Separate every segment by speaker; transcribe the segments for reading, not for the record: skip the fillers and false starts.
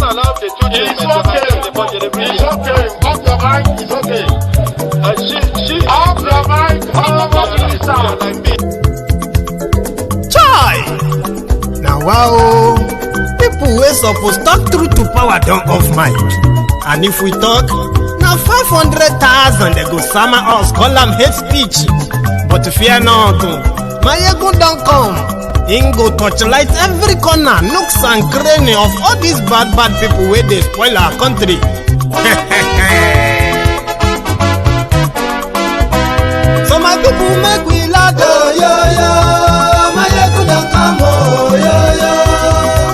Speaker 1: allow the children to have the budget every year.
Speaker 2: It's okay. Off your mind. It's okay.
Speaker 1: She
Speaker 2: Off your mind.
Speaker 1: like me.
Speaker 3: Chai! Now wow, people wey suppose talk truth to power don't off mic. And if we talk, now 500,000 they go summer us, call them hate speech. But fear not, Maiyegun don't come. Him go torchlight every corner, nooks and cranny of all these bad people where they spoil our country. So my people make we laugh, yo yo. Maiyegun don't come, oh yo yo.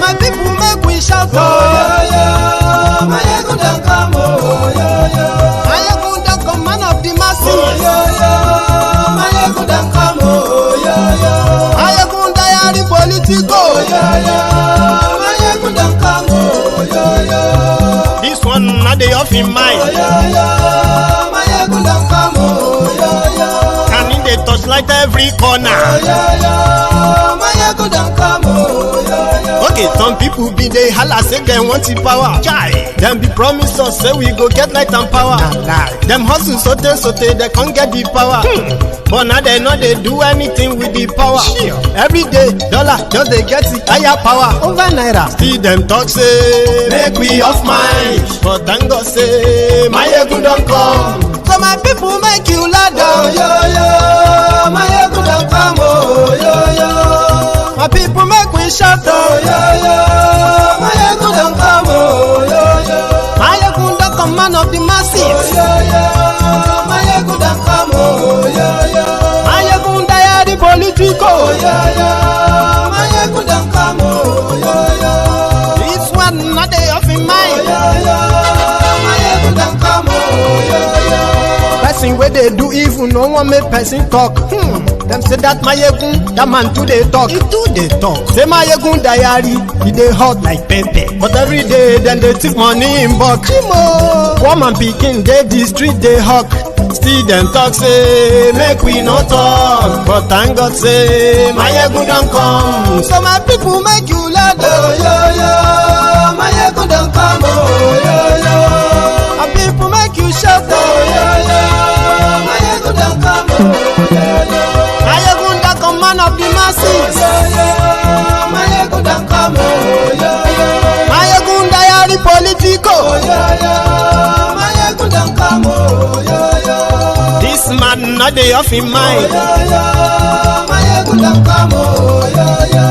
Speaker 3: My people make we shout, oh yo yo. Maiyegun don't come, oh yo yo. Maiyegun don't come, man of the masses, oh yo yo. Maiyegun don't come, oh yo yo. Maiyegun diary Politico, oh yo yo. Maiyegun don't come, oh yo yo. This one not the off in mind, oh yo yo. Maiyegun don't come, oh yo yo. Can in the touchlight every corner, oh yo yo. Maiyegun don't come, oh yo yo. Okay, some people be they holla say they want the power. Chai, them be promise us say we go get light and power. Them hustle so they can't get the power. But now they know they do anything with the power. Every day, dollar just they get the higher power over naira. See them talk say make we off mind, but thank God say Maiyegun don't come. So my people make you laugh, oh yo yo. Maiyegun don't come, oh yo yo. My people make we shout, oh yo yo. Maiyegun don't come, oh yo yo. Maiyegun don't come, man of the masses, oh yo yo. Maiyegun don't come, oh yo yo. Maiyegun diary Politico, oh yo yo. Maiyegun don't come, oh yo yo. This one not they off in mind, oh yo yo. Maiyegun don't come, oh yo yo. Person where they do evil, no one make person talk. Them say that Maiyegun, that man too they talk. He too they talk. Say Maiyegun diary, he they hot like pepper. But every day then they take money in bulk. Woman picking, they the street they hawk. Still them talk say make we no talk. But thank God say Maiyegun don't come. So my people make you laugh, oh yo yo. Maiyegun don't come, oh yo yo. My people make you shout, oh yo yo. Maiyegun don't come, oh yo yo. Maiyegun don't come, man of the masses, oh yo yo. Maiyegun don't come, oh yo yo. Maiyegun diary Politico, oh yo yo. Maiyegun don't come, oh yo yo. This man not the off in mind, oh yo yo. Maiyegun don't come, oh yo yo.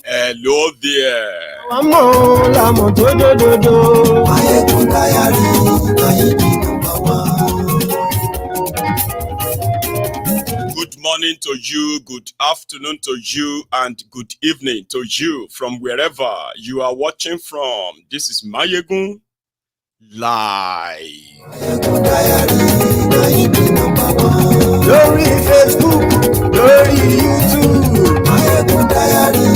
Speaker 4: Hello there. Good morning to you, good afternoon to you, and good evening to you from wherever you are watching from. This is Maiyegun Live.
Speaker 3: Glory Facebook, glory YouTube. Maiyegun Diary,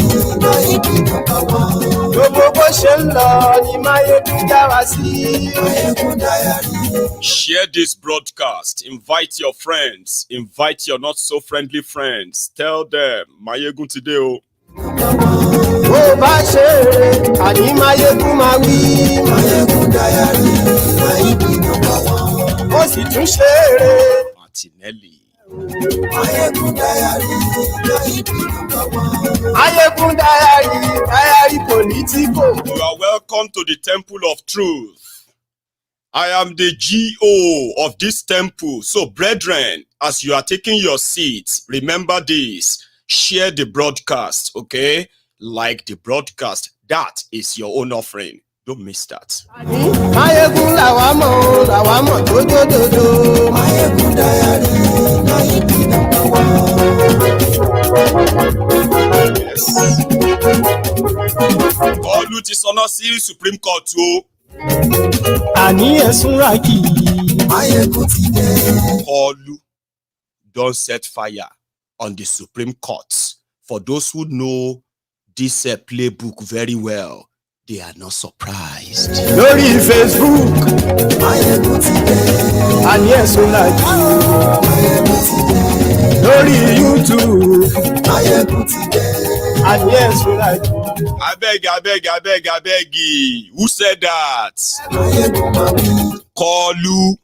Speaker 3: Maiyegun number one. Gbogbo bó ṣe ń lọ ni Maiyegun já wa sí. Maiyegun Diary.
Speaker 4: Share this broadcast. Invite your friends. Invite your not so friendly friends. Tell them Maiyegun today. Oh.
Speaker 3: Bó bá ṣe eré, àní Maiyegun máa wí. Maiyegun Diary, Maiyegun number one. Ó sì tún ṣe eré.
Speaker 4: Martinelli.
Speaker 3: Maiyegun Diary, Maiyegun number one. Maiyegun Diary, diary Politico.
Speaker 4: You are welcome to the Temple of Truth. I am the GO of this temple. So, brethren, as you are taking your seats, remember this. Share the broadcast, okay? Like the broadcast. That is your own offering. Don't miss that.
Speaker 3: Maiyegun làwa mọ̀ tó dòdòdò. Maiyegun Diary, Maiyegun number one.
Speaker 4: Yes. Olu ti sọnà sí Supreme Court o.
Speaker 3: Àní ẹ̀sùn ràkì. Maiyegun ti dé.
Speaker 4: Olu don set fire on the Supreme Court. For those who know this playbook very well, they are not surprised.
Speaker 3: Lórí Facebook, and yes, we like Lórí YouTube, and yes, we like
Speaker 4: I beg. Who said that? Kolu.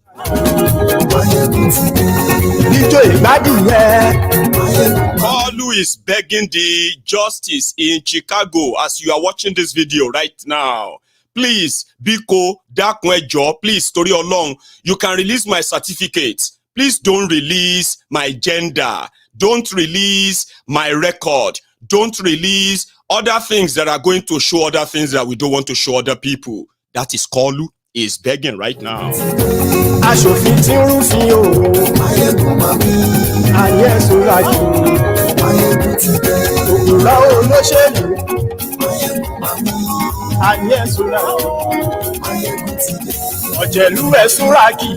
Speaker 4: Kolu is begging the justice in Chicago as you are watching this video right now. Please, Biko, Dakwejo, please, story along. You can release my certificate. Please don't release my gender. Don't release my record. Don't release other things that are going to show other things that we don't want to show other people. That is Kolu is begging right now.
Speaker 3: Aṣòfin tí ń rúfin o, ayé sọ́ra jù, òkúra olóṣèlú, ayé sọ́ra jù, ọ̀jẹ̀lú ẹ̀ súnra kì.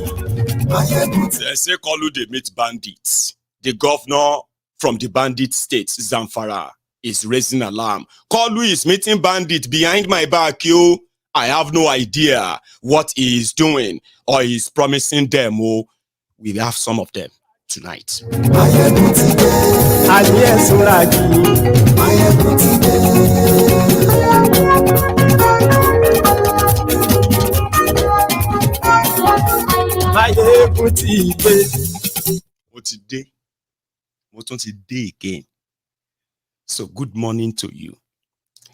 Speaker 4: They say Kolu they meet bandits. The governor from the bandit state, Zamfara, is raising alarm. Kolu is meeting bandits behind my back, yo. I have no idea what he is doing or he is promising them. Oh, we have some of them tonight. Today again. So good morning to you,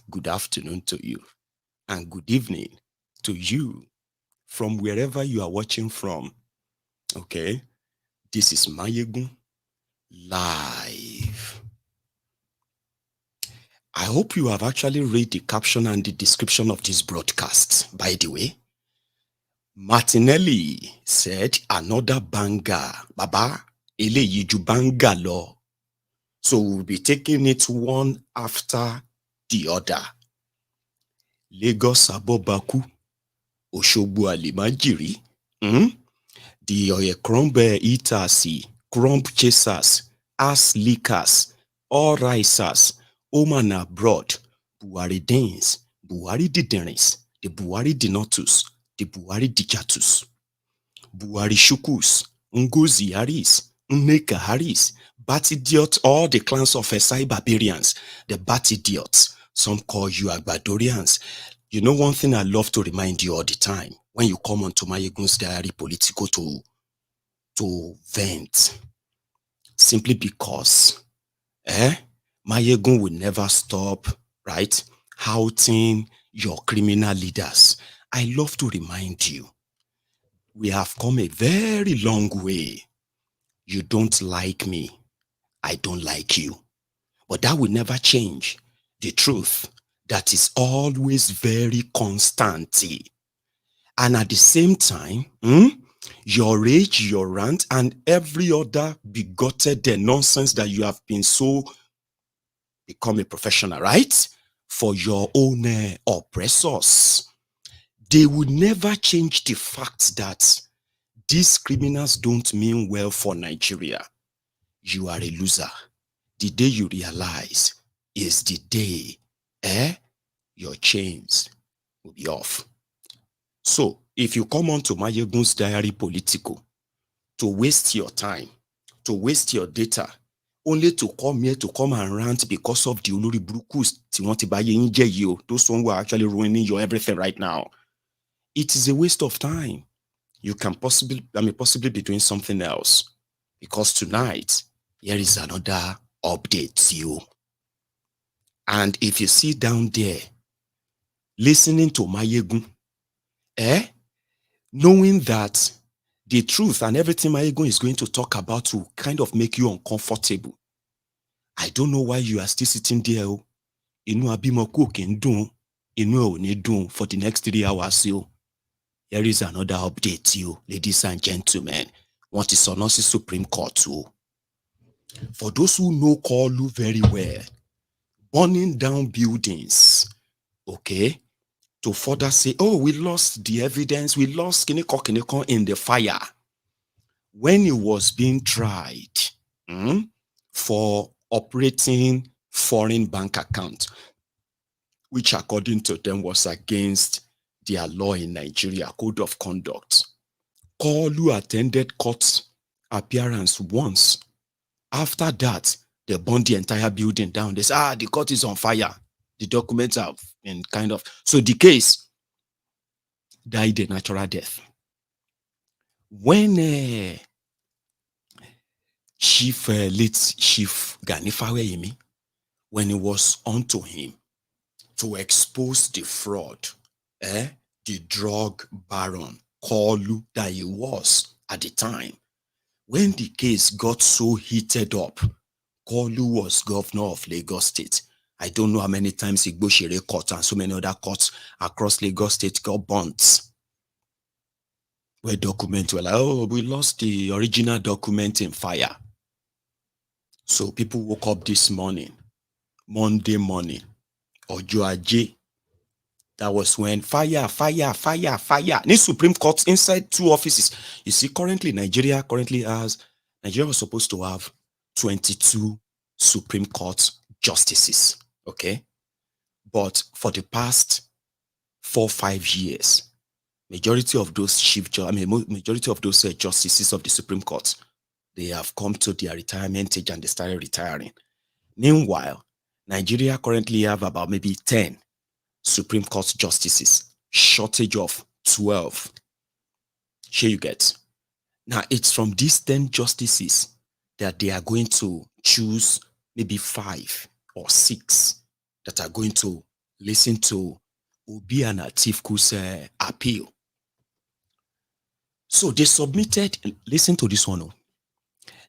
Speaker 4: good afternoon to you, and good evening to you from wherever you are watching from. Okay, this is Maiyegun live. I hope you have actually read the caption and the description of this broadcast. By the way, Martinelli said another banger, Baba, eleyi ju banger lo. So we'll be taking it one after the other. Lagos Abobaku, Oshogbo Alimajiri, the Oyecrombe Eaters, Crumb Chasers, Ass Lickers, All Risers, Oman Abroad, Buhari Danes, Buhari Diderins, the Buhari Dinotus, the Buhari Dijatus, Buhari Shukus, Ngozi Haris, Nneka Haris, Batidiot, all the clans of Esai barbarians, the Batidiots. Some call you Agbadorians. You know one thing I love to remind you all the time when you come onto MaiyegunsDiary Politico to vent, simply because Maiyegun will never stop, right, outing your criminal leaders. I love to remind you, we have come a very long way. You don't like me, I don't like you. But that will never change the truth that is always very constant. And at the same time, your rage, your rant, and every other bigoted nonsense that you have been so become a professional, right? For your own oppressors. They will never change the fact that these criminals don't mean well for Nigeria. You are a loser. The day you realize is the day your chains will be off. So if you come on to MaiyegunsDiary Politico to waste your time, to waste your data, only to come here to come and rant because of the Olori Brukus, those ones who are actually ruining your everything right now, it is a waste of time. You can possibly be doing something else, because tonight here is another update to you. And if you sit down there listening to Maiyegun, knowing that the truth and everything Maiyegun is going to talk about will kind of make you uncomfortable, I don't know why you are still sitting there. Inu abimoku kendun, inu oni dun for the next 3 hours. Here is another update to you, ladies and gentlemen. What is on us Supreme Court too? For those who know Kolu very well, burning down buildings, okay, to further say, oh, we lost the evidence, we lost Kineko in the fire. When he was being tried for operating foreign bank account, which according to them was against their law in Nigeria, code of conduct. Kolu attended court appearance once. After that, they burned the entire building down. They said, the court is on fire. The documents have been kind of... So the case died a natural death. When late Chief Gani Faweyemi, when it was onto him to expose the fraud, the drug baron, Kolu, that he was at the time, when the case got so heated up, Kolu was governor of Lagos State. I don't know how many times Igboshere Court and so many other courts across Lagos State got burnt. Where documents were like, oh, we lost the original document in fire. So people woke up this morning, Monday morning, Ojo Aje. That was when fire. This Supreme Court inside 2 offices. You see, Nigeria was supposed to have 22 Supreme Court justices. Okay. But for the past 4-5 years, majority of those justices of the Supreme Court, they have come to their retirement age and they started retiring. Meanwhile, Nigeria currently have about maybe 10 Supreme Court justices, shortage of 12. Here you get. Now, it's from these 10 justices that they are going to choose maybe 5 or 6 that are going to listen to Obi and Atiku's appeal. So they submitted, listen to this one.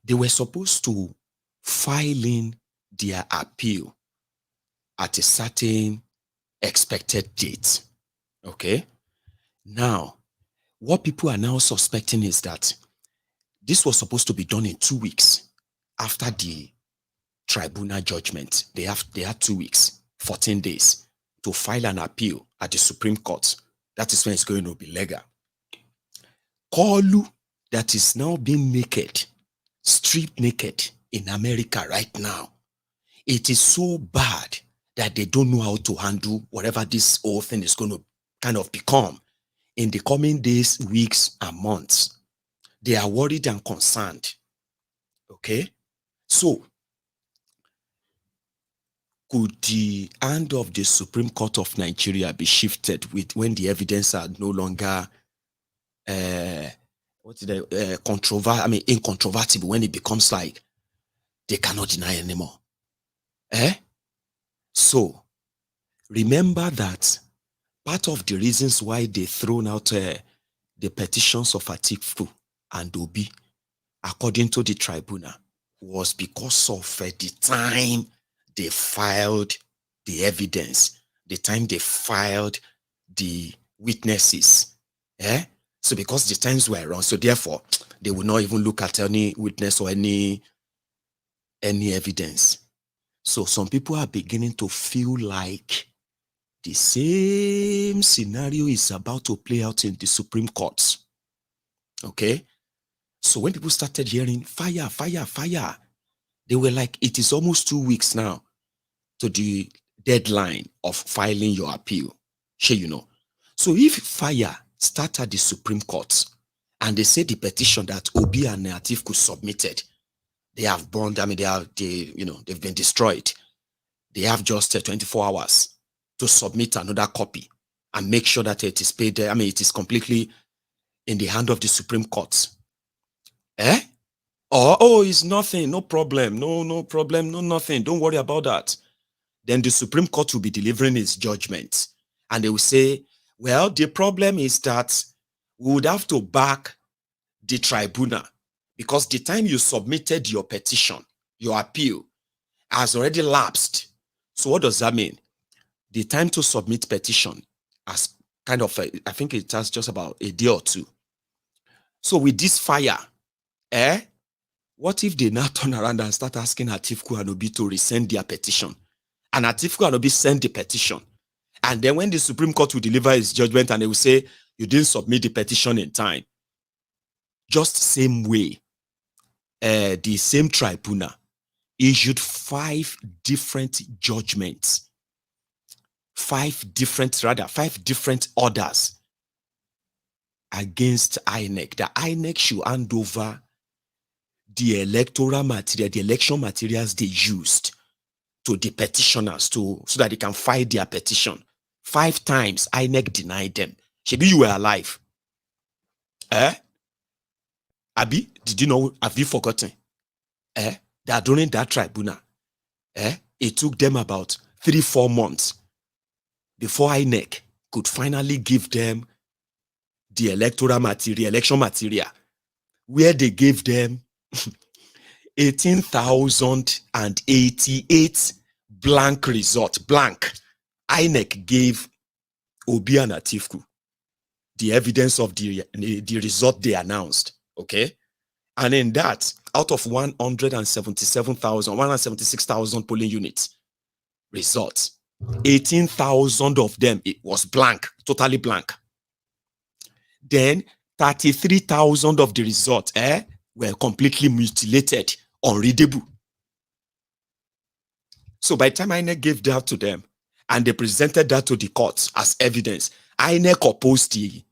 Speaker 4: They were supposed to file in their appeal at a certain expected date. Okay. Now, what people are now suspecting is that this was supposed to be done in 2 weeks after the tribunal judgment. They had 2 weeks, 14 days to file an appeal at the Supreme Court. That is when it's going to be legal. Kolu, that is now being naked, stripped naked in America right now. It is so bad that they don't know how to handle whatever this whole thing is going to kind of become in the coming days, weeks, and months. They are worried and concerned. Okay? So, could the hand of the Supreme Court of Nigeria be shifted when the evidence are no longer incontrovertible, when it becomes like they cannot deny anymore? So, remember that part of the reasons why they thrown out the petitions of Atiku and Obi, according to the tribunal, was because of the time they filed the evidence, the time they filed the witnesses. So because the times were wrong, so therefore, they will not even look at any witness or any evidence. So some people are beginning to feel like the same scenario is about to play out in the Supreme Court. Okay? So when people started hearing fire, they were like, it is almost 2 weeks now to the deadline of filing your appeal. Sure, you know. So if fire start at the Supreme Court and they say the petition that Obi and Atiku submitted, they have burned, they've been destroyed. They have just 24 hours to submit another copy and make sure that it is paid. It is completely in the hand of the Supreme Court. Or, it's nothing, no problem, no problem, no nothing. Don't worry about that. Then the Supreme Court will be delivering its judgment. And they will say, well, the problem is that we would have to back the tribunal because the time you submitted your petition, your appeal, has already lapsed. So what does that mean? The time to submit petition has kind of, I think it has just about a day or 2. So with this fire, what if they now turn around and start asking Atiku and Obi to resend their petition? And Atiku and Obi send the petition. And then when the Supreme Court will deliver its judgment and they will say, you didn't submit the petition in time. Just same way, the same tribunal issued 5 different judgments 5 different orders against INEC. The INEC should hand over the electoral material, the election materials they used to the petitioners so that they can file their petition. 5 times INEC denied them. Maybe you were alive. Abi, did you know? Have you forgotten? That during that tribunal, it took them about 3-4 months before INEC could finally give them the electoral material, election material, where they gave them 18,088 blank result. Blank. INEC gave Obi and Atiku the evidence of the result they announced. Okay? And in that, out of 176,000 polling units results, 18,000 of them, it was blank, totally blank. Then 33,000 of the results were completely mutilated, unreadable. So by the time INEC gave that to them and they presented that to the courts as evidence, INEC opposed the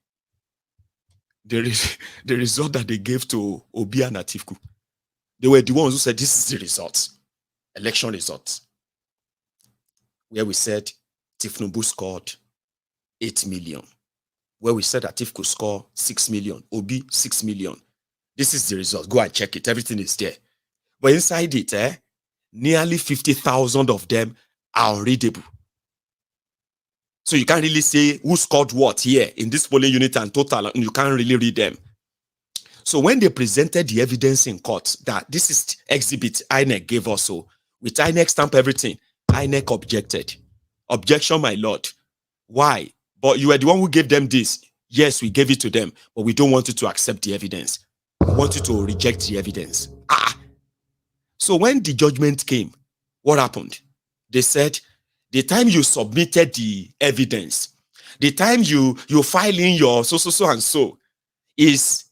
Speaker 4: result that they gave to Obi and Atiku. They were the ones who said, this is the results, election results. Where we said Tifnubu scored 8 million. Where we said Atiku scored 6 million. Obi, 6 million. This is the result. Go and check it. Everything is there. But inside it, nearly 50,000 of them are unreadable. So you can't really say who scored what here in this polling unit and total, and you can't really read them. So when they presented the evidence in court that this is exhibit INEC gave us, so with INEC stamp everything, INEC objected. Objection, my lord. Why? But you were the one who gave them this. Yes, we gave it to them, but we don't want you to accept the evidence. We want you to reject the evidence. So when the judgment came, what happened? They said, the time you submitted the evidence, the time you file in your so and so is,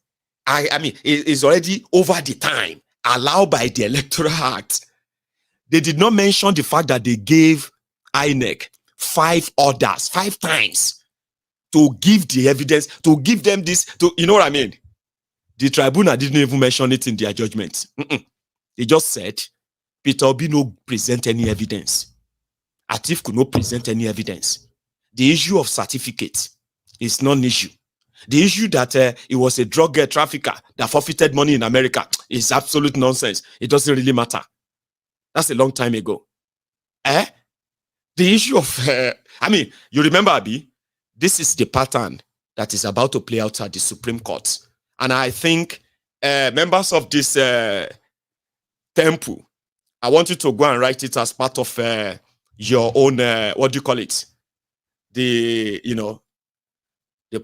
Speaker 4: is already over the time allowed by the Electoral Act. They did not mention the fact that they gave INEC 5 orders, 5 times to give the evidence, to give them this, you know what I mean? The tribunal didn't even mention it in their judgment. They just said, Peter Obi no present any evidence. Atiku could not present any evidence. The issue of certificate is not an issue. The issue that it was a drug trafficker that forfeited money in America is absolute nonsense. It doesn't really matter. That's a long time ago. The issue of, you remember, Abi, this is the pattern that is about to play out at the Supreme Court. And I think members of this temple, I want you to go and write it as part of your own, what do you call it? The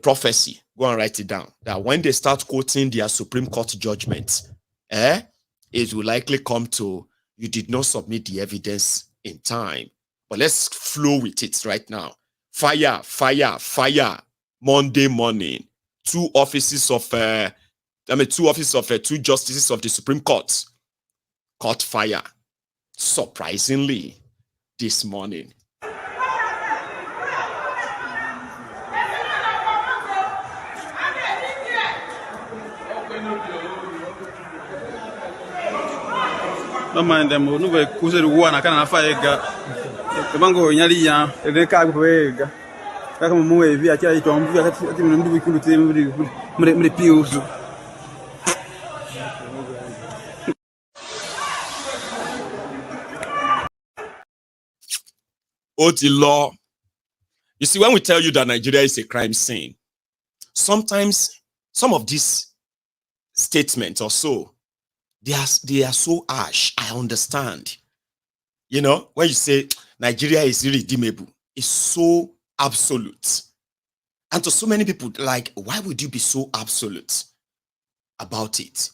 Speaker 4: prophecy. Go and write it down. That when they start quoting their Supreme Court judgments, it will likely come to, you did not submit the evidence in time. But let's flow with it right now. Fire, fire, fire. Monday morning, 2 justices of the Supreme Court caught fire. Surprisingly, this morning.
Speaker 5: No mind them, no way, Kusa one, I can't fire. The mango, Yalia, the car, Kakamu, we are carried on, we could refuse.
Speaker 4: The law. You see, when we tell you that Nigeria is a crime scene, sometimes some of these statements or so, they are so harsh. I understand. You know, when you say Nigeria is irredeemable, it's so absolute. And to so many people, like, why would you be so absolute about it?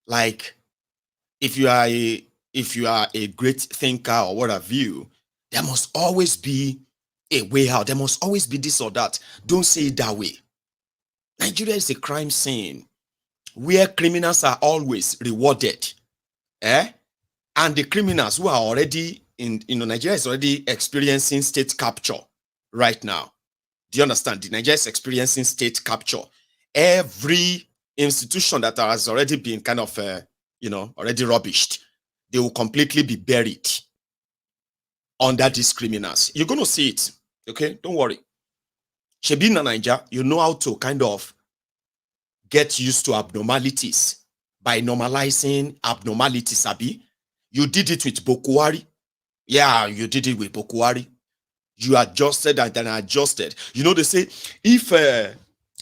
Speaker 4: Like, if you are a great thinker or what have you, there must always be a way out. There must always be this or that. Don't say it that way. Nigeria is a crime scene where criminals are always rewarded. And the criminals who are already in Nigeria is already experiencing state capture. right now. Do you understand? Nigeria is experiencing state capture. Every institution that has already been kind of, already rubbished, they will completely be buried under these criminals. You're going to see it, okay? Don't worry. Shebi na Nigeria, you know how to kind of get used to abnormalities by normalizing abnormalities, Abi. You did it with Bokuwari. Yeah, you did it with Bokuwari. You adjusted and then adjusted. You know, they say, if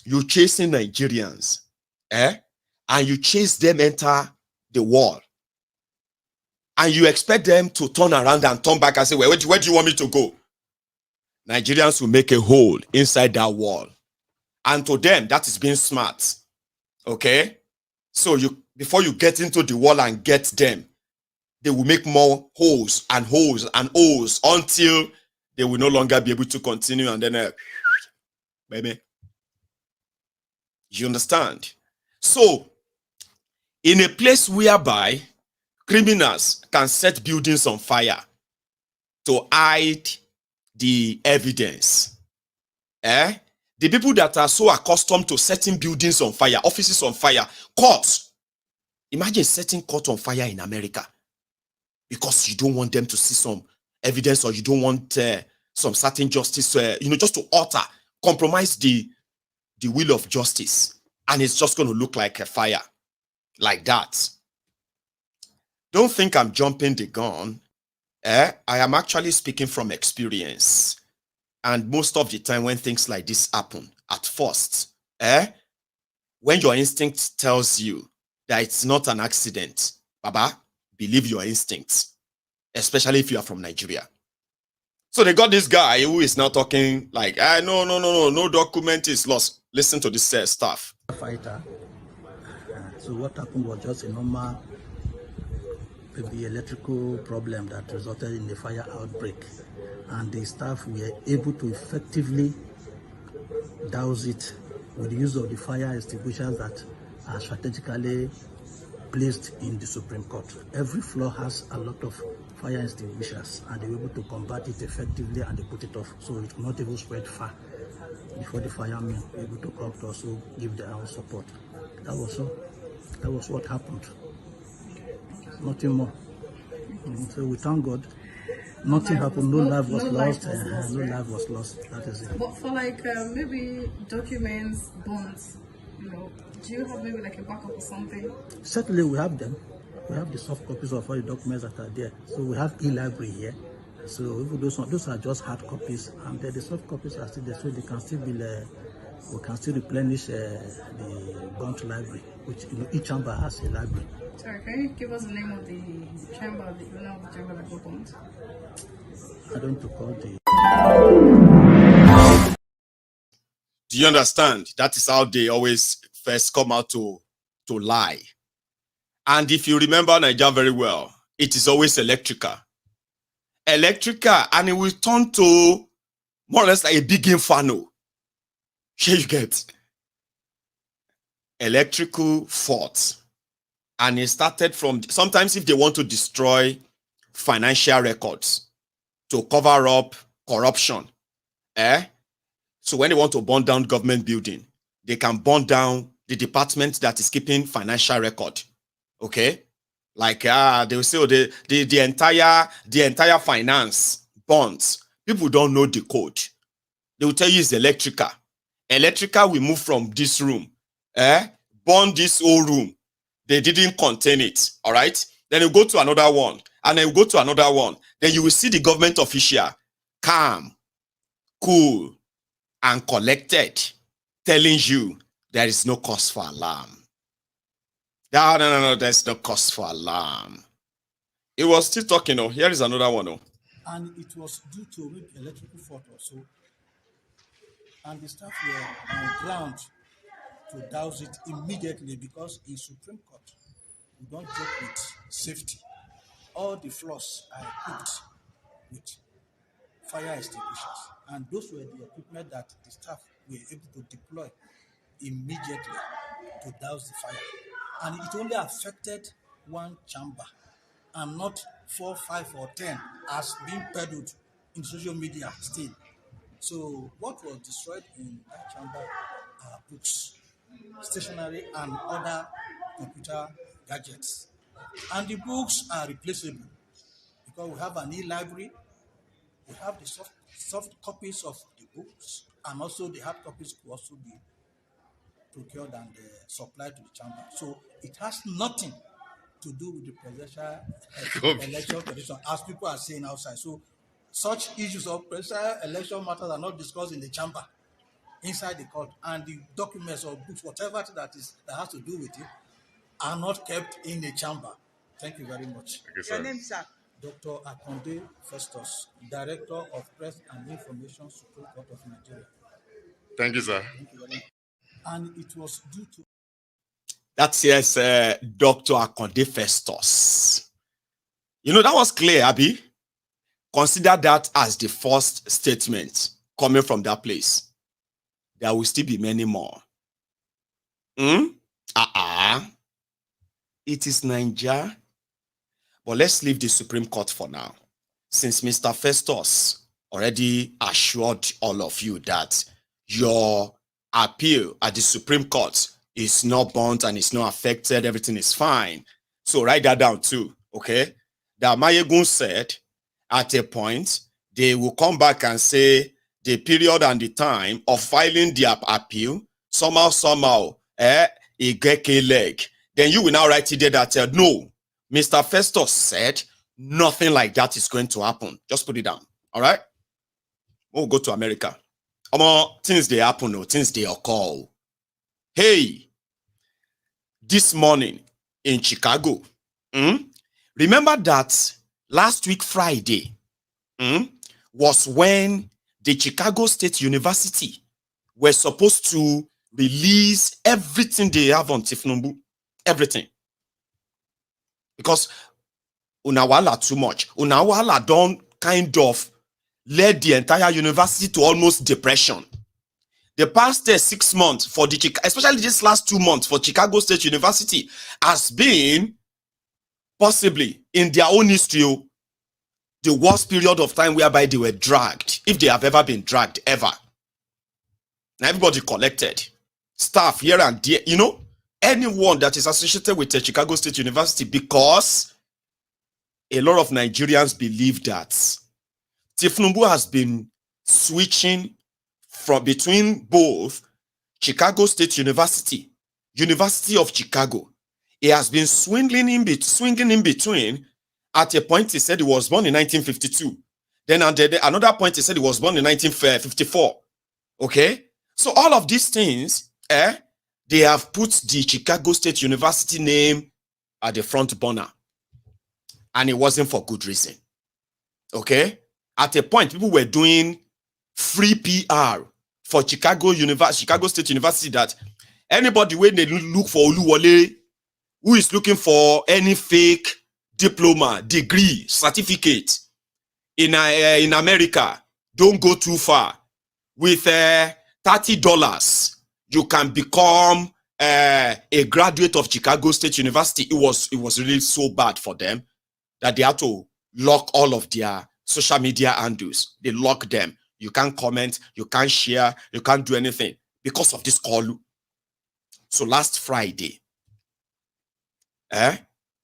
Speaker 4: you're chasing Nigerians, and you chase them enter the wall, and you expect them to turn around and turn back and say, well, where do you want me to go? Nigerians will make a hole inside that wall. And to them, that is being smart. Okay? So before you get into the wall and get them, they will make more holes and holes and holes until they will no longer be able to continue, and then baby. You understand? So, in a place whereby criminals can set buildings on fire to hide the evidence, the people that are so accustomed to setting buildings on fire, offices on fire, courts, imagine setting court on fire in America because you don't want them to see some evidence, or you don't want some certain justice, just to alter, compromise the will of justice, and it's just going to look like a fire, like that. Don't think I'm jumping the gun. I am actually speaking from experience. And most of the time when things like this happen, at first, when your instinct tells you that it's not an accident, Baba, believe your instincts, especially if you are from Nigeria. So they got this guy who is now talking like, no document is lost. Listen to this stuff.
Speaker 6: Fighter. So what happened was just a normal, maybe electrical problem that resulted in a fire outbreak, and the staff were able to effectively douse it with the use of the fire extinguishers that are strategically placed in the Supreme Court. Every floor has a lot of fire extinguishers, and they were able to combat it effectively, and they put it off, so it could not even spread far before the firemen were able to come to also give their own support. That was what happened. Nothing more. So we thank God. Nothing happened. No life was lost. No life was lost. That is it.
Speaker 7: But for maybe documents, bonds, do you have maybe like a backup or something?
Speaker 6: Certainly we have them. We have the soft copies of all the documents that are there. So we have e-library here. So those are just hard copies, and the soft copies are still there, so they can still be. We can still replenish the bond library, which each chamber has a library.
Speaker 7: Sorry, can you give us the name of the chamber, the owner of the chamber that opened?
Speaker 6: I don't recall the.
Speaker 4: Do you understand? That is how they always first come out to lie. And if you remember Nigeria very well, it is always electrical, and it will turn to more or less like a big inferno. Here you get electrical faults, and it started from sometimes if they want to destroy financial records to cover up corruption, so when they want to burn down government building, they can burn down the department that is keeping financial record. Okay, like they will say, oh, the entire finance bonds. People don't know the code. They will tell you it's electrical. Electrical will move from this room, burn this whole room. They didn't contain it. All right. Then you go to another one, and then you go to another one. Then you will see the government official, calm, cool, and collected, telling you there is no cause for alarm. No, there's no cause for alarm. It was still talking. Oh, here is another one. Oh.
Speaker 6: And it was due to maybe electrical fault or so. And the staff were on ground to douse it immediately, because in Supreme Court, we don't joke with safety. All the floors are equipped with fire extinguishers, and those were the equipment that the staff were able to deploy immediately to douse the fire. And it only affected one chamber, and not 4, 5, or 10 as being peddled in social media still. So what was destroyed in that chamber are books, stationery, and other computer gadgets. And the books are replaceable because we have an e-library, we have the soft copies of the books, and also the hard copies could also be procured and supplied to the chamber. So it has nothing to do with the presidential election commission, as people are saying outside. So such issues of presidential election matters are not discussed in the chamber, inside the court, and the documents or books, whatever that has to do with it, are not kept in the chamber. Thank you very much.
Speaker 8: Your name, sir?
Speaker 6: Dr. Akonde Festus, Director of Press and Information, Supreme Court of Nigeria.
Speaker 2: Thank you, sir.
Speaker 6: Thank you very much. And it was due to...
Speaker 4: That's yes, Dr. Akonde Festus. You know, that was clear, Abi. Consider that as the first statement coming from that place. There will still be many more. It is Nigeria. But let's leave the Supreme Court for now. Since Mr. Festus already assured all of you that your appeal at the Supreme Court is not burnt and it's not affected, everything is fine. So write that down too, okay? That Maiyegun said at a point, they will come back and say the period and the time of filing their appeal, somehow, it get a leg. Then you will now write it there that no, Mr. Festus said nothing like that is going to happen. Just put it down, all right? We'll go to America. Things they happen, or things they occur. Hey, this morning in Chicago, remember that last week Friday was when the Chicago State University were supposed to release everything they have on Tifnumbu. Everything. Because Unawala too much. Unawala don't kind of led the entire university to almost depression. The past 6 months for the especially this last 2 months for Chicago State University has been possibly in their own history the worst period of time whereby they were dragged, if they have ever been dragged ever. Now everybody collected, staff here and there, you know, anyone that is associated with the Chicago State University, because a lot of Nigerians believe that Tifnumbu has been switching from between both Chicago State University, University of Chicago. He has been swinging in between. At a point, he said he was born in 1952. Then at another point, he said he was born in 1954. Okay? So all of these things, they have put the Chicago State University name at the front burner. And it wasn't for good reason. Okay? At a point, people were doing free PR for Chicago State University, that anybody when they look for Oluwole, who is looking for any fake diploma, degree, certificate in America, don't go too far. With $30, you can become a graduate of Chicago State University. It was really so bad for them that they had to lock all of their social media handles. They lock them. You can't comment, you can't share, you can't do anything because of this call. So last Friday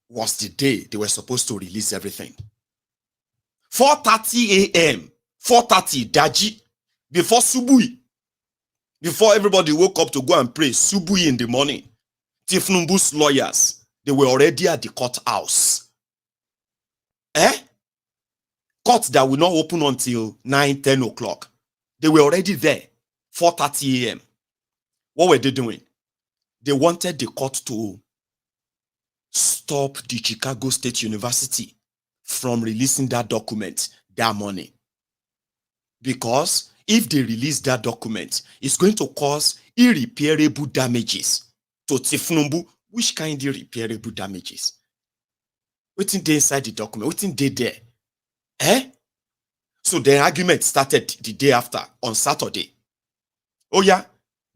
Speaker 4: was the day they were supposed to release everything. 4:30 a.m., 4:30 Daji, before Subui, before everybody woke up to go and pray, Subui in the morning, Tifnumbu's lawyers, they were already at the courthouse. Court that will not open until 9-10 o'clock. They were already there, 4:30 a.m. What were they doing? They wanted the court to stop the Chicago State University from releasing that document that morning. Because if they release that document, it's going to cause irreparable damages to Tifnumbu. Which kind of irreparable damages? Waiting there inside the document, waiting there. So the argument started the day after, on Saturday. Oh yeah,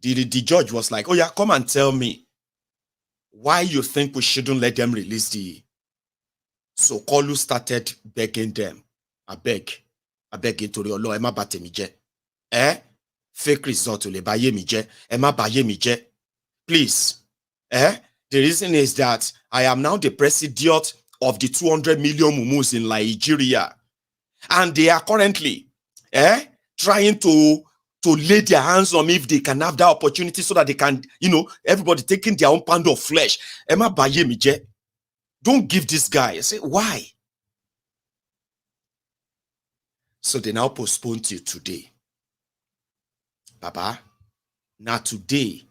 Speaker 4: the judge was like, oh yeah, come and tell me why you think we shouldn't let them release the... So Kolu started begging them. I beg into your law, Emma Batemije. Fake result le baye mi je, ma baye mi je. Please. The reason is that I am now the president of the 200 million mumus in Nigeria. And they are currently trying to lay their hands on me if they can have that opportunity so that they can, everybody taking their own pound of flesh. Emma baye mi je. Don't give this guy. I say, why? So they now postpone till today. Baba, now today,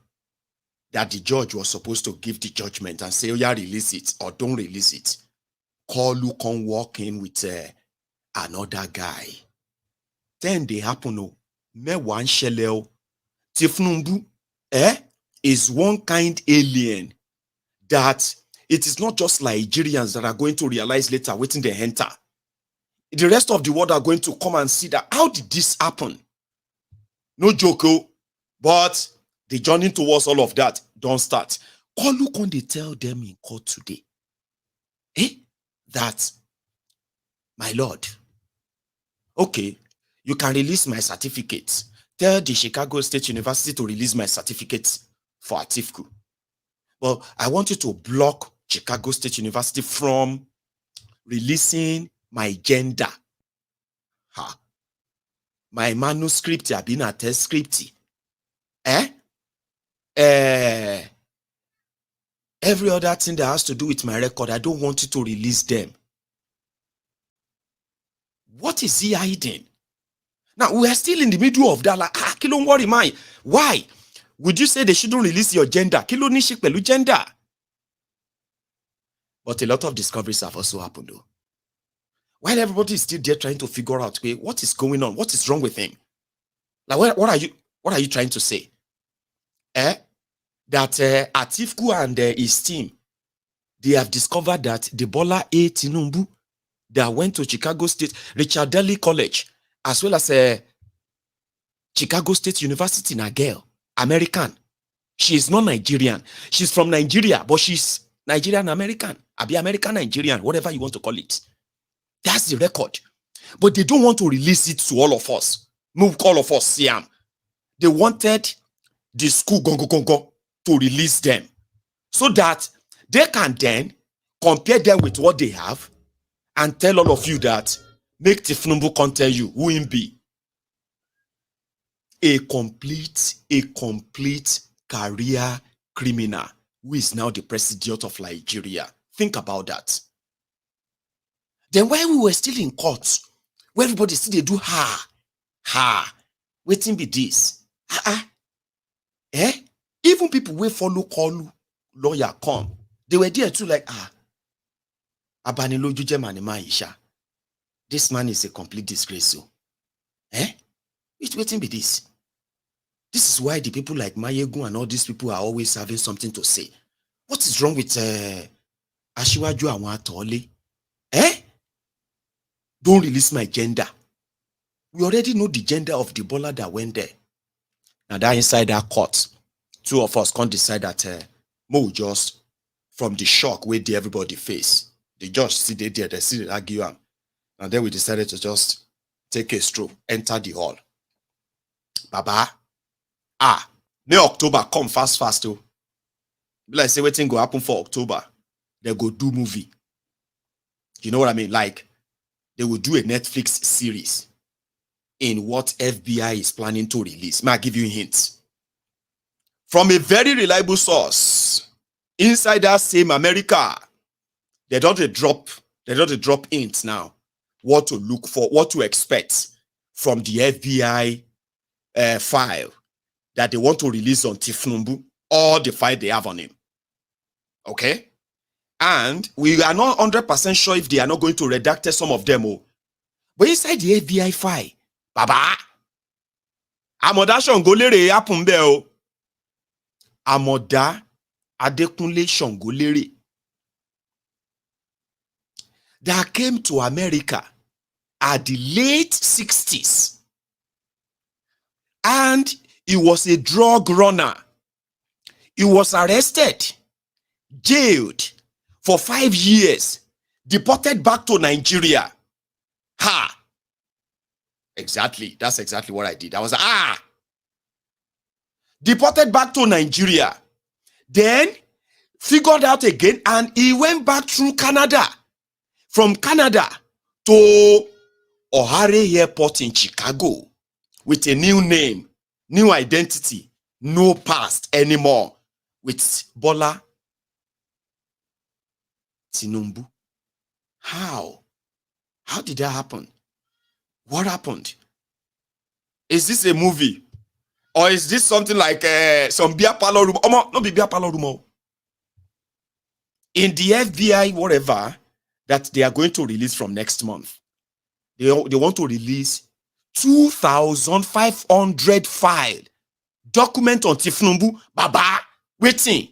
Speaker 4: that the judge was supposed to give the judgment and say, oh yeah, release it or don't release it. Kolu can walk in with another guy. Then they happen, me one sheleo. Tifnumbu, is one kind alien that it is not just Nigerians that are going to realize later waiting they enter. The rest of the world are going to come and see that, how did this happen? No joke, but the journey towards all of that don't start. Kolu can they tell them in court today that, my lord, okay, you can release my certificate. Tell the Chicago State University to release my certificate for Atiku. But I want you to block Chicago State University from releasing my gender. My manuscript have been a test script. Every other thing that has to do with my record, I don't want you to release them. What is he hiding? Now, we are still in the middle of that. Like, don't worry, man. Why? Would you say they shouldn't release your gender? Kilo ni shik pelu gender. But a lot of discoveries have also happened, though. While everybody is still there trying to figure out, okay, what is going on? What is wrong with him? Like, what are you trying to say? That Atiku and his team, they have discovered that the Bola A. Tinubu that went to Chicago State, Richard Daly College, as well as Chicago State University, na girl, American. She is not Nigerian. She's from Nigeria, but she's Nigerian American. Abi American Nigerian, whatever you want to call it. That's the record. But they don't want to release it to all of us. Move all of us, Siam. They wanted the school Gongo to release them so that they can then compare them with what they have and tell all of you that make Tifnumbu can tell you who him be. A complete career criminal who is now the president of Nigeria. Think about that. Then while we were still in court, where everybody still they do waiting be this. Even people will follow call lawyer come. They were there too, like Abaniloju Jemani Maisha. This man is a complete disgrace. So, which waiting be this? This is why the people like Maiyegun and all these people are always having something to say. What is wrong with Ashiwaju Awatole? Don't release my gender. We already know the gender of the baller that went there. Now that inside that court, two of us can't decide that Mo just from the shock where everybody face. They just sit there, they see the argue. And then we decided to just take a stroll, enter the hall. Baba, May October come fast too. Like say waiting go happen for October. They go do movie. You know what I mean? Like they will do a Netflix series in what FBI is planning to release. May I give you hints? From a very reliable source, inside that same America, they don't drop hints now. What to look for, what to expect from the FBI file that they want to release on Tifnumbu, or the file they have on him. Okay? And we are not 100% sure if they are not going to redact some of them. But inside the FBI file, Baba, Amoda Shongolere Apumbeo, Amoda Adekunle Shongolere, that came to America at the late 60s. And he was a drug runner. He was arrested, jailed for 5 years, deported back to Nigeria. Exactly. That's exactly what I did. I was like, deported back to Nigeria. Then figured out again, and he went back through Canada. From Canada to O'Hare Airport in Chicago with a new name, new identity, no past anymore with Bola Tinubu. How? How did that happen? What happened? Is this a movie? Or is this something like some beer parlor room? No, be beer parlor room. In the FBI, whatever, that they are going to release from next month, they want to release 2,500 file document on Tifnumbu, Baba, waiting.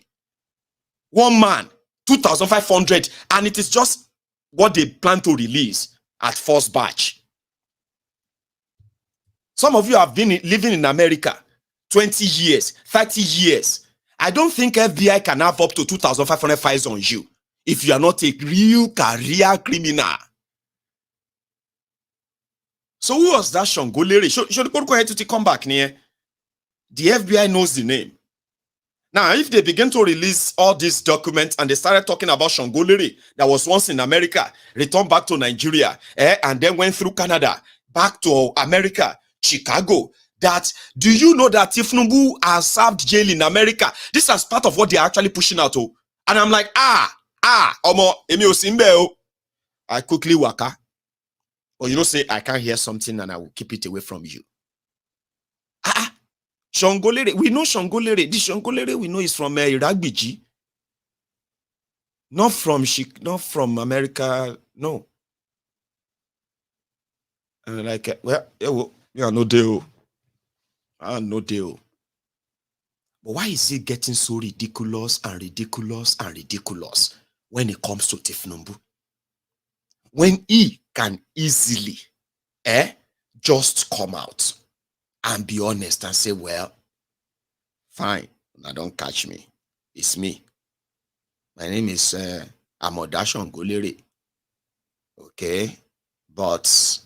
Speaker 4: One man, 2,500, and it is just what they plan to release at first batch. Some of you have been living in America 20 years, 30 years. I don't think FBI can have up to 2,500 files on you if you are not a real career criminal. So who was that Shongolere? Should go ahead to come back near? The FBI knows the name. Now, if they begin to release all these documents and they started talking about Shongolere that was once in America, returned back to Nigeria, and then went through Canada, back to America, Chicago, that do you know that Tifnumbu has served jail in America? This is part of what they're actually pushing out. And I'm like, Omo, Emi Osimbe. I quickly waka. Or you know, say I can't hear something and I will keep it away from you. Shongolere, we know Shongolere. This Shongolere we know is from Iragbiji. Not from America, no. And like, well, yeah, no deal. No deal. But why is it getting so ridiculous and ridiculous and ridiculous when it comes to Tifnumbu? When he can easily just come out and be honest and say, well, fine, now don't catch me. It's me. My name is Amoda Shongolere. Okay? But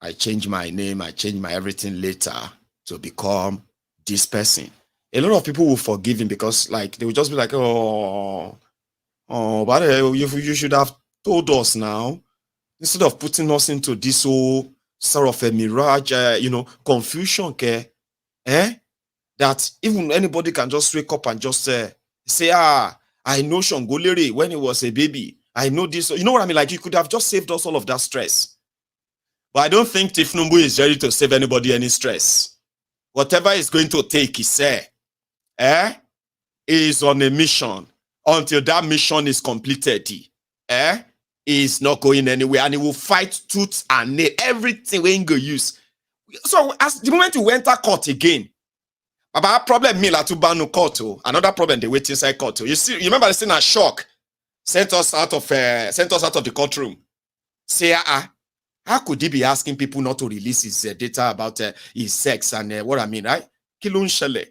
Speaker 4: I changed my name, I changed my everything later to become this person. A lot of people will forgive him because like they will just be like, but you should have told us now. Instead of putting us into this whole sort of a mirage, confusion, that even anybody can just wake up and just say, I know Shongolere when he was a baby. I know this. You know what I mean? Like you could have just saved us all of that stress. But I don't think Tifnumbu is ready to save anybody any stress. Whatever is going to take, he said, is on a mission. Until that mission is completed, is not going anywhere, and he will fight tooth and nail, everything we ain't gonna use. So as the moment you enter court again, about problem me to ban court, another problem they wait inside court. You see, you remember the scene at shock, sent us out of the courtroom. Say, how could he be asking people not to release his data about his sex and what I mean, right? Kilun Shele.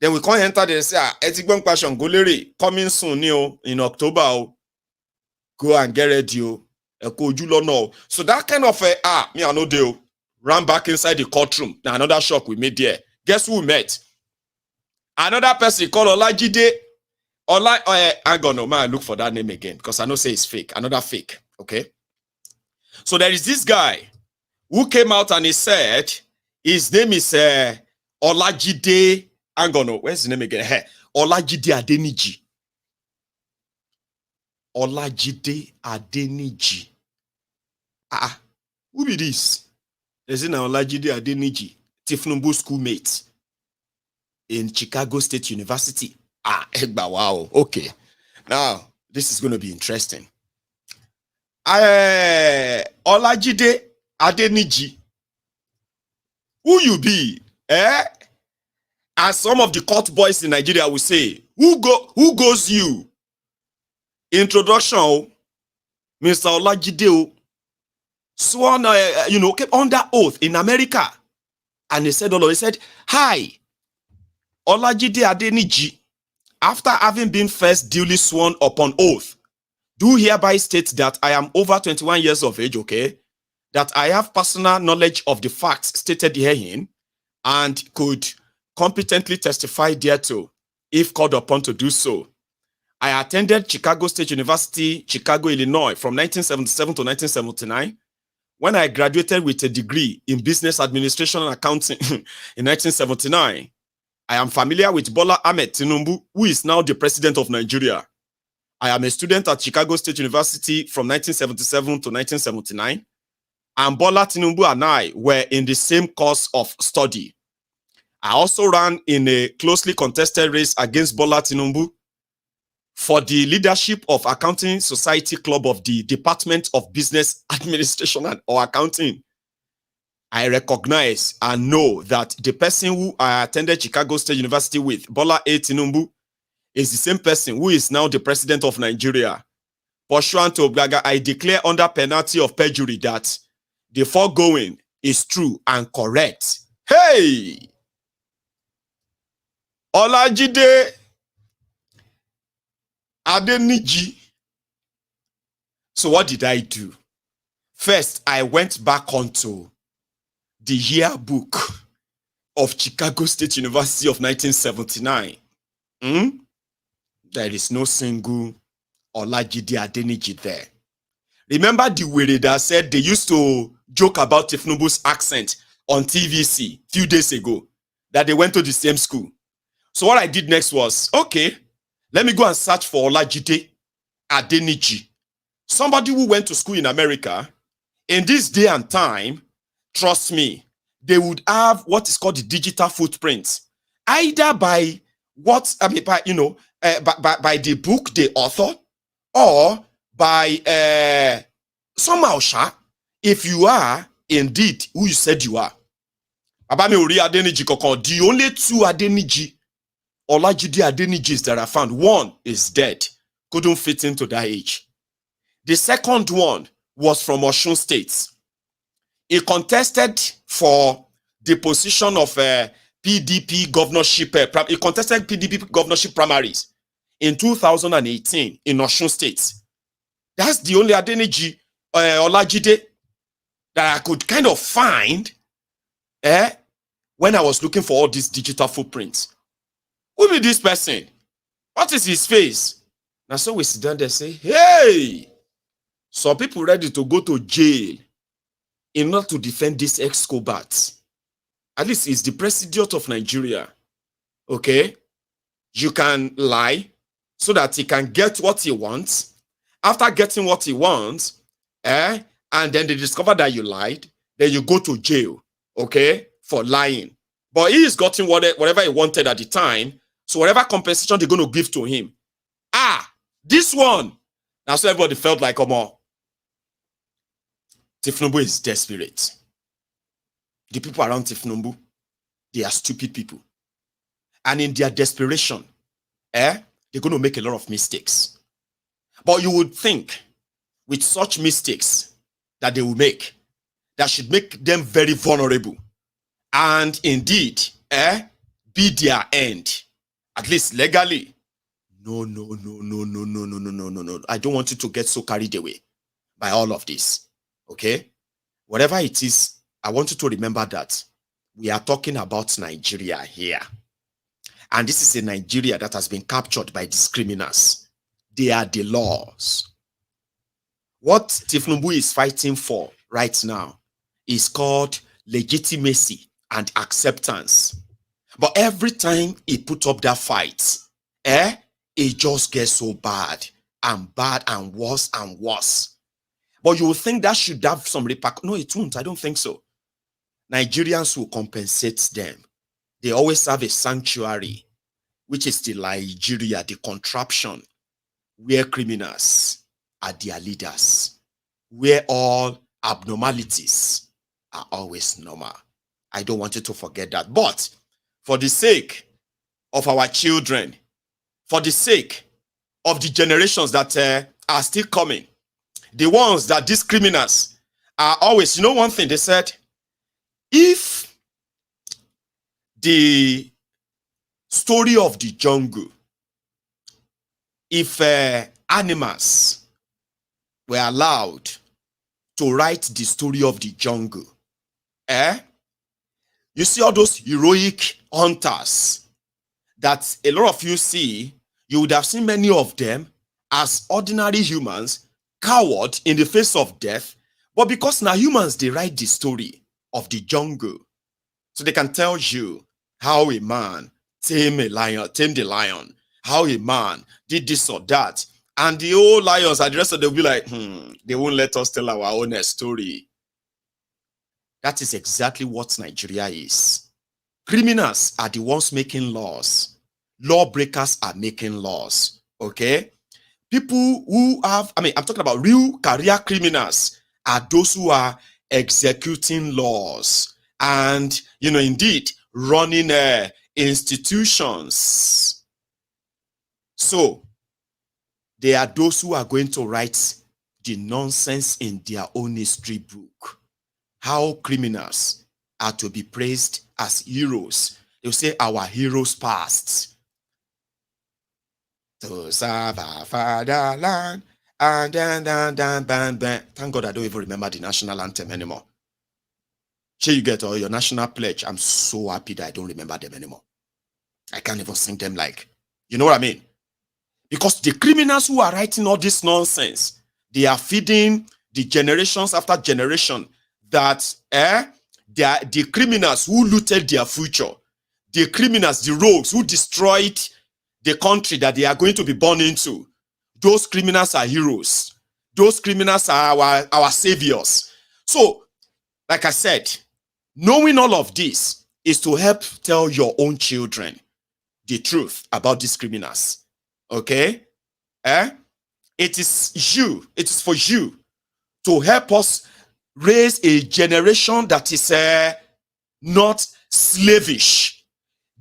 Speaker 4: Then we can't enter there and say, Etigbon question Golere coming soon, in October. Go and get ready, So that kind of me I know deal. Ran back inside the courtroom. Now another shock we made there. Guess who we met? Another person called Olajide. I'm gonna look for that name again because I know say it's fake. Another fake. Okay. So there is this guy who came out and he said his name is Olajide. I'm gonna where's his name again? Olajide Adeniji. Olajide Adeniji. Who be this? There's an Olajide Adeniji, Tifnumbu schoolmate in Chicago State University. Wow. Okay. Now, this is going to be interesting. Olajide Adeniji. Who you be? As some of the court boys in Nigeria will say, who goes you? Introduction, Mr. Olajide, sworn, kept under oath in America. And he said, hi, Olajide Adeniji, after having been first duly sworn upon oath, do hereby state that I am over 21 years of age, okay? that I have personal knowledge of the facts stated herein and could competently testify thereto if called upon to do so. I attended Chicago State University, Chicago, Illinois from 1977 to 1979 when I graduated with a degree in business administration and accounting in 1979. I am familiar with Bola Ahmed Tinubu, who is now the president of Nigeria. I am a student at Chicago State University from 1977 to 1979, and Bola Tinubu and I were in the same course of study. I also ran in a closely contested race against Bola Tinubu for the leadership of Accounting Society Club of the Department of Business Administration or Accounting. I recognize and know that the person who I attended Chicago State University with, Bola A. Tinubu, is the same person who is now the president of Nigeria. Pursuant to Oblaga, I declare under penalty of perjury that the foregoing is true and correct. Hey! Olajide Adeniji. So what did I do? First, I went back onto the yearbook of Chicago State University of 1979. There is no single Olajide Adeniji there. Remember the way that said they used to joke about Tinubu's accent on TVC a few days ago, that they went to the same school. So what I did next was, okay, let me go and search for Olajide Adeniji, somebody who went to school in America. In this day and time, trust me, they would have what is called the digital footprint, either by what I mean, by by the book, the author, or by somehow, if you are indeed who you said you are. The only two Adeniji, Olajide Adenijis that I found, one is dead, couldn't fit into that age. The second one was from Osun State. He contested for the position of PDP governorship. He contested PDP governorship primaries in 2018 in Osun State. That's the only Adeniji Olajide that I could kind of find when I was looking for all these digital footprints. Who be this person? What is his face? Now, so we sit down there and say, hey, some people ready to go to jail in order to defend this ex-Cobat. At least he's the president of Nigeria. Okay? You can lie so that he can get what he wants. After getting what he wants, and then they discover that you lied, then you go to jail, okay, for lying. But he's gotten whatever he wanted at the time, so whatever compensation they're going to give to him. This one. Now, so everybody felt like, come on, Tinubu is desperate. The people around Tinubu, they are stupid people. And in their desperation, they're going to make a lot of mistakes. But you would think, with such mistakes that they will make, that should make them very vulnerable. And indeed, be their end. At least legally. No. I don't want you to get so carried away by all of this. Okay? Whatever it is, I want you to remember that we are talking about Nigeria here. And this is a Nigeria that has been captured by these criminals. They are the laws. What Tinubu is fighting for right now is called legitimacy and acceptance. But every time he put up that fight, it just gets so bad and worse and worse. But you will think that should have some repercussions. No, it won't. I don't think so. Nigerians will compensate them. They always have a sanctuary, which is the Nigeria, the contraption, where criminals are their leaders, where all abnormalities are always normal. I don't want you to forget that. But for the sake of our children, for the sake of the generations that are still coming, the ones that these criminals are always, you know one thing they said, if the story of the jungle, if animals were allowed to write the story of the jungle. You see all those heroic hunters that a lot of you see, you would have seen many of them as ordinary humans, coward in the face of death, but because now humans, they write the story of the jungle. So they can tell you how a man tamed the lion, how a man did this or that. And the old lions and the rest of them will be like, they won't let us tell our own story. That is exactly what Nigeria is. Criminals are the ones making laws. Lawbreakers are making laws. Okay? People who have, I'm talking about real career criminals are those who are executing laws and, indeed, running institutions. So, they are those who are going to write the nonsense in their own history book. How criminals are to be praised as heroes. They'll say our heroes past. To serve our fatherland. And then. Thank God I don't even remember the national anthem anymore. Sure, you get all your national pledge. I'm so happy that I don't remember them anymore. I can't even sing them like, you know what I mean? Because the criminals who are writing all this nonsense, they are feeding the generations after generation that they are the criminals who looted their future, the criminals, the rogues who destroyed the country that they are going to be born into. Those criminals are heroes. Those criminals are our saviors. So, like I said, knowing all of this is to help tell your own children the truth about these criminals. Okay? It is for you to help us raise a generation that is not slavish,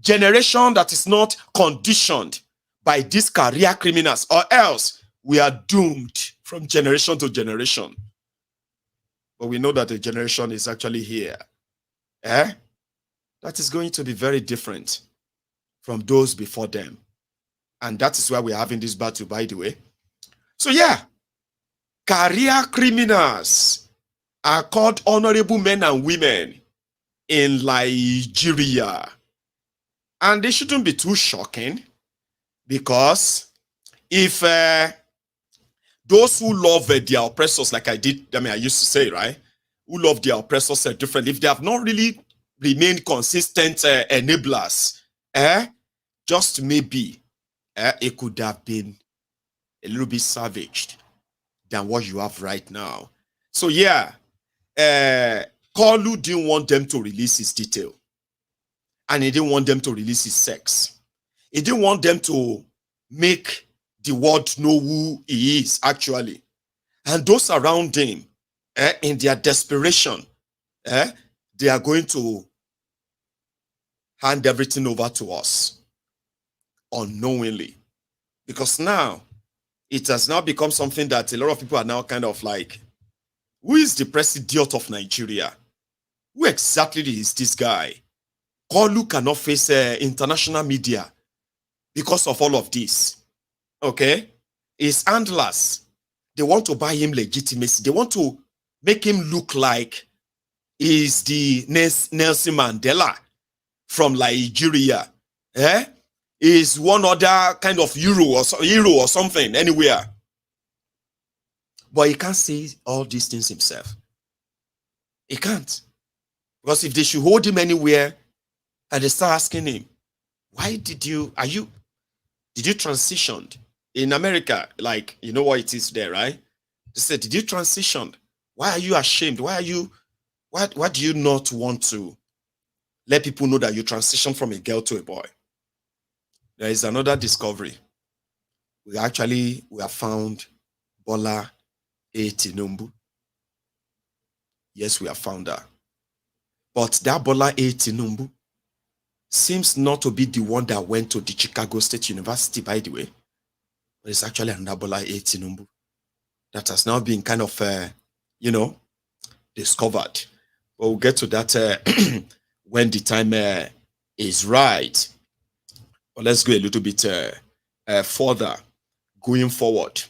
Speaker 4: generation that is not conditioned by these career criminals, or else we are doomed from generation to generation. But we know that the generation is actually here. That is going to be very different from those before them. And that is why we're having this battle, by the way. So yeah, career criminals are called honorable men and women in Nigeria. And they shouldn't be too shocking, because if those who love their oppressors, like I used to say, right, who love their oppressors differently, if they have not really remained consistent enablers, just maybe it could have been a little bit savaged than what you have right now. So yeah, Kolu didn't want them to release his detail. And he didn't want them to release his sex. He didn't want them to make the world know who he is, actually. And those around him, in their desperation, they are going to hand everything over to us unknowingly. Because now, it has now become something that a lot of people are now kind of like, who is the president of Nigeria? Who exactly is this guy? Kolu cannot face international media because of all of this. Okay? His handlers, they want to buy him legitimacy. They want to make him look like he's the Nelson Mandela from Nigeria. Is one other kind of hero or something anywhere. But he can't say all these things himself. He can't. Because if they should hold him anywhere and they start asking him, why did you transition in America? Like, you know what it is there, right? They said, did you transition? Why are you ashamed? Why do you not want to let people know that you transitioned from a girl to a boy? There is another discovery. We have found Bola A. Tinubu. Yes, we have found her. But that Bola A. Tinubu seems not to be the one that went to the Chicago State University, by the way. But it's actually another Bola A. Tinubu that has now been kind of, discovered. But we'll get to that when the time is right. But let's go a little bit further going forward.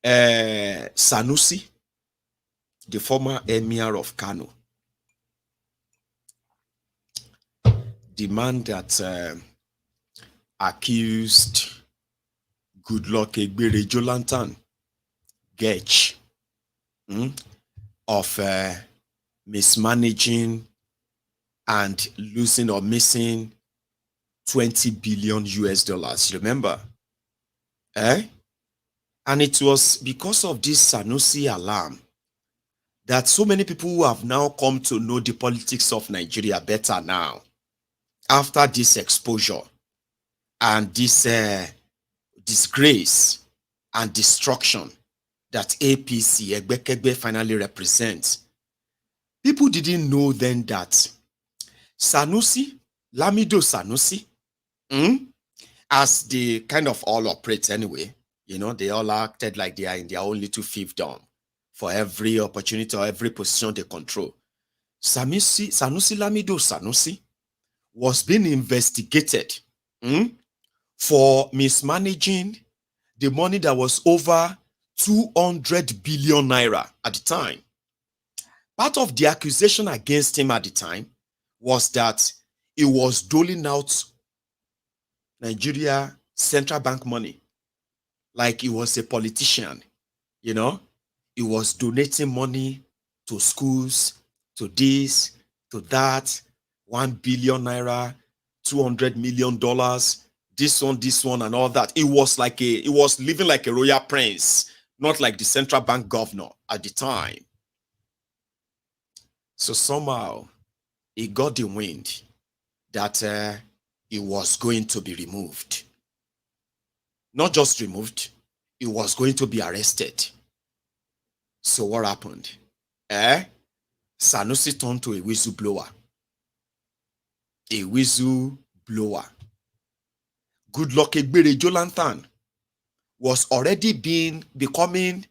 Speaker 4: Sanusi, the former emir of Kano, the man that accused Goodluck Egbere Jolantan Getch of mismanaging and losing or missing 20 billion US dollars. Remember? And it was because of this Sanusi alarm that so many people who have now come to know the politics of Nigeria better now, after this exposure and this disgrace and destruction that APC, Egbekegbe, finally represents. People didn't know then that Sanusi, Lamido Sanusi, as they kind of all operate anyway, you know, they all acted like they are in their own little fiefdom for every opportunity or every position they control. Sanusi Lamido Sanusi was being investigated for mismanaging the money that was over 200 billion naira at the time. Part of the accusation against him at the time was that he was doling out Nigeria Central Bank money like he was a politician, you know. He was donating money to schools, to this, to that, 1 billion naira, $200 million, this one, and all that. He was living like a royal prince, not like the central bank governor at the time. So somehow he got the wind that he was going to be removed. Not just removed, he was going to be arrested. So what happened? Sanusi turned to a whistleblower. A whistleblower. Goodluck Egbere Jolantan was already becoming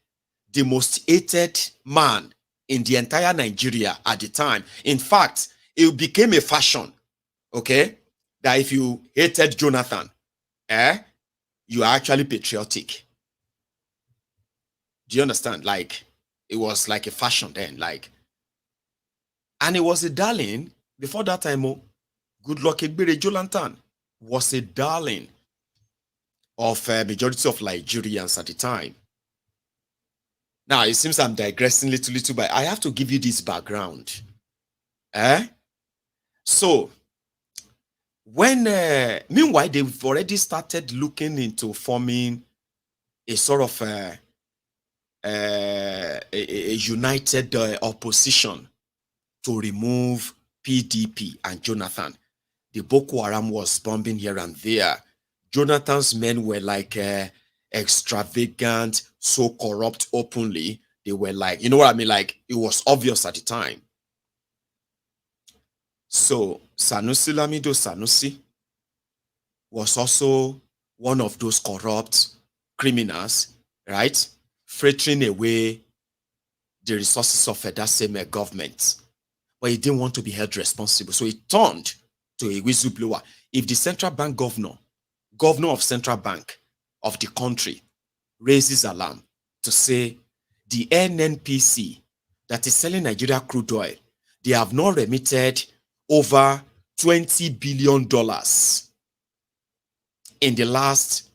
Speaker 4: the most hated man in the entire Nigeria at the time. In fact, it became a fashion, okay, that if you hated Jonathan, you are actually patriotic. Do you understand? Like, it was like a fashion then, like, and it was a darling before that time. Goodluck Egbere Jolantan was a darling of majority of Nigerians at the time. Now, it seems I'm digressing little, but I have to give you this background. So, when, meanwhile, they've already started looking into forming a sort of a united opposition to remove PDP and Jonathan. The Boko Haram was bombing here and there. Jonathan's men were like extravagant, so corrupt openly. They were like, you know what I mean? Like, it was obvious at the time. So Sanusi Lamido Sanusi was also one of those corrupt criminals, right? Frittering away the resources of that same government. But he didn't want to be held responsible. So he turned to a whistleblower. If the central bank governor of central bank of the country raises alarm to say the NNPC that is selling Nigeria crude oil, they have not remitted over $20 billion in the last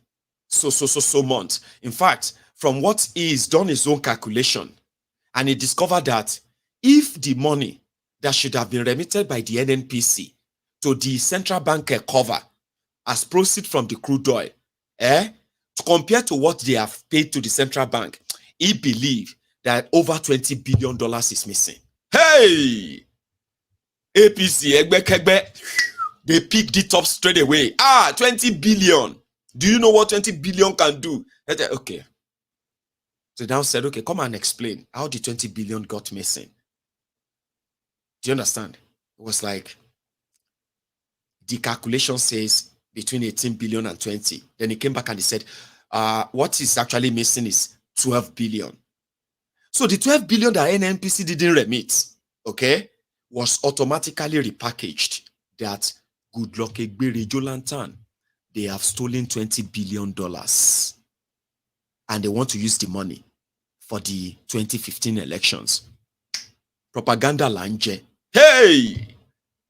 Speaker 4: so months. In fact, from what he's done his own calculation, and he discovered that if the money that should have been remitted by the NNPC to the central bank cover as proceeds from the crude oil, compared to what they have paid to the central bank, he believed that over $20 billion is missing. Hey! APC, Egbekegbe, they picked it up straight away. 20 billion. Do you know what 20 billion can do? Okay. So now said, okay, come and explain how the 20 billion got missing. Do you understand? It was like, the calculation says between 18 billion and 20. Then he came back and he said, what is actually missing is 12 billion. So the 12 billion that NNPC didn't remit, okay, was automatically repackaged that Goodluck Egbere Jolantan, they have stolen $20 billion. And they want to use the money for the 2015 elections. Propaganda lanje. Hey!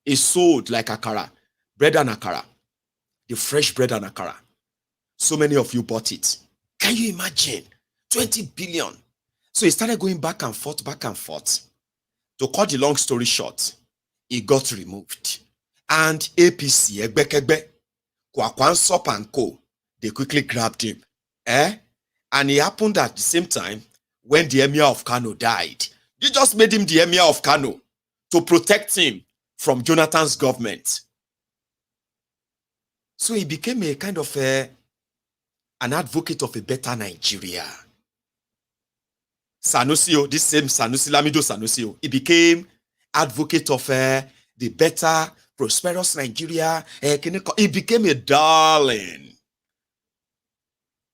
Speaker 4: It sold like akara. Bread and akara. The fresh bread and akara. So many of you bought it. Can you imagine? 20 billion. So it started going back and forth, back and forth. To cut the long story short, it got removed. And APC, Egbekegbe, Kwakwansop and Co., they quickly grabbed him. And it happened at the same time when the Emir of Kano died. They just made him the Emir of Kano to protect him from Jonathan's government. So he became a kind of an advocate of a better Nigeria. Sanusi, this same Sanusi, Lamido Sanusi, he became advocate of the better, prosperous Nigeria. He became a darling.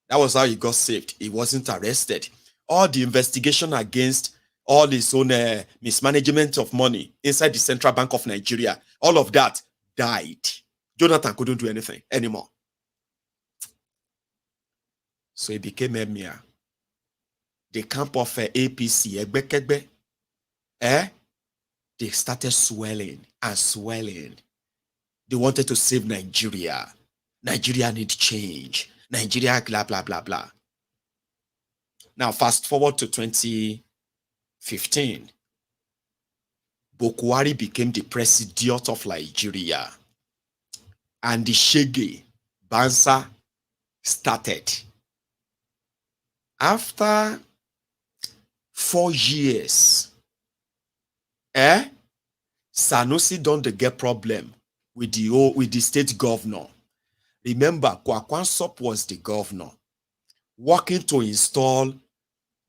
Speaker 4: That was how he got saved. He wasn't arrested. All the investigation against all his own mismanagement of money inside the Central Bank of Nigeria, all of that died. Jonathan couldn't do anything anymore. So he became Emir. The camp of APC, Egbekegbe, they started swelling and swelling. They wanted to save Nigeria. Nigeria needs change. Nigeria, blah, blah, blah, blah. Now, fast forward to 2015. Bokwari became the president of Nigeria. And the Shege, Bansa, started. After 4 years, Sanusi don't get problem with the state governor. Remember, Kwakwansop was the governor, working to install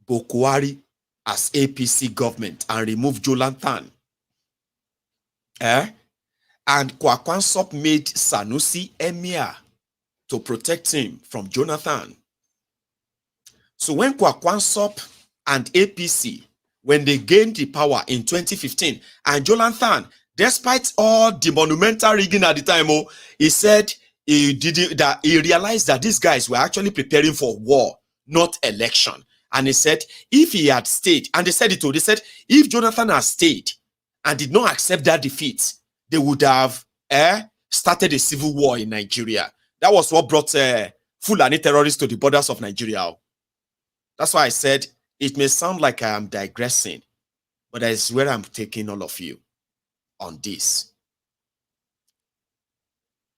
Speaker 4: Bokwari as APC government and remove Jonathan. And Kwakwansop made Sanusi Emir to protect him from Jonathan. So when Kwakwansop and APC, when they gained the power in 2015, and Jonathan, despite all the monumental rigging at the time, he said he realized that these guys were actually preparing for war, not election. And he said, if he had stayed, and they said it too, they said, if Jonathan had stayed and did not accept that defeat, they would have started a civil war in Nigeria. That was what brought Fulani terrorists to the borders of Nigeria. That's why I said, it may sound like I am digressing, but that is where I'm taking all of you on this.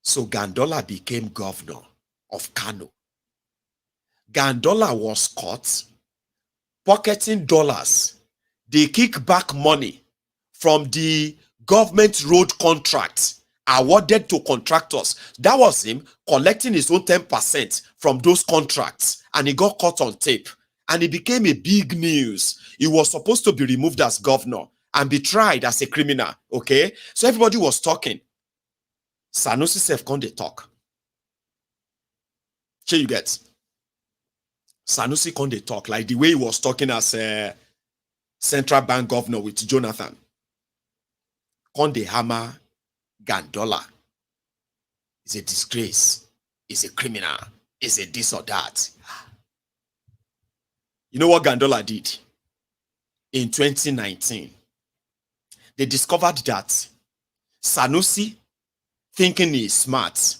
Speaker 4: So Gandola became governor of Kano. Gandola was caught pocketing dollars. They kick back money from the government road contracts awarded to contractors. That was him collecting his own 10% from those contracts, and he got caught on tape. And it became a big news. He was supposed to be removed as governor and be tried as a criminal. Okay? So everybody was talking. Sanusi self can't talk. Here you get. Sanusi can't talk like the way he was talking as a central bank governor with Jonathan. Can't hammer Gandola. It's a disgrace. It's a criminal. It's a this or that. You know what Gandola did? In 2019, they discovered that Sanusi, thinking he is smart,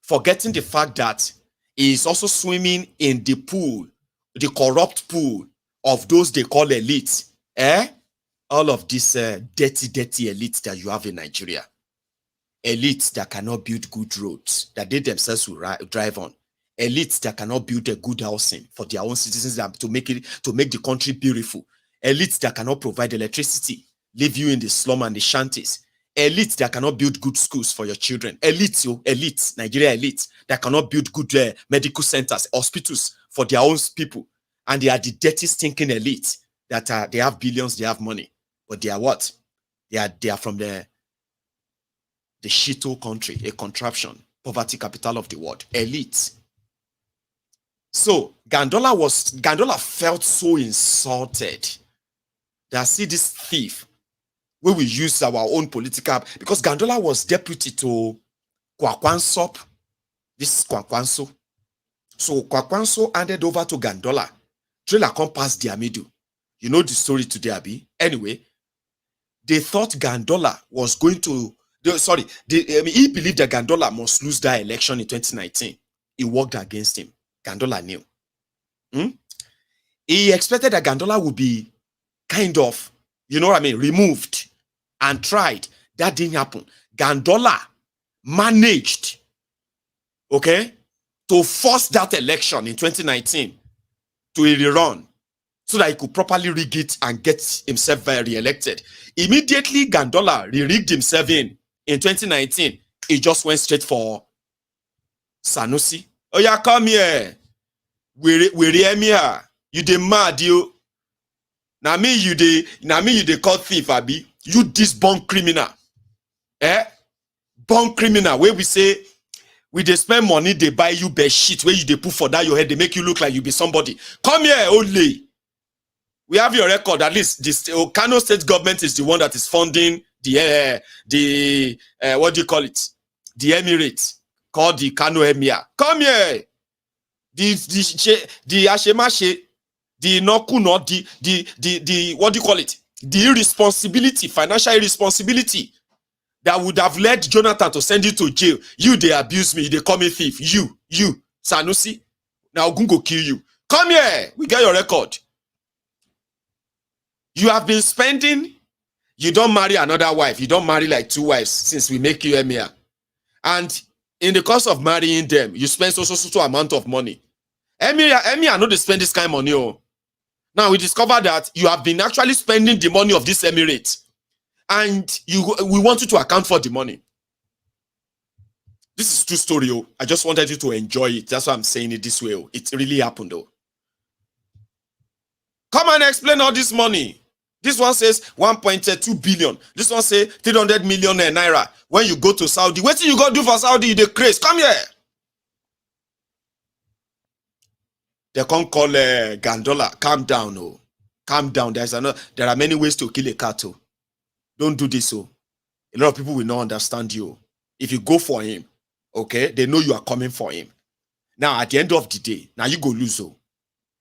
Speaker 4: forgetting the fact that he is also swimming in the pool, the corrupt pool of those they call elites. All of this dirty elite that you have in Nigeria. Elites that cannot build good roads, that they themselves will drive on. Elites that cannot build a good housing for their own citizens to make the country beautiful. Elites that cannot provide electricity, leave you in the slum and the shanties. Elites that cannot build good schools for your children. Elites, Nigeria elites that cannot build good medical centers, hospitals for their own people. And they are the dirty, stinking elites that they have billions, they have money. But they are what? They are from the shithole country, a contraption, poverty capital of the world. Elites. So Gandola felt so insulted that see this thief, we will use our own political, because Gandola was deputy to Kwakwansop. This is Kwakwanso. So Kwakwanso handed over to Gandola. Trailer come past their middle. You know the story today, Abi. Anyway, they thought Gandola was going to, he believed that Gandola must lose that election in 2019. It worked against him. Gandola knew. He expected that Gandola would be kind of, removed and tried. That didn't happen. Gandola managed, to force that election in 2019 to a rerun so that he could properly rig it and get himself re-elected. Immediately, Gandola re-rigged himself in 2019. He just went straight for Sanusi. Oh yeah, come here. We're here. You dey mad, you. Now me you dey call thief, Abi. You this born criminal. Born criminal, where we say we dey spend money, they buy you best shit, where you dey put for that your head, they make you look like you be somebody. Come here, only. We have your record. At least this Kano state government is the one that is funding the what do you call it? The Emirates called the Kano Emir. Come here. The Ashemache, the Nokuno, the what do you call it? The irresponsibility, financial irresponsibility that would have led Jonathan to send you to jail. You, they abuse me, they call me thief. You, Sanusi. Now Ogun go kill you. Come here. We get your record. You have been spending, you don't marry another wife. You don't marry like 2 wives since we make you emir. And in the course of marrying them, you spend so amount of money. Emir, no, they spend this kind of money. Oh. Now we discover that you have been actually spending the money of this emirate. And we want you to account for the money. This is true story. Oh. I just wanted you to enjoy it. That's why I'm saying it this way. Oh. It really happened though. Come and explain all this money. This one says 1.2 billion. This one says 300 million naira. When you go to Saudi, what do you go do for Saudi? The craze. Come here. They can't call Gandola. Calm down, oh. Calm down. There are many ways to kill a cat. Oh. Don't do this, oh. A lot of people will not understand you. If you go for him, okay, they know you are coming for him. Now, at the end of the day, now you go lose, oh.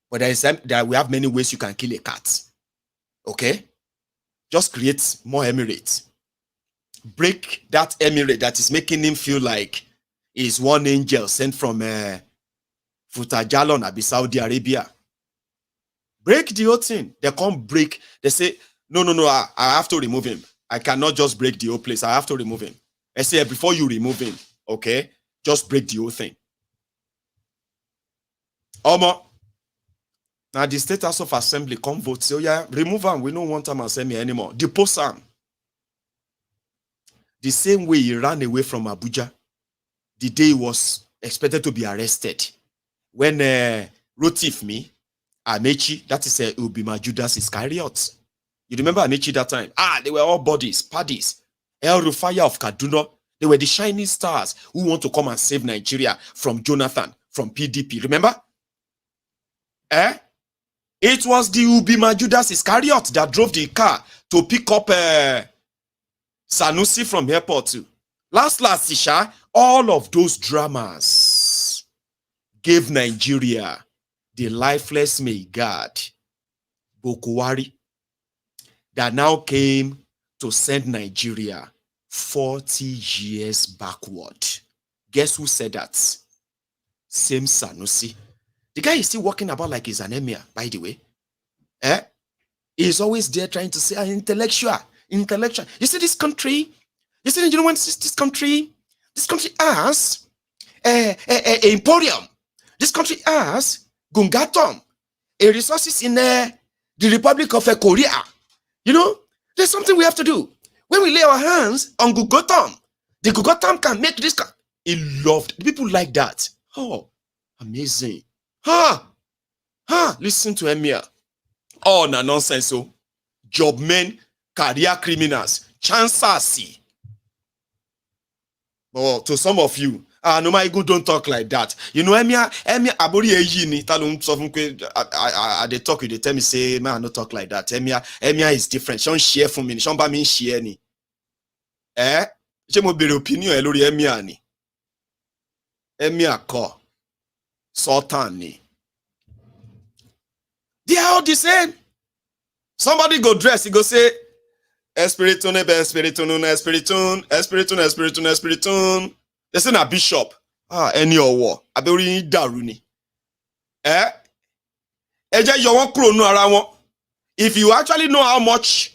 Speaker 4: But we have many ways you can kill a cat. Okay? Just create more emirates. Break that emirate that is making him feel like he's one angel sent from Futajalon, Abi Saudi Arabia. Break the whole thing. They can't break. They say, no, I have to remove him. I cannot just break the whole place. I have to remove him. I say, before you remove him, okay, just break the whole thing. Omo. Now the State House of Assembly come vote. Say, oh yeah, remove him. We don't want him as Emir anymore. Depose him. The same way he ran away from Abuja the day he was expected to be arrested. When Rotif me, Amechi, that is Ubima Judas Iscariot. You remember Amechi that time? They were all bodies, paddies. El Rufaya of Kaduna. They were the shining stars who want to come and save Nigeria from Jonathan, from PDP. Remember? It was the Ubima Judas Iscariot that drove the car to pick up Sanusi from airport too. Last, Isha, all of those dramas gave Nigeria the lifeless Maigad, Bokuwari, that now came to send Nigeria 40 years backward. Guess who said that? Same Sanusi. The guy is still walking about like he's an emir, by the way. He's always there trying to say, intellectual. You see this country? You know when this country has emporium. This country has Gungatom, a resources in the Republic of Korea. You know, there's something we have to do. When we lay our hands on Gugotom, the Gugotom can make this. He loved. People like that. Oh, amazing. Listen to Emir. Oh, no nonsense. So, job men, career criminals, chancers. But to some of you, no, Maiyegun don't talk like that. You know, Emir, Abori Yekini, they talk, they tell me, say, man, no talk like that. Emir is different. She don't share for me. She don't me share ni. She mo bere opinion lórí Emir ni. Emir ko. Sultan ni. They are all the same. Somebody go dress, he go say, Espiritun, Espiritun. They say na bishop. Any owo. Aberi daru ni. Eje yo won kuro nu ara won. If you actually know how much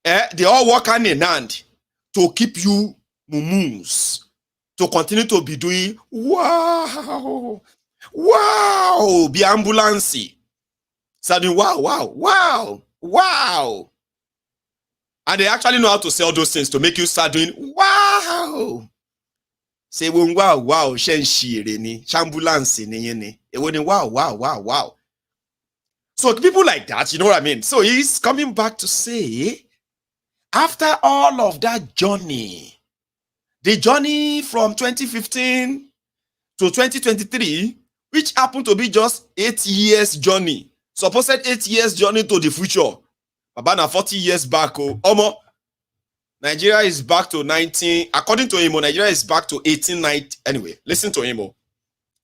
Speaker 4: they all work hand in hand to keep you mumus, to continue to be doing wow, be ambulancey. Saying wow. And they actually know how to sell those things to make you start doing wow. Say wow, shen shire ni, shambulance ni yene. E woni wow. So people like that, you know what I mean? So he's coming back to say, after all of that journey, the journey from 2015 to 2023, which happened to be just 8 years journey, supposed 8 years journey to the future, about 40 years back, Nigeria is back to 19, according to him, Nigeria is back to 1890. Anyway, listen to him.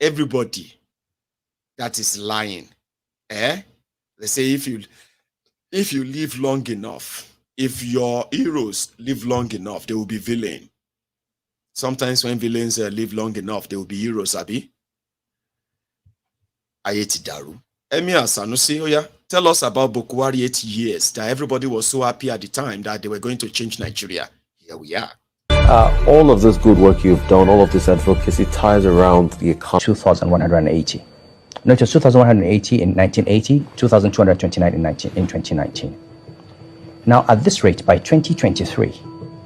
Speaker 4: Everybody that is lying, they say if you live long enough, if your heroes live long enough, they will be villain. Sometimes when villains live long enough, they will be heroes, Abi. Ayeti Daru. Emir Sanusi, tell us about Bokwari 8 years that everybody was so happy at the time that they were going to change Nigeria. Here we are.
Speaker 8: All of this good work you've done, all of this advocacy ties around the economy. 2,180. No, it was 2,180 in 1980, 2,229 in 2019. Now, at this rate, by 2023,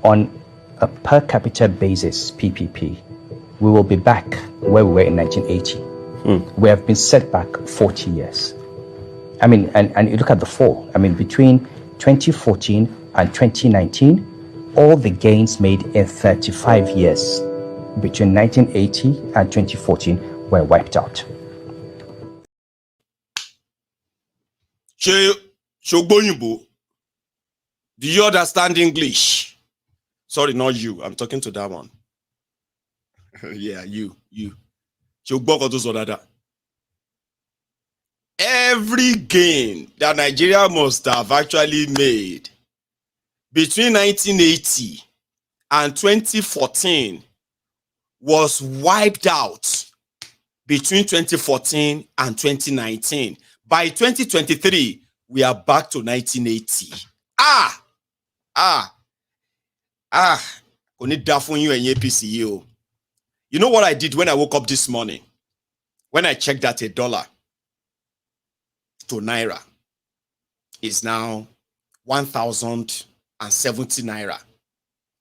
Speaker 8: on a per capita basis, PPP, we will be back where we were in 1980. We have been set back 40 years. I mean, and you look at the fall. I mean, between 2014 and 2019, all the gains made in 35 years between 1980 and 2014 were wiped out.
Speaker 4: Shogboyinbo, do you understand English? Sorry, not you. I'm talking to that one. Yeah, you. Every gain that Nigeria must have actually made between 1980 and 2014 was wiped out between 2014 and 2019. By 2023, we are back to 1980. You know what I did when I woke up this morning? When I checked that $1 to Naira is now 1,070 Naira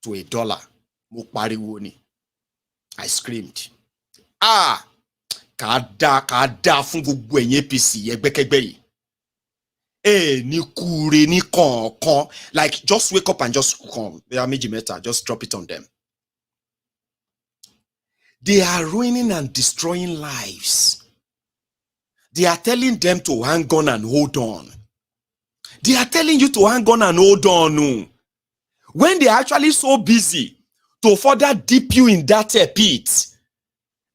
Speaker 4: to $1. I screamed. Kada fun gbogbo eyin APC egbekegbe yi. Ni kure ni kon. Like, just wake up and just come. They are meji meta. Just drop it on them. They are ruining and destroying lives. They are telling them to hang on and hold on. They are telling you to hang on and hold on. When they are actually so busy to further dip you in that pit.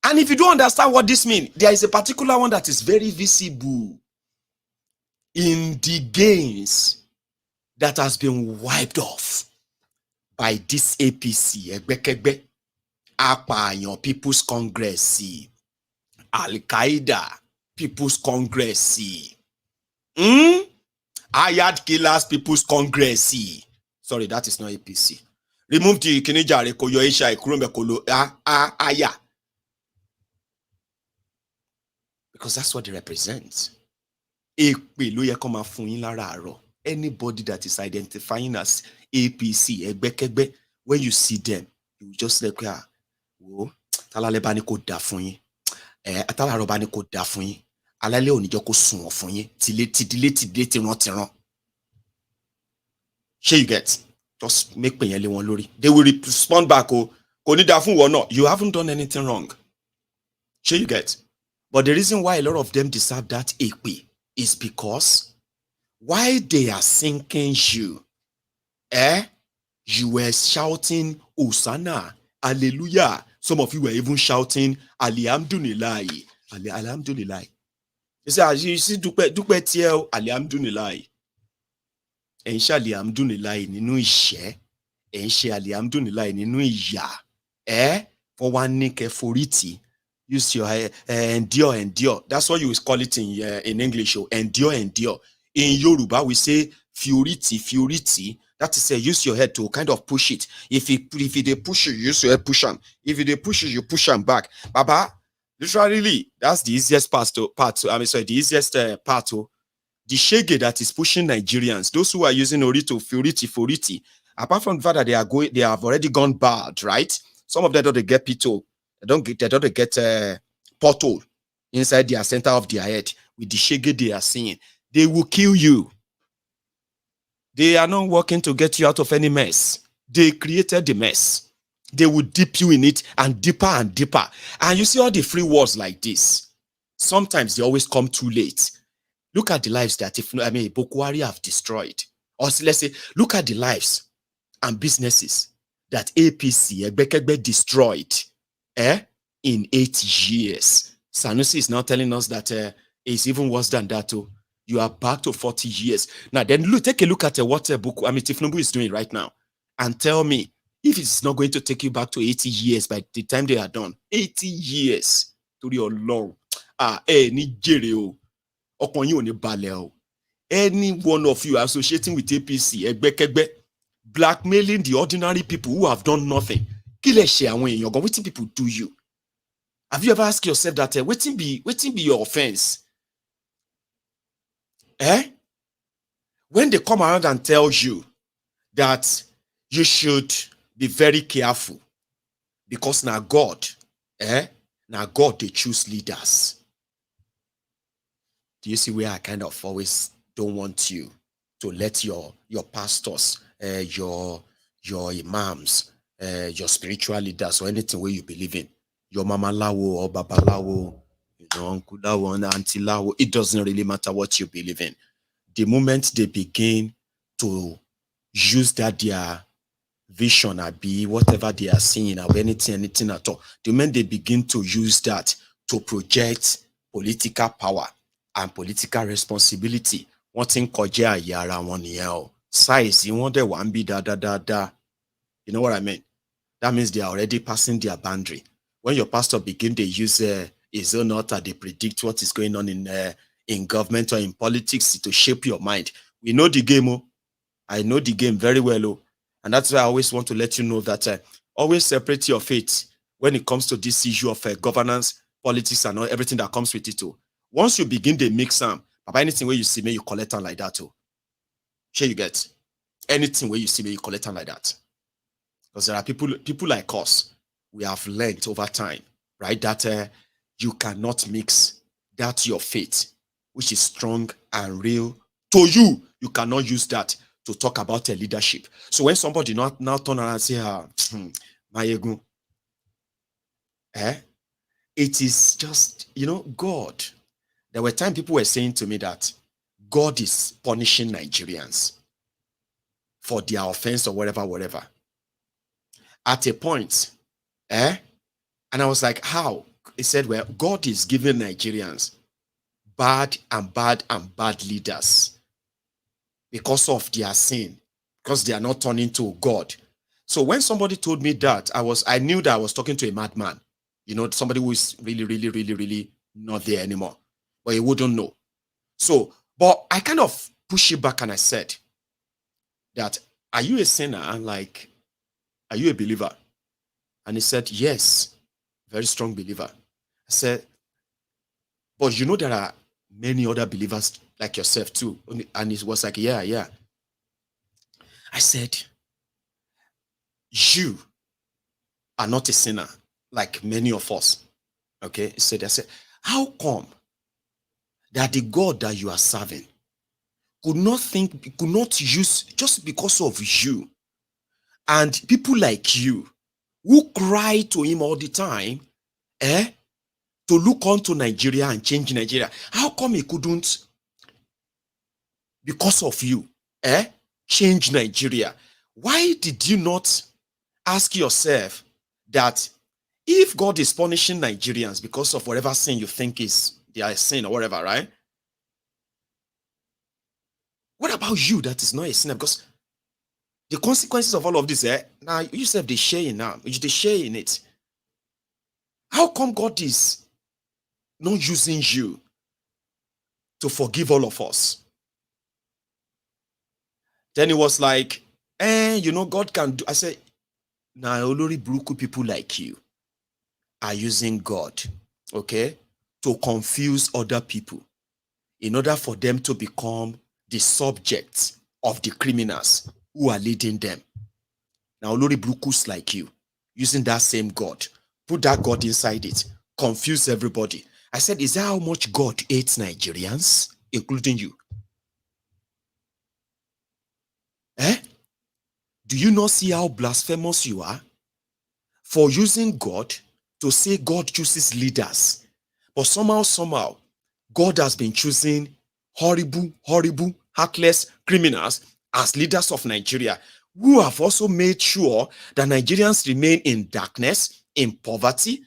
Speaker 4: And if you don't understand what this means, there is a particular one that is very visible in the gains that has been wiped off by this APC, Egbekegbe, Apayan People's Congress, Al-Qaeda People's Congress, Ayad Killers People's Congress. Sorry, that is not APC. Remove the Yekini jare ko yo Asia ikurome kolo aya. Because that's what they represent. Anybody that is identifying as APC, Egbekegbe, when you see them, you just like, oh, talalebani ko da fun yin. Atalarobani ko da fun yin. Alale oni jo ko sun fun yin. Tidile tiran. Shey you get? Just make penyele won lori. They will respond back, oh, ko ni da fun wo no. You haven't done anything wrong. Shey you get? But the reason why a lot of them deserve that ekpe is because while they are sinking you, you were shouting Hosanna, Hallelujah. Some of you were even shouting Alhamdulillah. Alhamdulillah. You see, dupe tiel, Alhamdulillah. ẹ̀ ń ṣe alihamdulilayi nínú ìṣẹ́, ẹ̀ ń ṣe alihamdulilayi nínú ìyà, wọ́n wá ní kẹ́ forí tì. Use your endure. That's what you call it in English. Endure. In Yoruba, we say fioriti. That is, use your head to kind of push it. If they push you, use your head push them. If they push you push them back. Baba, literally, that's the easiest the easiest part. The shege that is pushing Nigerians, those who are using Orito, fioriti. Apart from the fact that they have already gone bad, right? Some of them don't get pito. They don't get portal inside their center of their head with the shege they are seeing. They will kill you. They are not working to get you out of any mess. They created the mess. They will dip you in it and deeper and deeper. And you see all the free wars like this. Sometimes they always come too late. Look at the lives that Boko Haram have destroyed. Or let's say, look at the lives and businesses that APC Egbekegbe destroyed in 8 years. Sanusi is now telling us that it's even worse than that. You are back to 40 years. Now, then take a look at what Tifnubu is doing right now and tell me if it's not going to take you back to 80 years by the time they are done. 80 years to your long. Nigeria. Any one of you associating with APC, Egbekegbe, blackmailing the ordinary people who have done nothing. What people do you? Have you ever asked yourself that waiting be your offense? When they come around and tell you that you should be very careful because now God they choose leaders. Do you see where I kind of always don't want you to let your pastors, your imams, your spiritual leaders or anything where you believe in, your mama lawo or baba lawo, uncle lawo and auntie lawo, it doesn't really matter what you believe in. The moment they begin to use that their vision or be whatever they are seeing or anything at all, the moment they begin to use that to project political power and political responsibility, one thing koja yara one year size you want the one be da. You know what I mean? That means they are already passing their boundary. When your pastor begin to use his own author, they predict what is going on in government or in politics to shape your mind. We know the game. I know the game very well. And that's why I always want to let you know that always separate your faith when it comes to this issue of governance, politics, and everything that comes with it. Once you begin to mix them, anything where you see me, you collect them like that. Sure you get anything where you see me, you collect them like that. Because there are people like us, we have learned over time, right? That you cannot mix that your faith, which is strong and real to you. You cannot use that to talk about a leadership. So when somebody now turn around and say, Maiyegun, it is just, God. There were times people were saying to me that God is punishing Nigerians for their offense or whatever. At a point, and I was like, how? He said, well, God is giving Nigerians bad leaders because of their sin, because they are not turning to God. So when somebody told me that, I knew that I was talking to a madman, somebody who is really not there anymore, but he wouldn't know. So, but I kind of pushed it back and I said that, are you a sinner? And like, are you a believer? And he said, yes, very strong believer. I said, but there are many other believers like yourself too. And he was like, yeah. I said, you are not a sinner like many of us. Okay? He said, I said, how come that the God that you are serving could not use just because of you and people like you who cry to him all the time, to look onto Nigeria and change Nigeria? How come he couldn't, because of you, change Nigeria? Why did you not ask yourself that if God is punishing Nigerians because of whatever sin you think is their sin or whatever, right? What about you that is not a sinner? Because the consequences of all of this, now you said they share in now. They share in it. How come God is not using you to forgive all of us? Then it was like, God can do. I said, now Olori Buruku people like you are using God, okay, to confuse other people in order for them to become the subjects of the criminals who are leading them. Now Olori Burukus like you, using that same God, put that God inside it, confuse everybody. I said, is that how much God hates Nigerians, including you? Do you not see how blasphemous you are for using God to say God chooses leaders? But somehow, God has been choosing horrible, heartless criminals as leaders of Nigeria, who have also made sure that Nigerians remain in darkness, in poverty.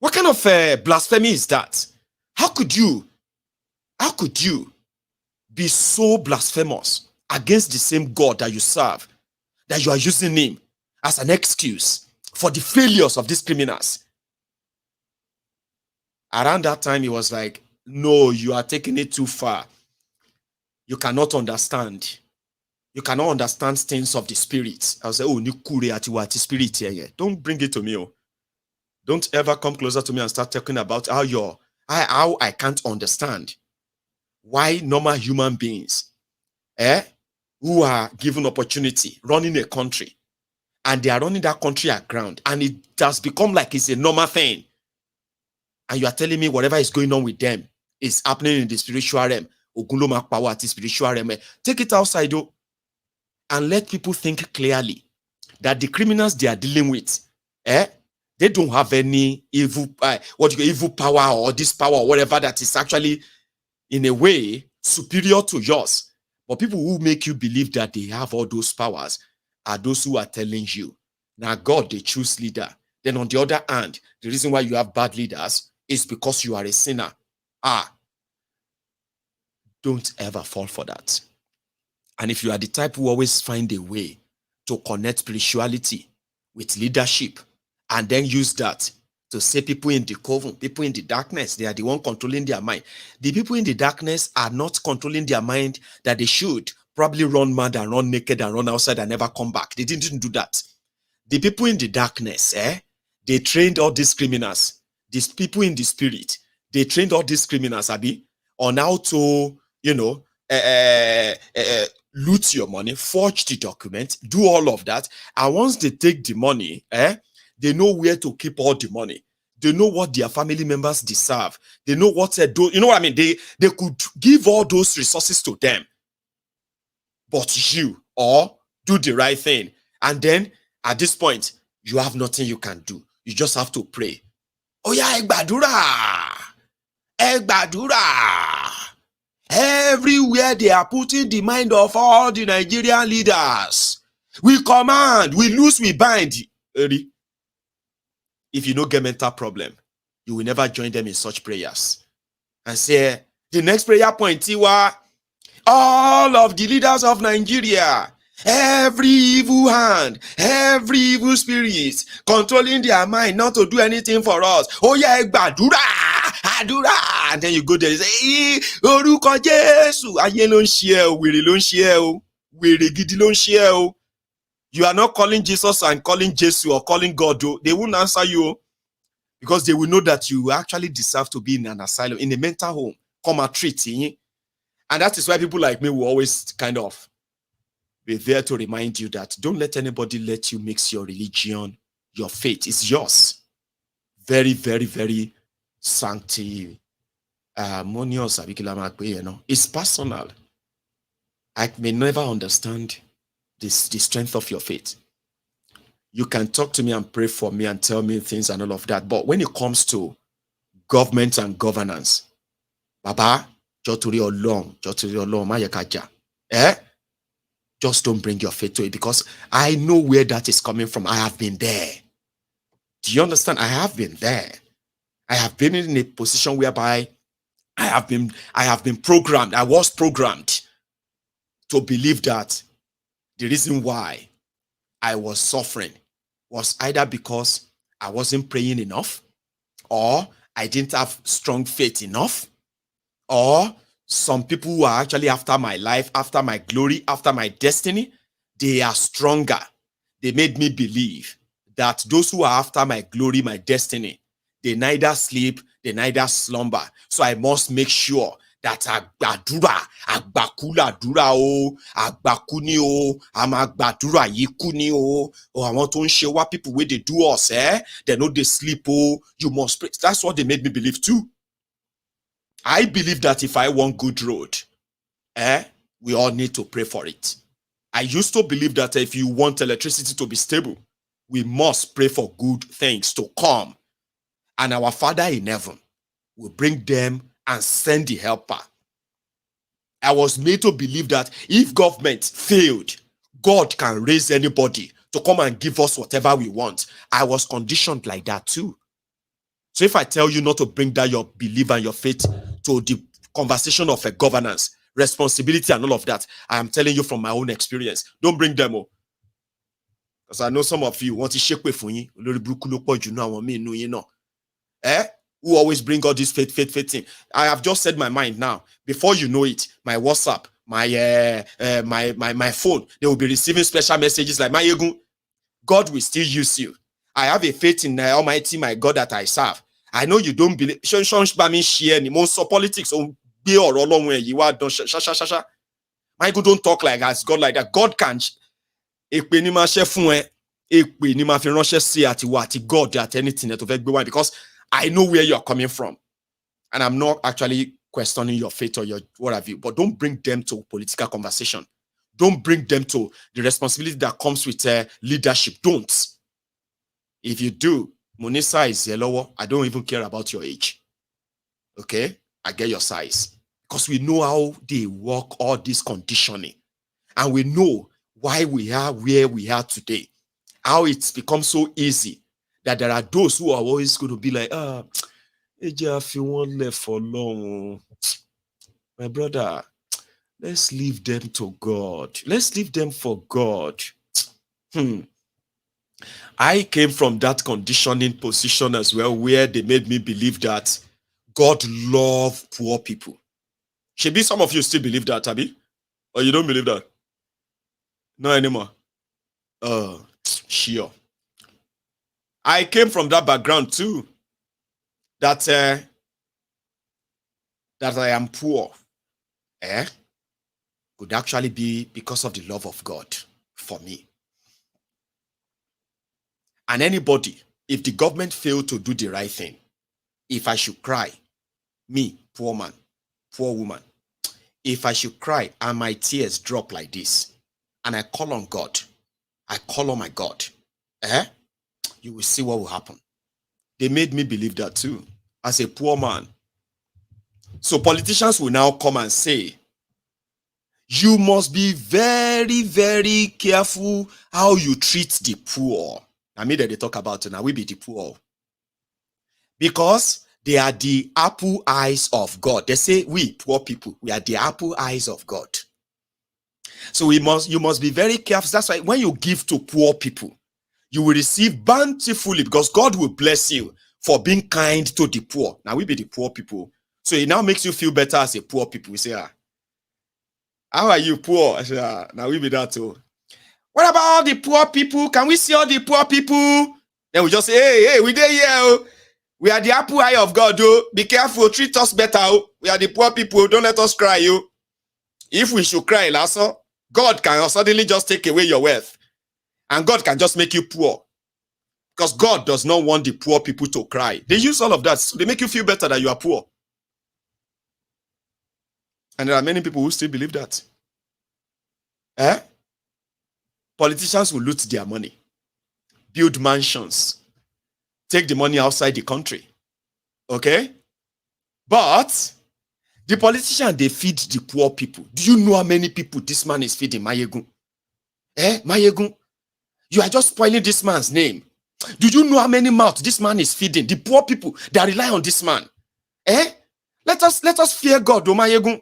Speaker 4: What kind of blasphemy is that? How could you be so blasphemous against the same God that you serve, that you are using him as an excuse for the failures of these criminals? Around that time, he was like, no, you are taking it too far. You cannot understand. You cannot understand things of the spirit. I was like, oh, Nikure atiwati spirit here. Don't bring it to me. Oh. Don't ever come closer to me and start talking about how I can't understand why normal human beings, who are given opportunity, running a country, and they are running that country aground, and it has become like it's a normal thing. And you are telling me whatever is going on with them is happening in the spiritual realm. Ogunloma power at the spiritual realm. Take it outside, though, and let people think clearly that the criminals they are dealing with, they don't have any evil, evil power or this power or whatever that is actually, in a way, superior to yours. But people who make you believe that they have all those powers are those who are telling you, now God, they choose leader. Then on the other hand, the reason why you have bad leaders is because you are a sinner. Don't ever fall for that. And if you are the type who always find a way to connect spirituality with leadership and then use that to say people in the coven, people in the darkness, they are the one controlling their mind. The people in the darkness are not controlling their mind that they should probably run mad and run naked and run outside and never come back. They didn't do that. The people in the darkness, they trained all these criminals. These people in the spirit, they trained all these criminals, on how to, loot your money, forge the document, do all of that. And once they take the money, they know where to keep all the money. They know what their family members deserve. They know what they do. You know what I mean? They could give all those resources to them. But you, or do the right thing. And then, at this point, you have nothing you can do. You just have to pray. Oh yeah, Egbadura! Egbadura! Everywhere they are putting the mind of all the Nigerian leaders. We command, we loose, we bind. If you don't get mental problem, you will never join them in such prayers. And say, the next prayer point, Tiwa, all of the leaders of Nigeria, every evil hand, every evil spirit controlling their mind not to do anything for us. Oh yeah, Egbadura! Adura, and then you go there and say, Orúkọ Jésù, ayé ló ń ṣe ẹ́ o, wèrè ló ń ṣe ẹ́ o, wèrè gidi ló ń ṣe ẹ́ o. You are not calling Jesus and calling Jesus or calling God. They won't answer you because they will know that you actually deserve to be in an asylum, in a mental home. Come and treat. And that is why people like me will always kind of be there to remind you that don't let anybody let you mix your religion, your faith. It's yours. Very, very, very sanctimonious. It's personal. I may never understand the strength of your faith. You can talk to me and pray for me and tell me things and all of that. But when it comes to government and governance, Baba, joturi olong, mayekaja. Just don't bring your faith to it because I know where that is coming from. I have been there. Do you understand? I have been there. I have been in a position whereby I have been programmed. I was programmed to believe that the reason why I was suffering was either because I wasn't praying enough, or I didn't have strong faith enough, or some people who are actually after my life, after my glory, after my destiny, they are stronger. They made me believe that those who are after my glory, my destiny, they neither sleep, they neither slumber. So I must make sure that agbadura, agbakula dura o, agbakuni o, amagbadura yikuni o, or I want to show what people where they do us, they know they sleep, oh, you must pray. That's what they made me believe too. I believe that if I want good road, we all need to pray for it. I used to believe that if you want electricity to be stable, we must pray for good things to come. And our Father in heaven will bring them and send the helper. I was made to believe that if government failed, God can raise anybody to come and give us whatever we want. I was conditioned like that too. So if I tell you not to bring down your belief and your faith to the conversation of a governance, responsibility and all of that, I am telling you from my own experience, don't bring them up. Because I know some of you want to shake with you, who always bring all this faith thing. I have just said my mind now. Before you know it, my WhatsApp, my phone, they will be receiving special messages like, Maiyegun, God will still use you. I have a faith in the Almighty, my God, that I serve. I know you don't believe. So politics. Maiyegun, don't talk like as God like that. God can. God at anything because I know where you're coming from. And I'm not actually questioning your faith or your what have you, but don't bring them to political conversation. Don't bring them to the responsibility that comes with leadership. Don't. If you do, Munisa is yellow. I don't even care about your age. Okay? I get your size. Because we know how they work all this conditioning. And we know why we are where we are today. How it's become so easy that there are those who are always going to be like, if you want left for long, my brother, let's leave them to God. Let's leave them for God. I came from that conditioning position as well, where they made me believe that God loves poor people. Maybe some of you still believe that, Abi? Or you don't believe that? No anymore. Sure. I came from that background too. That I am poor. Could actually be because of the love of God for me. And anybody, if the government failed to do the right thing, if I should cry, me, poor man, poor woman, if I should cry and my tears drop like this, and I call on God, I call on my God, you will see what will happen. They made me believe that too, as a poor man. So politicians will now come and say, you must be very, very careful how you treat the poor. I mean that they talk about it now, we be the poor. Because they are the apple eyes of God. They say we, poor people, we are the apple eyes of God. So you must be very careful. That's why when you give to poor people, you will receive bountifully, because God will bless you for being kind to the poor. Now we be the poor people. So it now makes you feel better as a poor people. We say, how are you poor? I say, now we be that too. What about all the poor people? Can we see all the poor people? Then we just say, hey, we there here. We are the apple eye of God. Be careful, treat us better. We are the poor people. Don't let us cry. If we should cry, Lasso, God can suddenly just take away your wealth. And God can just make you poor. Because God does not want the poor people to cry. They use all of that. So they make you feel better that you are poor. And there are many people who still believe that. Politicians will loot their money, build mansions, take the money outside the country. Okay? But the politician, they feed the poor people. Do you know how many people this man is feeding? Maiyegun. Maiyegun, you are just spoiling this man's name. Do you know how many mouths this man is feeding? The poor people that rely on this man. Let us fear God, Maiyegun.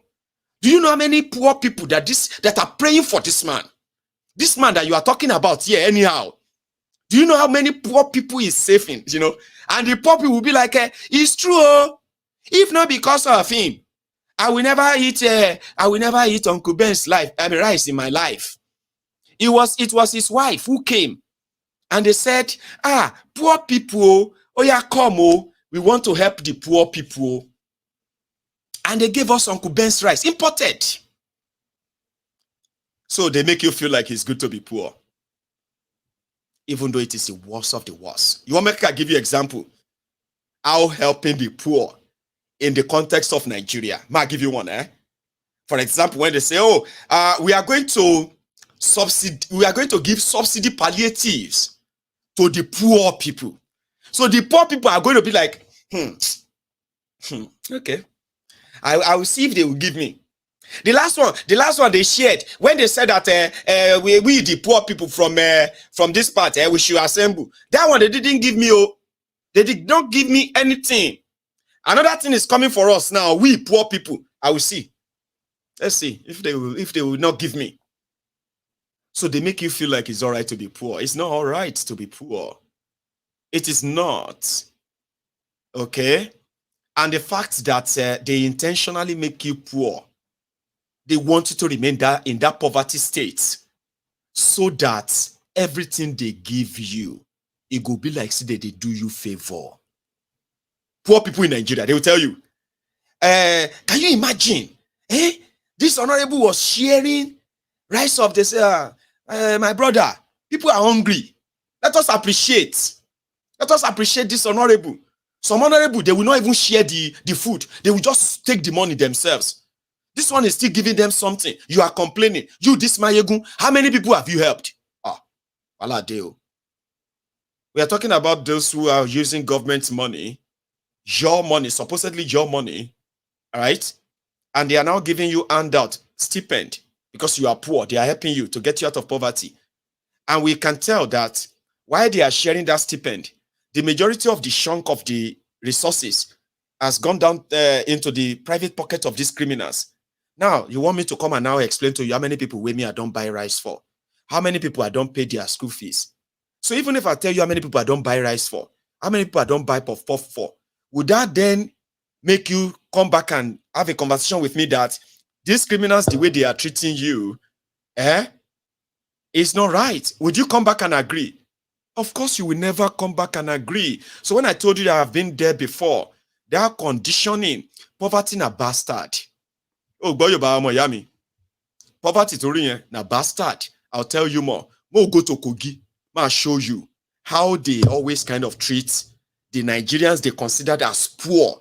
Speaker 4: Do you know how many poor people that are praying for this man? This man that you are talking about here, anyhow. Do you know how many poor people he's saving? You know, and the poor people will be like, it's true. Oh. If not because of him, I will never eat Uncle Ben's rice in my life. It was his wife who came, and they said, poor people, oh yeah, come, oh, we want to help the poor people. And they gave us Uncle Ben's rice, imported. So they make you feel like it's good to be poor, even though it is the worst of the worst. You want me to give you an example? How helping the poor in the context of Nigeria. I'll give you one. For example, when they say, we are going to give subsidy palliatives to the poor people. So the poor people are going to be like, okay. I will see if they will give me. The last one they shared when they said that we the poor people from this part we should assemble. That one they didn't give me. They did not give me anything. Another thing is coming for us now. We poor people. I will see. Let's see if they will not give me. So they make you feel like it's all right to be poor. It's not all right to be poor. It is not. Okay? And the fact that they intentionally make you poor, they want you to remain in that poverty state so that everything they give you, it will be like say they do you favor. Poor people in Nigeria, they will tell you, can you imagine? This honorable was sharing rice of this, my brother, people are hungry. Let us appreciate. Let us appreciate this honorable. Some honorable, they will not even share the food. They will just take the money themselves. This one is still giving them something. You are complaining. You, this Maiyegun, how many people have you helped? Waladeo. We are talking about those who are using government money, your money, supposedly your money, all right? And they are now giving you handout, stipend, because you are poor. They are helping you to get you out of poverty. And we can tell that while they are sharing that stipend, the majority of the chunk of the resources has gone down into the private pocket of these criminals. Now, you want me to come and now explain to you how many people with me I don't buy rice for? How many people I don't pay their school fees? So even if I tell you how many people I don't buy rice for, how many people I don't buy puff puff for, would that then make you come back and have a conversation with me that these criminals, the way they are treating you, is not right? Would you come back and agree? Of course, you will never come back and agree. So when I told you that I've been there before, they are conditioning poverty na bastard. Oh, boy, Miami. Poverty to na bastard. I'll tell you more. We'll go to Kogi. I'll show you how they always kind of treat the Nigerians they considered as poor,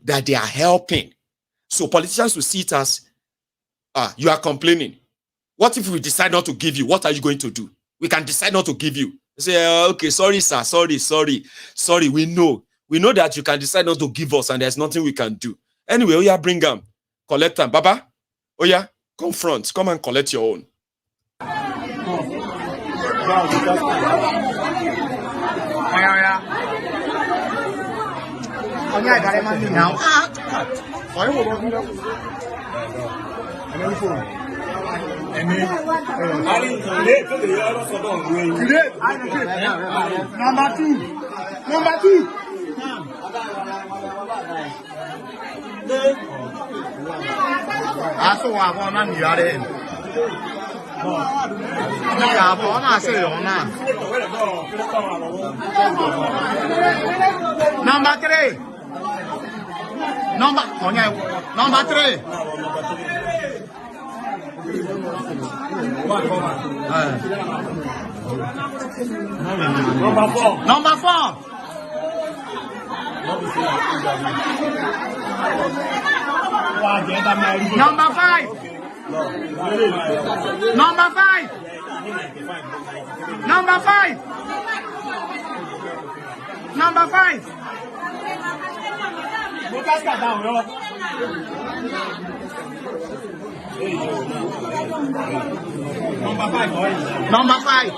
Speaker 4: that they are helping. So politicians will see it as, you are complaining. What if we decide not to give you? What are you going to do? We can decide not to give you. Say, okay, sorry, sir, sorry, we know that you can decide not to give us and there's nothing we can do. Anyway, Oya, bring them, collect them. Baba, Oya, come front, come and collect your own.
Speaker 3: Number two. I saw one man you are in. Number three. Number three. Number four. Number five. Number five. Number five. Number five. Number five.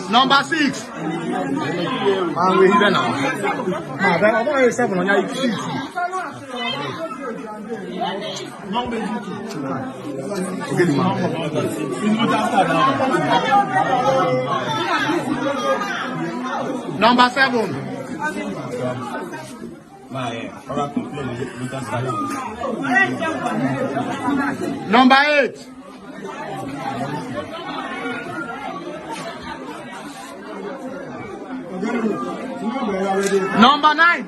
Speaker 3: Number 6. Number 7. Number 8. Number 9.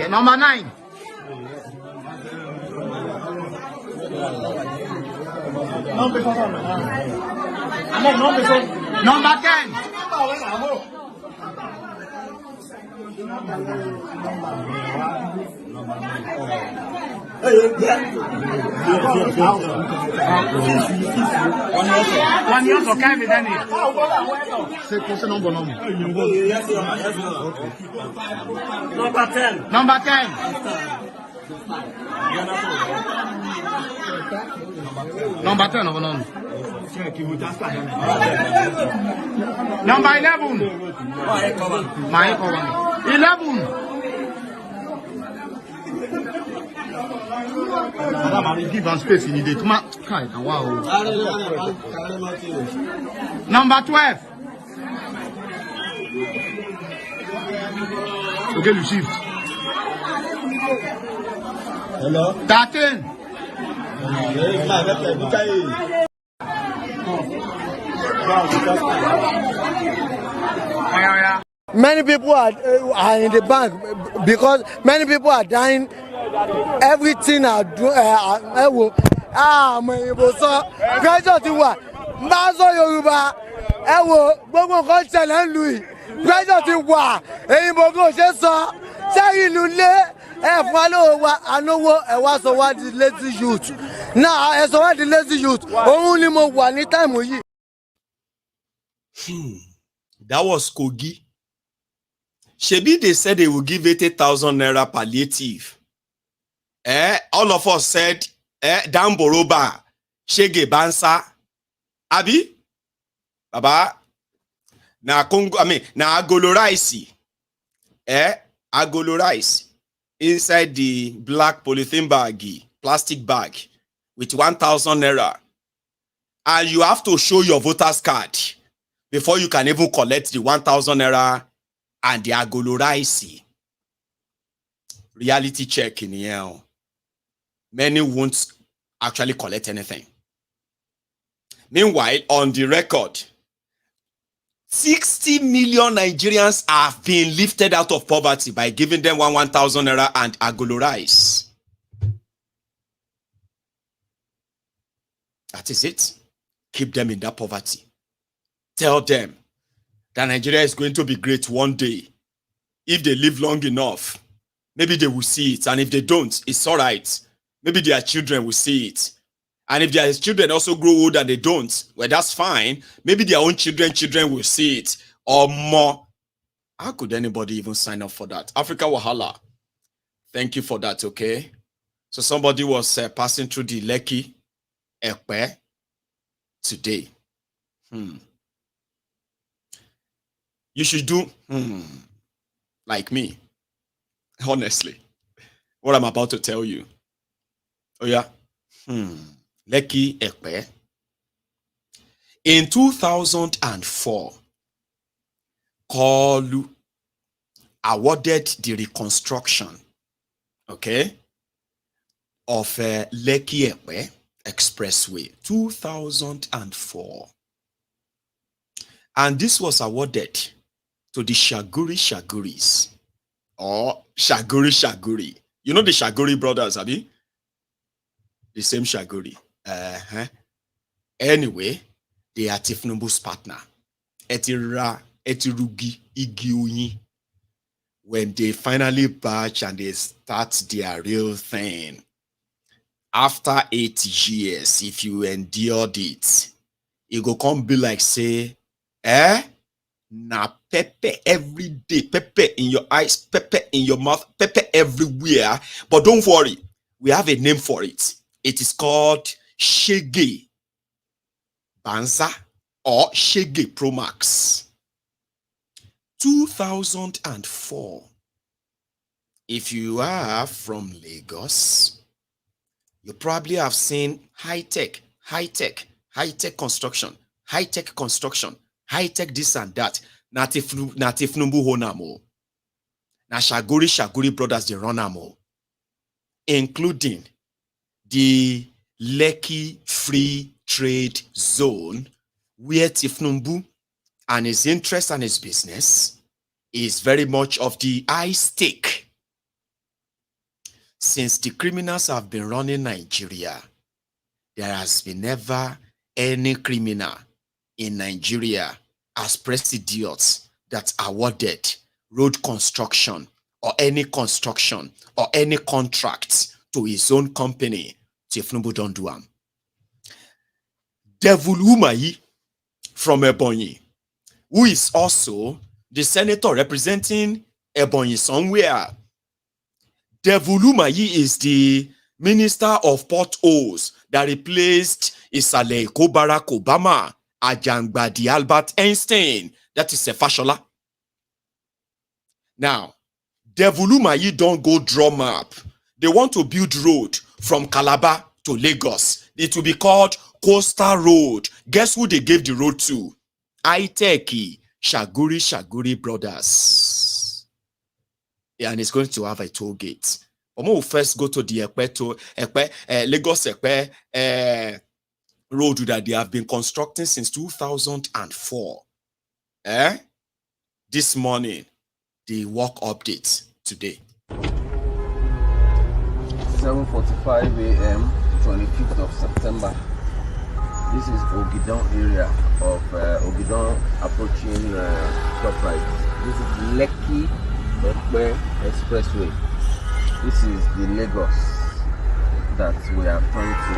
Speaker 3: Number 9. Number 10. One year for Kevin, Danny. Number 10. Number 10. Number 10 of none. Number 11. Maiyegun. 11. Give us space in the wow. Number 12. Okay, you shift. Hello. 13.
Speaker 9: Many people are in the bank because many people are dying. Everything are doing. Pressure ti wà. Mbazo Yoruba. Gbogbo nǹkan ṣẹlẹ̀ Louis. Pressure ti wà. Eyinbo kò ṣe sọ. Ṣé ìlú lé fún alówó wa ànówó wá sọ wá di lazy youth. Now ẹ sọ wá di lazy youth. Òun ni mo wà ní time yìí.
Speaker 4: That was Kogi. Shebi they said they will give 80,000 naira palliative. All of us said, Dan Boroba, Shege Bansa, Abi, Baba, na Congo, na Agolo rice, Agolo rice, inside the black polythene bag, plastic bag, with 1,000 naira. And you have to show your voter's card before you can even collect the 1,000 naira and the Agolo rice. Reality check in here. Many won't actually collect anything. Meanwhile, on the record, 60 million Nigerians have been lifted out of poverty by giving them 1,000 naira and Agolo rice. That is it. Keep them in that poverty. Tell them that Nigeria is going to be great one day. If they live long enough, maybe they will see it. And if they don't, it's all right. Maybe their children will see it. And if their children also grow old and they don't, well, that's fine. Maybe their own children will see it or more. How could anybody even sign up for that? Africa Wahala. Thank you for that, okay? So somebody was passing through the Lekki Ekpe today. You should do like me. Honestly. What I'm about to tell you. Oh yeah. Lekki Ekpe. In 2004, Kolu awarded the reconstruction, okay, of Lekki Ekpe Expressway. 2004. And this was awarded to the Shaguris or Shaguri. You know the Shaguri brothers, Abi? The same Shaguri. Anyway, they are Tifnumbu's partner. Etirugi Igiuni. When they finally batch and they start their real thing. After 8 years, if you endured it, it go come be like say, na pepper every day, pepper in your eyes, pepper in your mouth, pepper everywhere. But don't worry, we have a name for it. It is called Shege. Banza or Shege Pro Max. 2004. If you are from Lagos, you probably have seen high-tech construction, high-tech this and that. Natif Numbu Honamo. Na Shaguri brothers they run amo. Including the Lekki Free Trade Zone, where Tifnumbu and his interest and his business is very much of the high stake. Since the criminals have been running Nigeria, there has been never any criminal in Nigeria as presidios that awarded road construction or any contract to his own company. Tifnumbu don't do am. Devil Umayi from Ebonyi, who is also the senator representing Ebonyi somewhere. Devil Umayi is the minister of potholes that replaced Isale Barack Obama, Ajangbadi Albert Einstein. That is a Fashola. Now, Devil Umayi don't go draw map. They want to build road from Calabar to Lagos. It will be called Coastal Road. Guess who they gave the road to? Iteki, Shaguri brothers. Yeah, and it's going to have a toll gate. But we'll first go to the Lagos road that they have been constructing since 2004. This morning, the work update today.
Speaker 10: 7:45 a.m. 25th of September. This is Ogidon area of Ogidon approaching Shoprite. This is Lekki Expressway. This is the Lagos that we are trying to.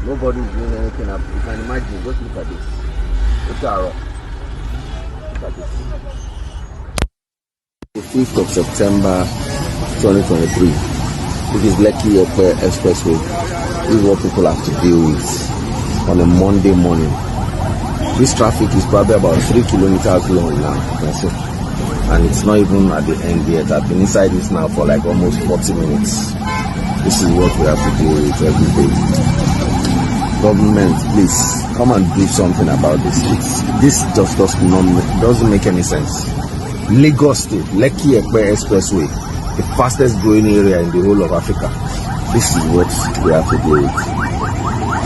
Speaker 10: Nobody is doing anything. You can imagine. Just look at this. Look at this. The 5th of September 2023. This is Lekki Expressway. This is what people have to deal with on a Monday morning. This traffic is probably about 3 kilometers long now. That's it. And it's not even at the end yet. I've been inside this now for like almost 40 minutes. This is what we have to deal with every day. Government, please come and do something about this. This just doesn't make any sense. Lagos State, Lekki Expressway, the fastest growing area in the whole of Africa. This is what we have to deal with.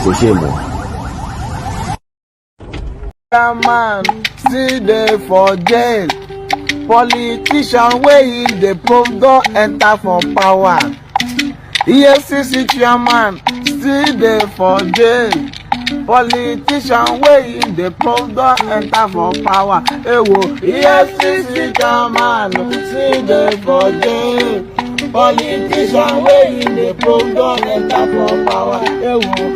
Speaker 10: So shame.
Speaker 9: Man, see they for jail. Politician way in the probe don't enter for power. EFCC chairman, see they for jail. Politician way in the probe don't enter for power. EFCC chairman, see they for jail. Politician way in the probe don't enter for power.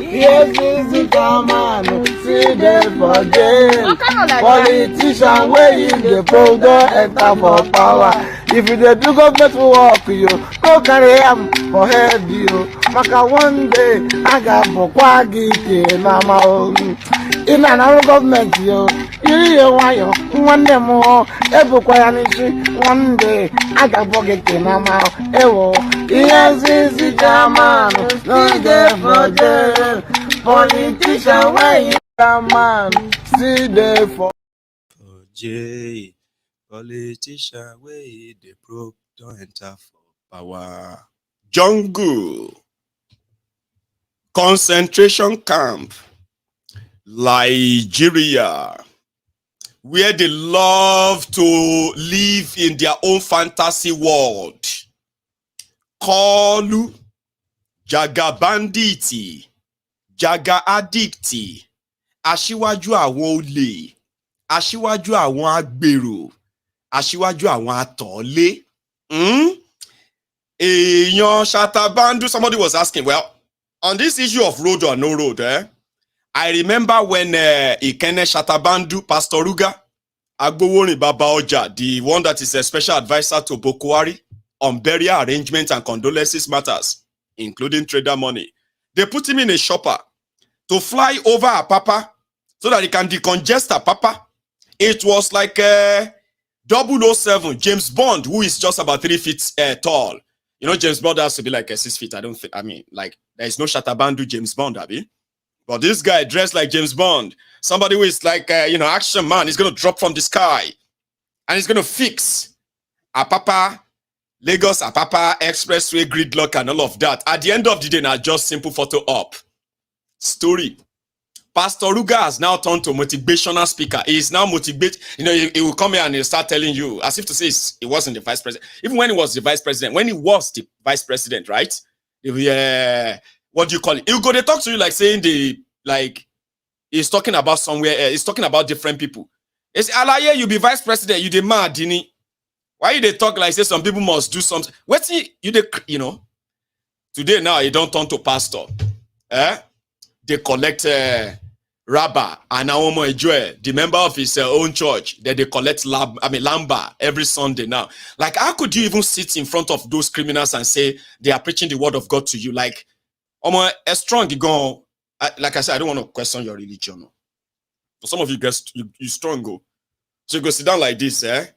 Speaker 9: EFCC chairman, see they for jail. Politician way in the probe don't enter for power. If you do government work, you no carry am for head, you. Maka one day I got Bokwagi Nama in another government, you. You one day more, every one day I got Bokwagi Nama. Yes, the German, no day for jail. Politician way in the man, see there for
Speaker 4: jail. Politician way the probe don't enter for power. Jungle. Concentration camp. Nigeria. Where they love to live in their own fantasy world. Kolu. Jaga banditi. Jaga addicti. Aṣíwájú àwọn olè. Aṣíwájú àwọn agbèrò. Aṣíwájú àwọn atọ̀ọ́lé. Èèyàn Shatabandu, somebody was asking, well, on this issue of road or no road, I remember when Ikene Shatabandu, Pastor Ruga, Agboworin Baba Oja, the one that is a special advisor to Boko Haram on burial arrangements and condolences matters, including trader money, they put him in a chopper to fly over Apapa so that he can decongest her papa. It was like 007, James Bond, who is just about 3 feet tall. You know, James Bond has to be like 6 feet. I don't think, I mean, like, there is no Shatabandu James Bond, Abby. But this guy dressed like James Bond, somebody who is like, action man, is going to drop from the sky. And he's going to fix Apapa, Lagos Apapa, Expressway, gridlock, and all of that. At the end of the day, now just simple photo up. Story. Pastor Ruga has now turned to motivational speaker. He is now motivated. You know, he will come here and he'll start telling you, as if to say he wasn't the vice president. Even when he was the vice president, right? What do you call it? He'll go to talk to you like saying he's talking about somewhere. He's talking about different people. It's Alaye, you be vice president, you the mad, dini. Why you they talk like say some people must do something? What's today now he don't turn to pastor. They collect Rabba and Naomo Ejue, the member of his own church, that they collect Lamba every Sunday now. Like, how could you even sit in front of those criminals and say they are preaching the word of God to you? Like, a strong, you go, like I said, I don't want to question your religion. No. For some of you guys, you strong go. So you go sit down like this, that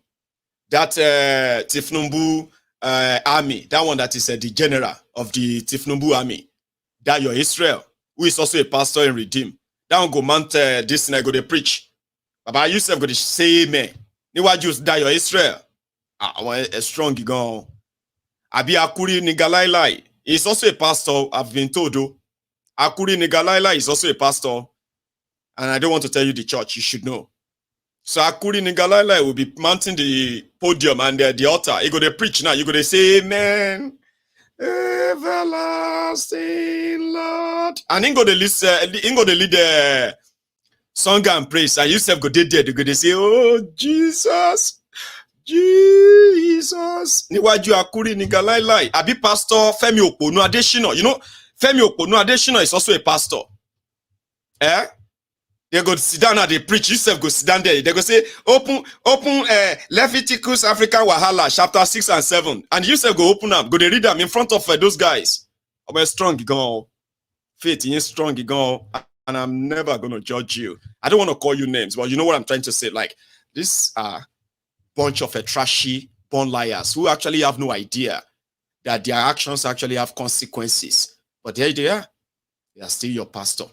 Speaker 4: Tifnumbu army, that one that is the general of the Tifnumbu army, that your Israel, who is also a pastor in Redeem. That one go mount this and I go to preach. Baba Yusuf go to say amen. Niwa Jews die your Israel. I want a strong go. Abi Akuri Nigalailai is also a pastor, I've been told. Akuri Nigalailai is also a pastor. And I don't want to tell you the church, you should know. So Akuri Nigalailai will be mounting the podium and the altar. He go to preach now. You go to say amen. Everlasting Lord. And he go to lead the song and praise. And yourself go there. You go to say, oh Jesus, Jesus. Niwaju Akuri Nigalailai. Abi Pastor Femi Oponu Adeshino. You know, Femi Oponu Adeshino is also a pastor. They go sit down and they preach. Yourself go sit down there. They go say, open Leviticus African Wahala, chapter 6 and 7. And yourself go open up. Go they read them in front of those guys. I'm strong, you go. Faith, you're strong, you go. And I'm never going to judge you. I don't want to call you names, but you know what I'm trying to say. Like, this bunch of trashy, born liars who actually have no idea that their actions actually have consequences. But there they are. They are still your pastor,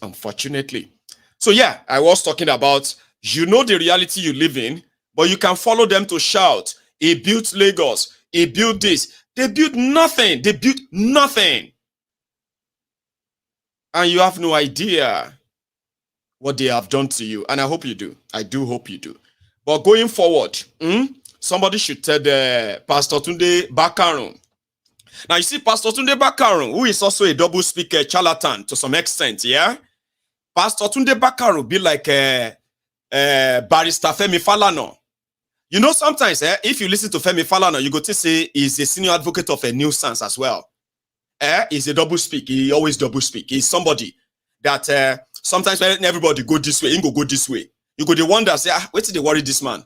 Speaker 4: unfortunately. So yeah, I was talking about, you know the reality you live in, but you can follow them to shout, he built Lagos, he built this. They built nothing. They built nothing. And you have no idea what they have done to you. And I hope you do. I do hope you do. But going forward, somebody should tell the Pastor Tunde Bakarun. Now you see Pastor Tunde Bakarun, who is also a double speaker charlatan to some extent, yeah? Pastor Tunde Bakarun be like Barrister Femi Falana. You know, sometimes if you listen to Femi Falana, you go to say he's a senior advocate of a nuisance as well. He's a double speak. He always double speak. He's somebody that sometimes when everybody go this way, he go this way. You go the wonder, say, wait till they worry this man.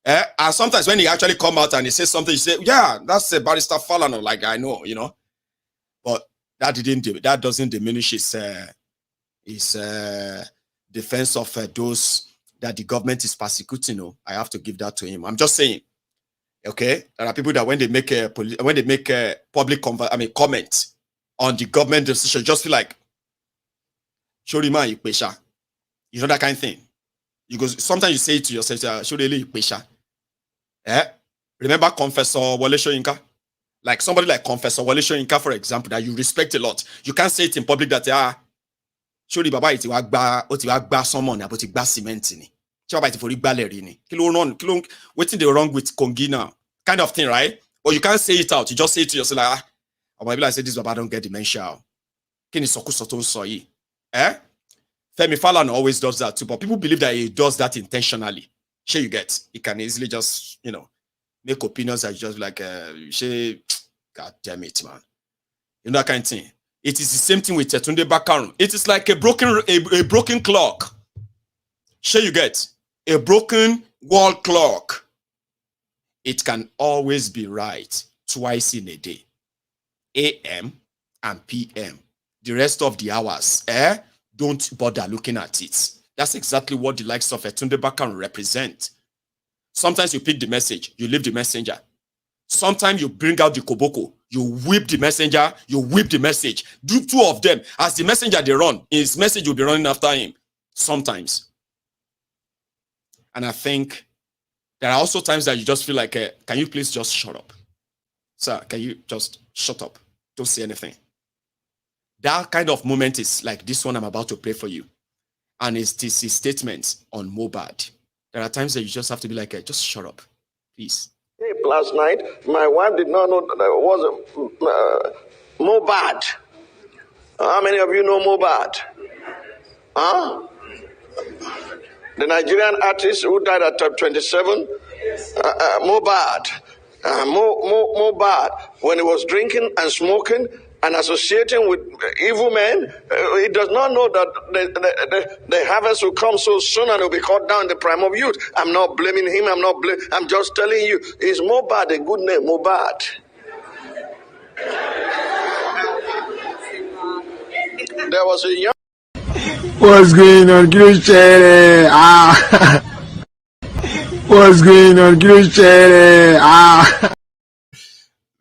Speaker 4: And sometimes when he actually come out and he says something, you say, yeah, that's a Barrister Falana. Like I know, you know. But that doesn't diminish his defense of those that the government is persecuting. No, I have to give that to him. I'm just saying, okay, there are people that when they make a public comment on the government decision, just feel like, Shorima Ipesha, you know that kind of thing. You go sometimes you say it to yourself, Shorili Ipesha. Remember Confessor Wole Soyinka? Like somebody like Confessor Wole Soyinka, for example, that you respect a lot. You can't say it in public that surely Baba iti wa gba someone about gba cement ni. Baba iti for gba leri ni. Kilo wetin dey wrong with Kongi now? Kind of thing, right? But you can't say it out. You just say it to yourself like, or maybe I say this Baba don't get dementia. Kini sokuso to nso yi. Femi Falana always does that too, but people believe that he does that intentionally. Sure, you get. He can easily just, make opinions that just like, God damn it, man. You know that kind of thing. It is the same thing with Tunde Bakarun. It is like a broken clock. Sure, you get. A broken wall clock. It can always be right twice in a day. AM and PM. The rest of the hours, don't bother looking at it. That's exactly what the likes of Tunde Bakan represent. Sometimes you pick the message, you leave the messenger. Sometimes you bring out the koboko, you whip the messenger, you whip the message. Do two of them. As the messenger they run, his message will be running after him. Sometimes. And I think there are also times that you just feel like, can you please just shut up? Sir, can you just shut up? Don't say anything. That kind of moment is like this one I'm about to play for you. And it's his statements on Mohbad. There are times that you just have to be like, just shut up, please.
Speaker 11: Last night, my wife did not know that there was a Mohbad. How many of you know Mohbad? Huh? The Nigerian artist who died at 27, Mohbad. Mohbad, when he was drinking and smoking and associating with evil men, he does not know that the harvest will come so soon and will be cut down in the prime of youth. I'm not blaming him. I'm just telling you, is Mohbad a good name? Mohbad. There was a young.
Speaker 9: What's going on, Christian? What's going on, Christian?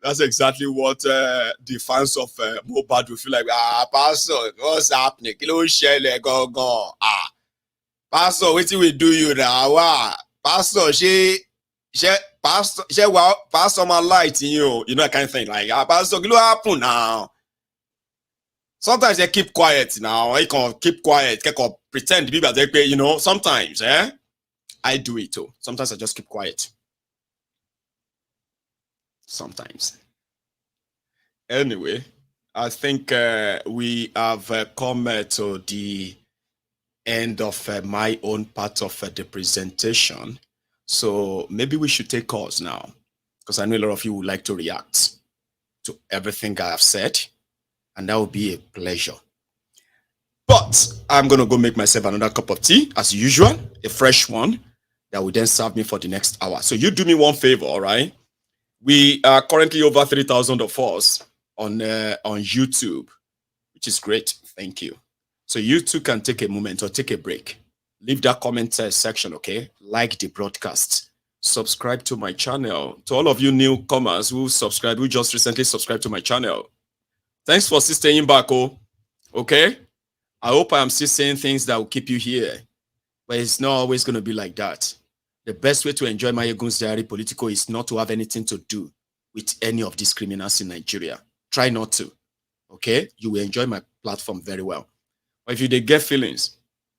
Speaker 4: That's exactly what the fans of Mohbad will feel like. Pastor, what's happening? Pastor, what do we do you now? Pastor, Pastor, my light in you. You know that kind of thing. Like, Pastor, what happen now? Sometimes they keep quiet now. I can keep quiet. I can pretend people they pay, you know. Sometimes, I do it too. Sometimes I just keep quiet. Sometimes. Anyway, I think we have come to the end of my own part of the presentation. So maybe we should take calls now, because I know a lot of you would like to react to everything I have said, and that will be a pleasure. But I'm going to go make myself another cup of tea, as usual, a fresh one, that will then serve me for the next hour. So you do me one favor, all right? We are currently over 3,000 of us on YouTube, which is great. Thank you. So you too can take a moment or take a break. Leave that comment section, okay? Like the broadcast. Subscribe to my channel. To all of you newcomers who just recently subscribed to my channel, thanks for staying back, okay? I hope I am still saying things that will keep you here, but it's not always going to be like that. The best way to enjoy MaiyegunsDiary Politico is not to have anything to do with any of these criminals in Nigeria. Try not to, okay? You will enjoy my platform very well. But if you get feelings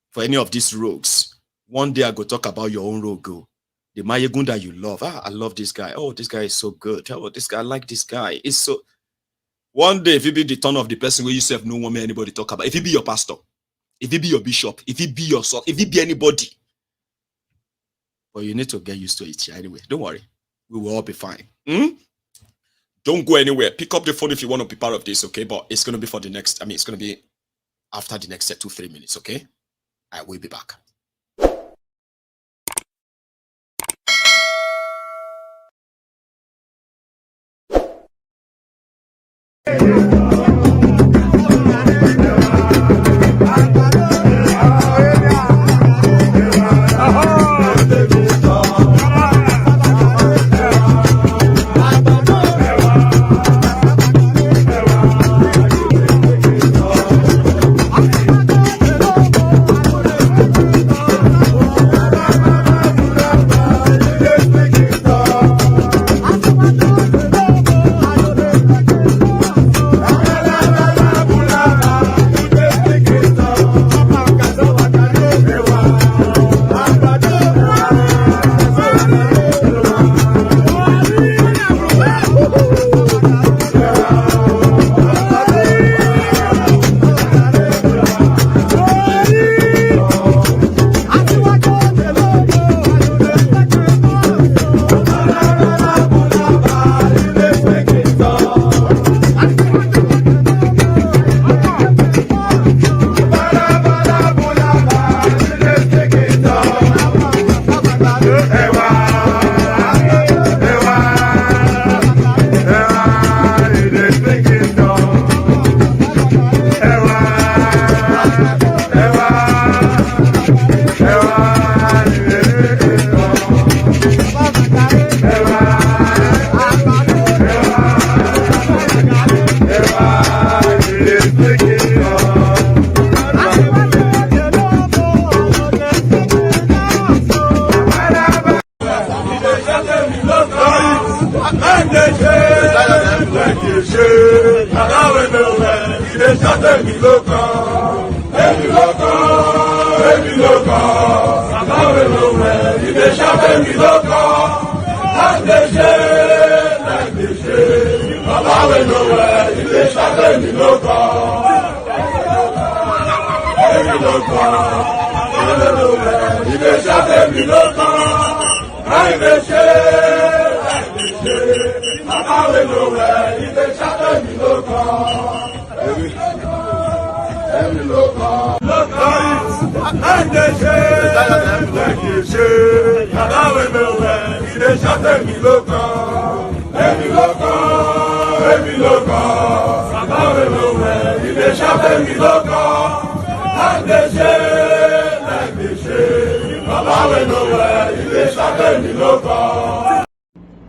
Speaker 4: for any of these rogues, one day I go talk about your own rogue. The Maiyegun that you love. I love this guy. Oh, this guy is so good. Oh, this guy, I like this guy. It's so... One day, if you be the turn of the person where you say no one may anybody talk about, if he be your pastor, if he be your bishop, if he be your son, if he be anybody, but you need to get used to it anyway. Don't worry. We will all be fine. Don't go anywhere. Pick up the phone if you want to be part of this, okay? But it's going to be for the next, it's going to be after the next 2-3 minutes, okay? I will be back.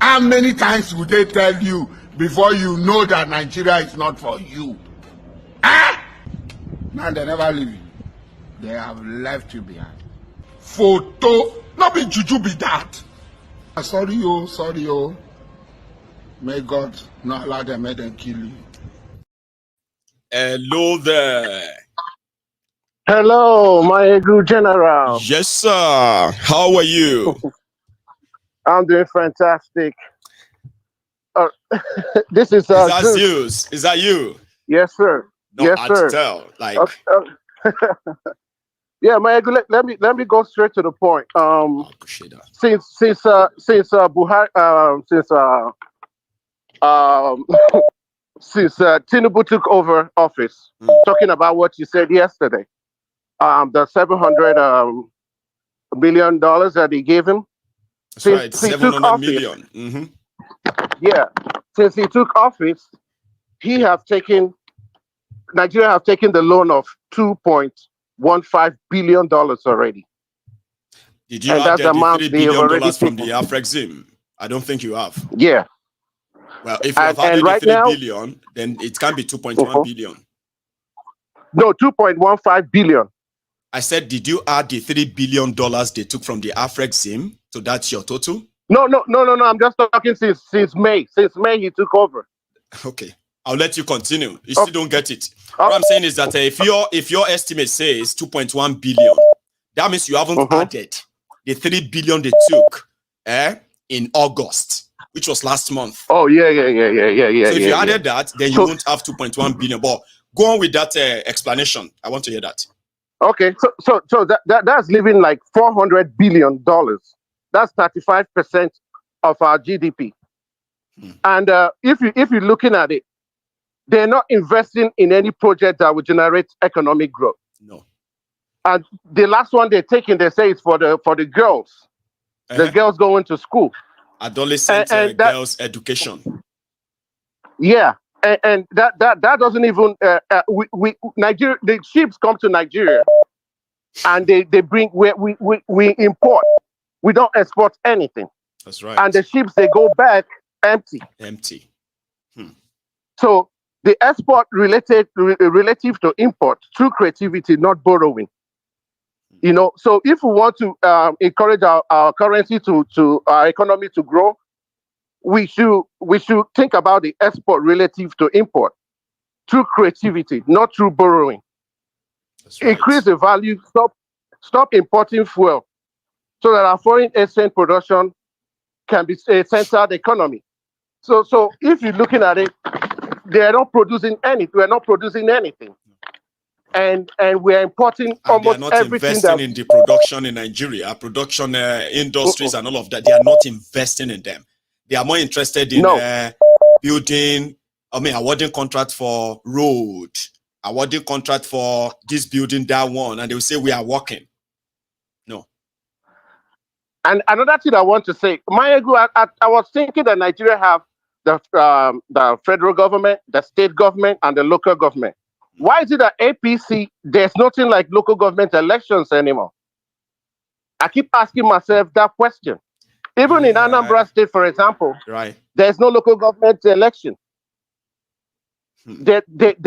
Speaker 12: How many times would they tell you before you know that Nigeria is not for you? Ah! Man, they never leave you. They have left you behind. Photo, not be juju be that. Sorry, oh. May God not allow them, may them kill you.
Speaker 4: Hello there.
Speaker 11: Hello, Maiyegun General.
Speaker 4: Yes, sir. How are you?
Speaker 11: I'm doing fantastic. This is
Speaker 4: Is that you?
Speaker 11: Yes, sir.
Speaker 4: No,
Speaker 11: yes,
Speaker 4: I
Speaker 11: sir.
Speaker 4: tell. Like,
Speaker 11: yeah, Maiyegun. Let me go straight to the point. Since Tinubu took over office, talking about what you said yesterday, the $700 million that he gave him.
Speaker 4: That's right, 700 million. Mm-hmm.
Speaker 11: Yeah, since he took office, Nigeria have taken the loan of $2.15 billion already.
Speaker 4: Did you add the $3 billion from the Afrexim? I don't think you have.
Speaker 11: Yeah.
Speaker 4: Well, if you have added the $3 billion, then it can be 2.1 billion.
Speaker 11: No, 2.15 billion.
Speaker 4: I said, did you add the $3 billion they took from the Afrexim? So that's your total?
Speaker 11: No. I'm just talking since May. Since May he took over.
Speaker 4: Okay. I'll let you continue. You still don't get it. What I'm saying is that if your estimate says 2.1 billion, that means you haven't added the 3 billion they took in August, which was last month.
Speaker 11: Oh, yeah. So
Speaker 4: if you added that, then you won't have 2.1 billion. But go on with that explanation. I want to hear that.
Speaker 11: Okay, so that's leaving like $400 billion. That's 35% of our GDP. And if you're looking at it, they're not investing in any project that will generate economic growth.
Speaker 4: No.
Speaker 11: And the last one they're taking, they say it's for the girls. The girls going to school.
Speaker 4: Adolescent girls' education.
Speaker 11: Yeah. And that doesn't even Nigeria. The ships come to Nigeria, and they bring we import. We don't export anything.
Speaker 4: That's right.
Speaker 11: And the ships they go back empty. So the export relative to import through creativity, not borrowing. You know. So if we want to encourage our currency to our economy to grow, we should think about the export relative to import through creativity, not through borrowing. That's right. Increase the value, stop importing fuel so that our foreign exchange production can be a centered economy. So if you're looking at it, they're not producing anything. We're not producing anything. And we're importing almost everything.
Speaker 4: They are not investing in the production in Nigeria, production industries and all of that. They are not investing in them. They are more interested in building, awarding contract for road, awarding contract for this building, that one, and they will say we are working. No.
Speaker 11: And another thing I want to say, Maiyegun, I was thinking that Nigeria have the federal government, the state government, and the local government. Why is it that APC, there's nothing like local government elections anymore? I keep asking myself that question. Even in Anambra State, for example, there's no local government election. They're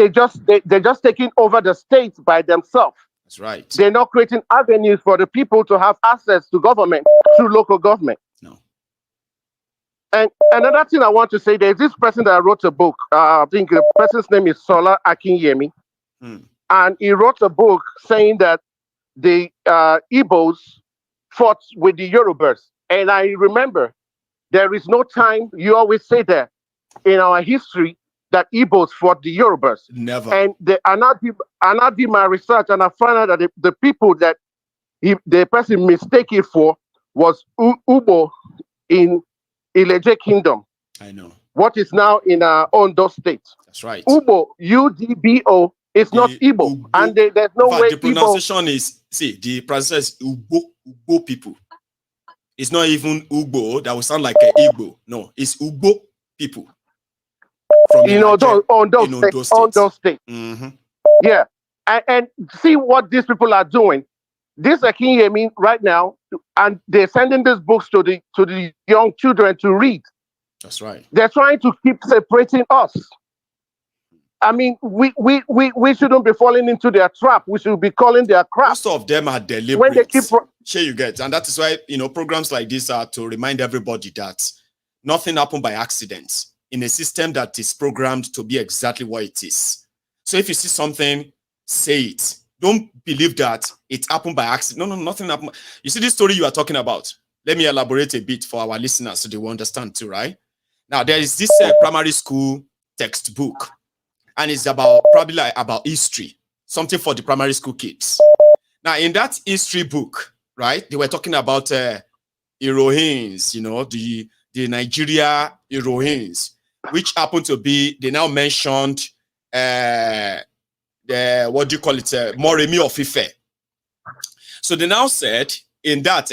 Speaker 11: just taking over the states by themselves.
Speaker 4: That's right.
Speaker 11: They're not creating avenues for the people to have access to government through local government.
Speaker 4: No.
Speaker 11: And another thing I want to say, there's this person that wrote a book. I think the person's name is Sola Akinyemi. And he wrote a book saying that the Igbos fought with the Yorubas. And I remember there is no time, you always say that in our history, that Igbos fought the Yorubas.
Speaker 4: Never.
Speaker 11: And I did my research and I found out that the people that the person mistake it for was Ubo in Ileje Kingdom.
Speaker 4: I know.
Speaker 11: What is now in Ondo State.
Speaker 4: That's right.
Speaker 11: Ubo, UDBO, is not Igbo.
Speaker 4: Ubo,
Speaker 11: and there's no way
Speaker 4: the pronunciation is, see, the pronunciation is Ubo people. It's not even Ubo that will sound like an Igbo. No, it's Ubo people. From
Speaker 11: Ondo State. Yeah. And see what these people are doing. This Yekini right now, and they're sending these books to the young children to read.
Speaker 4: That's right.
Speaker 11: They're trying to keep separating us. I mean, we shouldn't be falling into their trap. We should be calling their crap.
Speaker 4: Most of them are deliberate.
Speaker 11: When they keep,
Speaker 4: sure you get, and that is why programs like this are to remind everybody that nothing happened by accident in a system that is programmed to be exactly what it is. So if you see something, say it. Don't believe that it happened by accident. No, nothing happened. You see this story you are talking about. Let me elaborate a bit for our listeners so they will understand too, right? Now, there is this primary school textbook, and it's probably about history, something for the primary school kids. Now, in that history book, right, they were talking about Irohins, the Nigeria Irohins, which happened to be, they now mentioned what do you call it, Moremi of Ife. So they now said in that,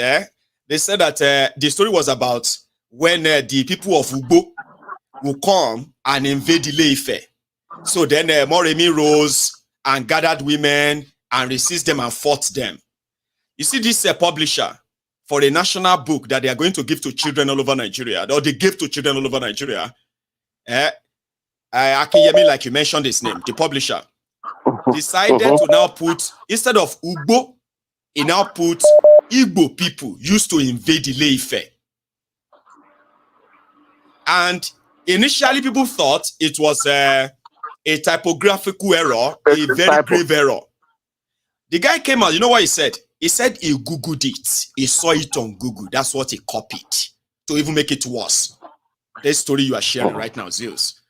Speaker 4: they said that the story was about when the people of Ugbo will come and invade Ile-Ife. So then Moremi rose and gathered women and resisted them and fought them. You see this publisher for a national book that they are going to give to children all over Nigeria, or they give to children all over Nigeria. Akinyemi, like you mentioned his name, the publisher, decided to now put, instead of Ugbo, he now put Igbo people used to invade Ile-Ife. And initially people thought it was a typographical error, a very grave error. The guy came out, you know what he said? He said he Googled it. He saw it on Google. That's what he copied to even make it worse. This story you are sharing right now, Zeus.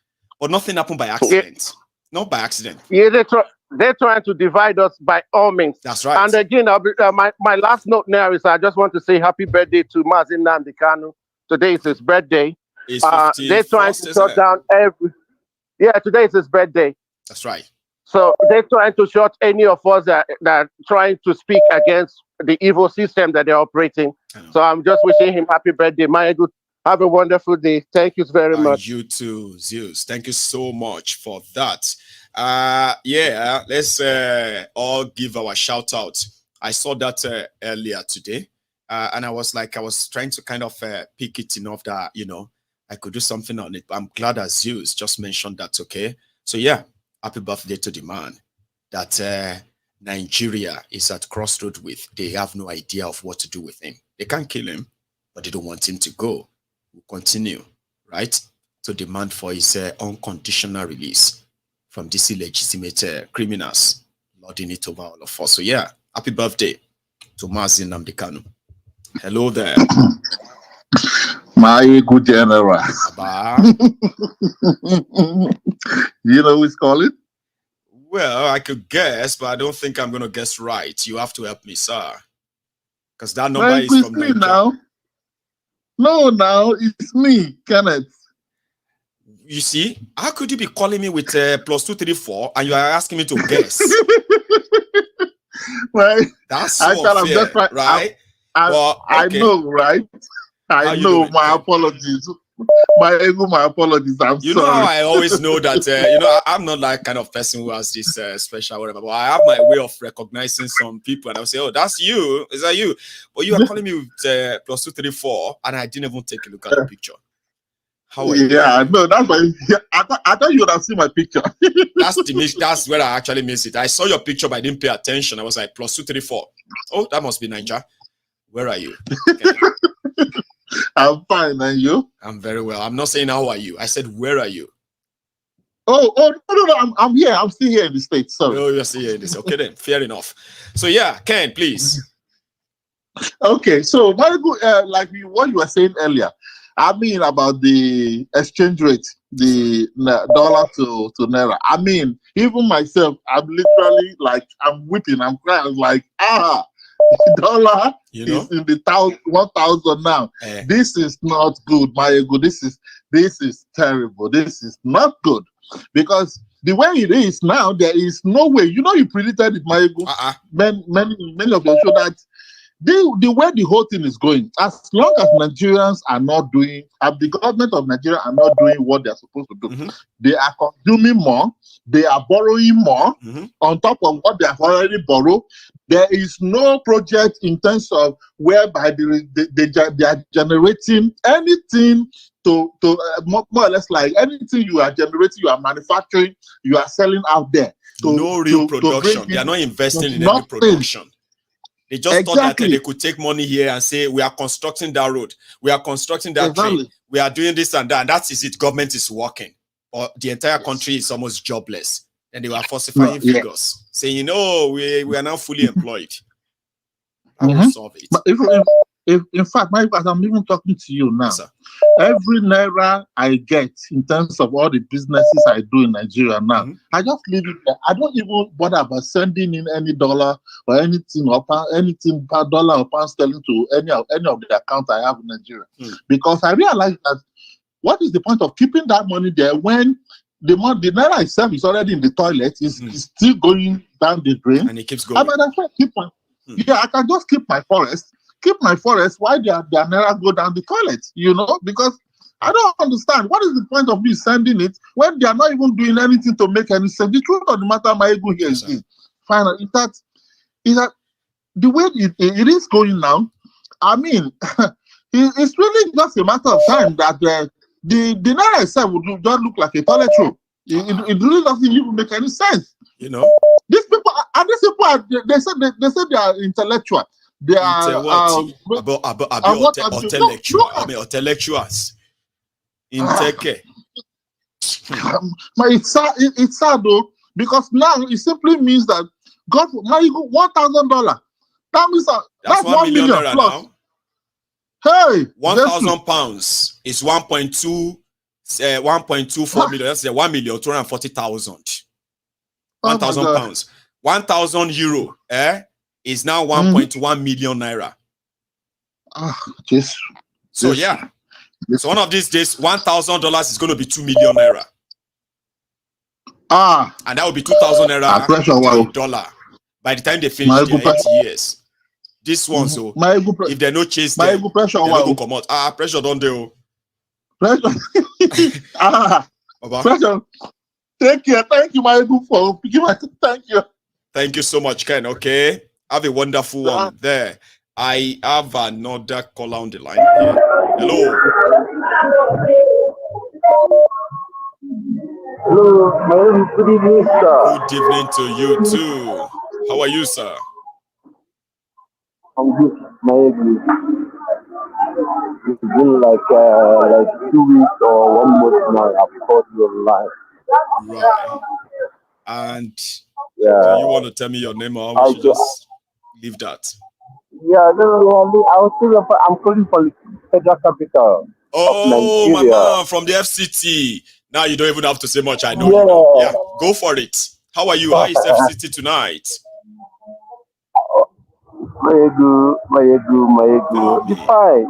Speaker 4: But nothing happened by accident. Not by accident.
Speaker 11: Yeah, they're trying to divide us by all means.
Speaker 4: That's right.
Speaker 11: And again, my last note now is I just want to say happy birthday to Mazi Nnamdi Kanu. Today is his birthday. They're trying to shut down today is his birthday.
Speaker 4: That's right.
Speaker 11: So they're trying to shut any of us that are trying to speak against the evil system that they're operating. So I'm just wishing him happy birthday. Maiyegun, have a wonderful day. Thank you very much.
Speaker 4: You too, Zeus. Thank you so much for that. Let's all give our shout out. I saw that earlier today, and I was trying to kind of pick it enough that I could do something on it. But I'm glad that Zeus just mentioned that. Okay, so yeah, happy birthday to the man that Nigeria is at crossroad with. They have no idea of what to do with him. They can't kill him, but they don't want him to go. We'll continue, right, to demand for his unconditional release from these illegitimate criminals lording it over all of us. So yeah, happy birthday to Mazi Nnamdi Kanu. Hello there.
Speaker 13: Maiyegun General. You know who is calling?
Speaker 4: Well, I could guess, but I don't think I'm going to guess right. You have to help me, sir. Because that number is from
Speaker 13: me now. No, now it's me, Kenneth.
Speaker 4: You see, how could you be calling me with +234 and you are asking me to guess?
Speaker 13: Right.
Speaker 4: That's so unfair, right?
Speaker 13: I know, right? I know. My apologies. My apologies. I'm sorry.
Speaker 4: You know how I always know that, I'm not like kind of person who has this special whatever, but I have my way of recognizing some people and I'll say, oh, that's you. Is that you? But you are calling me with +234 and I didn't even take a look at the picture. How are you?
Speaker 13: Yeah, no, that's why I thought you would have seen my picture.
Speaker 4: That's where I actually missed it. I saw your picture, but I didn't pay attention. I was like, +234. Oh, that must be Niger. Where are you? Okay.
Speaker 13: I'm fine, and you?
Speaker 4: I'm very well. I'm not saying how are you. I said, where are you?
Speaker 13: No, I'm here. I'm still here in the States. Sorry.
Speaker 4: Oh, you're still here in this. Okay, then. Fair enough. So, yeah, Ken, please.
Speaker 13: Okay, so very good. Like what you were saying earlier, I mean about the exchange rate, the dollar to naira. I mean, even myself, I'm literally like, I'm weeping, I'm crying, like, dollar is in the 1,000 now. This is not good, Maiyegun. This is terrible. This is not good, because the way it is now, there is no way. You know, you predicted it, Maiyegun. Many of you show that. The way the whole thing is going, as long as Nigerians are not doing, the government of Nigeria are not doing what they're supposed to do, they are consuming more, they are borrowing more on top of what they have already borrowed. There is no project in terms of whereby they are generating anything to more or less like anything you are generating, you are manufacturing, you are selling out there.
Speaker 4: No real production. They are not investing in any production. They just thought that they could take money here and say, we are constructing that road, we are constructing that train, we are doing this and that. And that is it. Government is working. Or the entire country is almost jobless. And they were falsifying figures, saying, you know, we are now fully employed. I will solve it.
Speaker 13: But if in fact, as I'm even talking to you now, every naira I get in terms of all the businesses I do in Nigeria now, I just leave it there. I don't even bother about sending in any dollar or anything per dollar or pound sterling to any of the accounts I have in Nigeria, because I realize that what is the point of keeping that money there when the naira itself is already in the toilet, is still going down the drain,
Speaker 4: and it keeps going.
Speaker 13: I can just keep my forest. Why their naira go down the toilet, you know? Because I don't understand. What is the point of me sending it when they are not even doing anything to make any sense? The truth of the matter, Maiyegun, here is this. Finally, is that the way it is going now, I mean, it's really just a matter of time that the naira itself would just look like a toilet roll. It really doesn't even make any sense.
Speaker 4: You know?
Speaker 13: These people they say they are intellectual. They are
Speaker 4: intellectuals.
Speaker 13: But it's sad though, because now it simply means that Maiyegun $1,000. That means that's 1 million plus. Now. Hey,
Speaker 4: 1,000 pounds is 1.24 million. That's 1,240,000. 1,000 pounds. 1,000 euro. Is now 1.1 million naira. So yeah. So one of these days, $1,000 is going to be 2 million naira. And that will be 2,000 naira to dollar by the time they finish their 8 years. This one, so if they're no chase, they're not going to come out. Pressure don't do.
Speaker 13: Pressure. Pressure. Thank you, Maiyegun, for picking my. Thank you.
Speaker 4: Thank you so much, Ken. Okay. Have a wonderful one there. I have another caller on the line here. Hello.
Speaker 14: Hello, good evening, sir.
Speaker 4: Good evening to you too. How are you, sir?
Speaker 14: I'm good, Maiyegun. It's been like 2 weeks or 1 month now. I've called you online.
Speaker 4: Right. And do you want to tell me your name, or we should just leave that?
Speaker 14: Yeah, I'm calling for the federal capital.
Speaker 4: Oh, my man, from the FCT. Now you don't even have to say much. I know you know. Yeah, go for it. How are you? How is FCT tonight?
Speaker 14: Maiyegun. It's fine.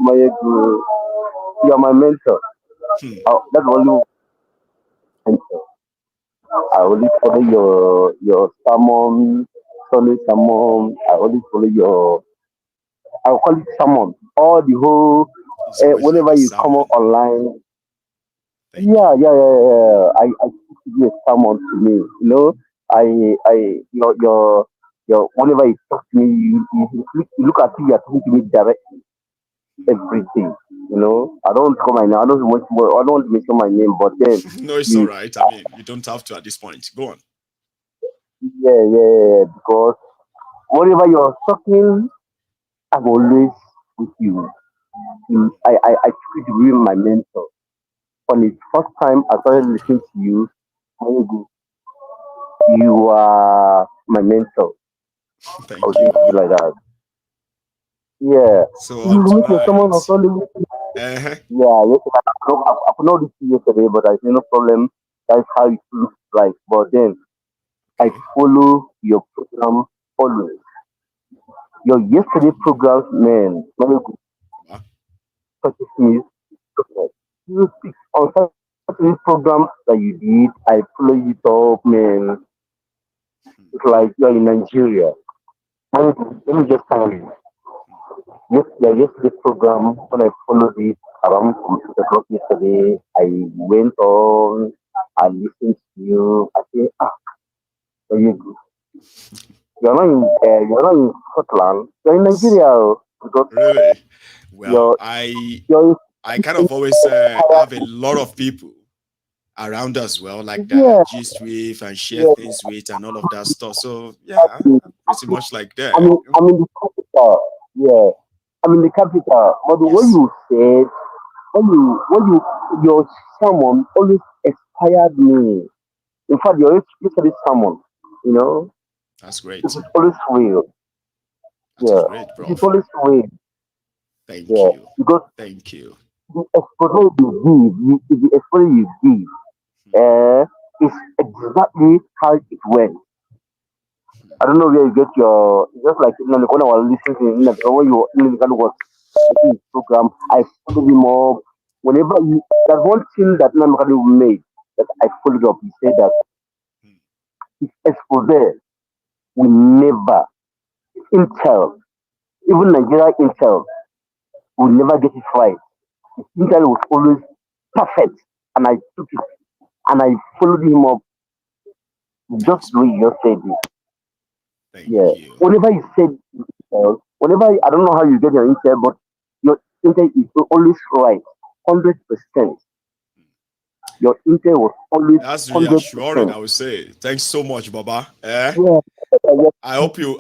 Speaker 14: Maiyegun. You are my mentor. That's only mentor. I only follow your sermon, Sunday sermon. I only follow I call it sermon. All the whole whenever you come up online. Yeah. I give a sermon to me. You know, your whenever you talk to me, you look at me, you're talking to me directly. Everything. You know, I don't call my name. I don't want to mention my name, but then
Speaker 4: no, it's all right. I mean, you don't have to at this point. Go on.
Speaker 14: Yeah. Because whenever you're talking, I'm always with you. I treat you to be my mentor. on the first time I started listening to you, Maiyegun, you are my mentor.
Speaker 4: Thank
Speaker 14: I'll
Speaker 4: you,
Speaker 14: say it like that. Yeah.
Speaker 4: So
Speaker 14: You meet someone
Speaker 4: obtuse.
Speaker 14: of only
Speaker 4: Uh-huh.
Speaker 14: yeah, yes, I could not see yesterday, but I say no problem. That's how it looks like. But then I follow your program always. Your yesterday programs, man, touches me. You speak on certain programs that you did. I follow it up, man. It's like you're in Nigeria. And let me just tell you. Yes, yeah, yesterday program when I followed it around 2 o'clock yesterday, I went on, I listened to you. I say, there you go. You're not in Scotland. You're in Nigeria because
Speaker 4: Really? Well,
Speaker 14: you're
Speaker 4: I kind of always have a lot of people around as well, like that
Speaker 14: yeah,
Speaker 4: gist with and share
Speaker 14: yeah.
Speaker 4: things with and all of that stuff. So yeah, I'm pretty much like that.
Speaker 14: I'm in the capital. Yeah, I'm in the capital. But the way you said, your sermon always inspired me. In fact, your yesterday sermon, you know,
Speaker 4: That's great.
Speaker 14: it is always real.
Speaker 4: That is great,
Speaker 14: It
Speaker 4: bro.
Speaker 14: is always real.
Speaker 4: Thank
Speaker 14: Yeah,
Speaker 4: you.
Speaker 14: because
Speaker 4: Thank you.
Speaker 14: the exposure you give, the exposure you give, is exactly how it went. I don't know where you get your just like when I was listening to when you was making his program, I followed him up. Whenever you there's one thing that Namikano made that I followed up. He said that his expose will never Intel, even Nigeria Intel will never get it right. His Intel was always perfect and I took it and I followed him up just the way you just said it. Yeah. Whenever you said whenever I don't know how you get your intel, but your intel is always right, 100%. Your intel was always
Speaker 4: That's
Speaker 14: 100%.
Speaker 4: reassuring, I would say. Thanks so much, Baba.
Speaker 14: Yeah.
Speaker 4: I hope you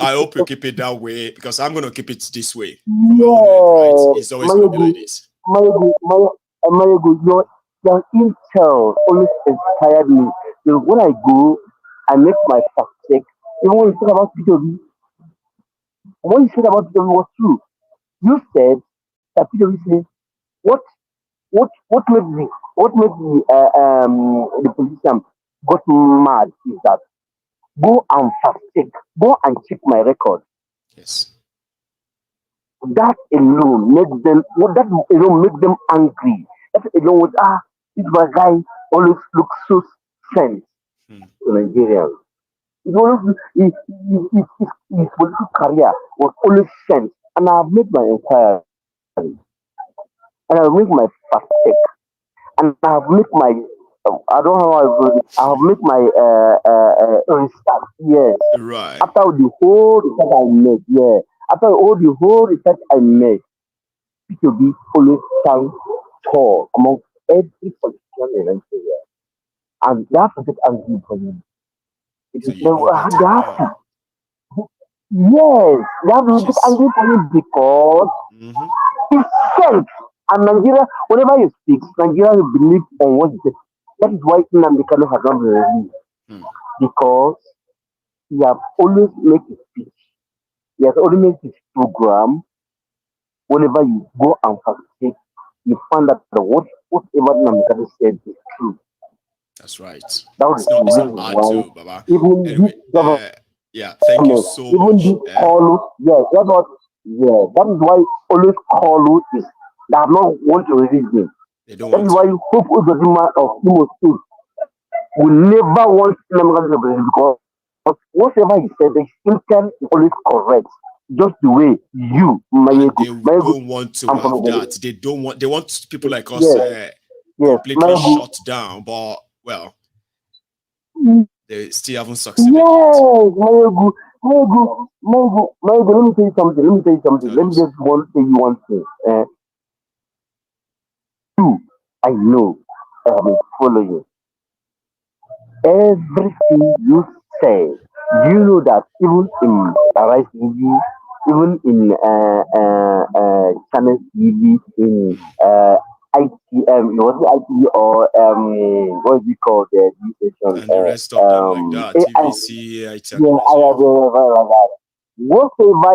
Speaker 4: keep it that way because I'm gonna keep it this way. From my own end,
Speaker 14: Yeah,
Speaker 4: right? It's always gonna be like this.
Speaker 14: Maiyegun, your intel always inspired me. So when I go, I make my fact check. Even when you talk about PW, what you said about PW was true. You said that PW says what what made the politician got mad is that go and fact check, go and check my record.
Speaker 4: Yes.
Speaker 14: That alone makes them that alone make them angry. That alone was this guy always looks so sense to Nigerians. It always his political career was always sense. And I've made my inquiry and I'll make my fact check. And I have made my I don't know how I wrote it. I have made my research. Yes.
Speaker 4: Right.
Speaker 14: After the whole research I made, yeah. After all the whole research I made, PTB always stands tall among every politician in Nigeria. And they have to get angry for him.
Speaker 4: So you know better
Speaker 14: They have
Speaker 4: now.
Speaker 14: to. Yes, they have to get angry for him because he said, and Nigeria, whenever he speaks, Nigeria will believe on what he says. That is why Nnamdi Kanu has not been released. Because he has always made his speech. He has always made his program. Whenever you go and participate, you find that whatever Nnamdi Kanu said is true.
Speaker 4: That's right.
Speaker 14: That was
Speaker 4: It's
Speaker 14: the
Speaker 4: not
Speaker 14: reason
Speaker 4: hard
Speaker 14: why
Speaker 4: to, Baba.
Speaker 14: even
Speaker 4: Anyway,
Speaker 14: this government,
Speaker 4: yeah, thank you so
Speaker 14: even
Speaker 4: much.
Speaker 14: this call, that is why always call is they have not want to release him.
Speaker 4: They don't
Speaker 14: That
Speaker 4: want
Speaker 14: is why Hope Uzodinma of Imo State will never want Nnamdi to release because whatever he said, the intent is always correct. Just the way you,
Speaker 4: Mayegun,
Speaker 14: Maiyegun,
Speaker 4: don't want to have that. They want people like us
Speaker 14: yes,
Speaker 4: completely
Speaker 14: Maiyegun.
Speaker 4: shut down, but well, they still haven't succeeded
Speaker 14: Yes,
Speaker 4: yet.
Speaker 14: Maiyegun, let me tell you something. Let me just tell you one thing. You, I know, I have been following everything you say. You know that even in Arise TV, even in Channel TV, in ITM, was it IT or what is it called? The station.
Speaker 4: And the rest of them like that, TVC, ITM.
Speaker 14: Yeah, I have like that. Whatever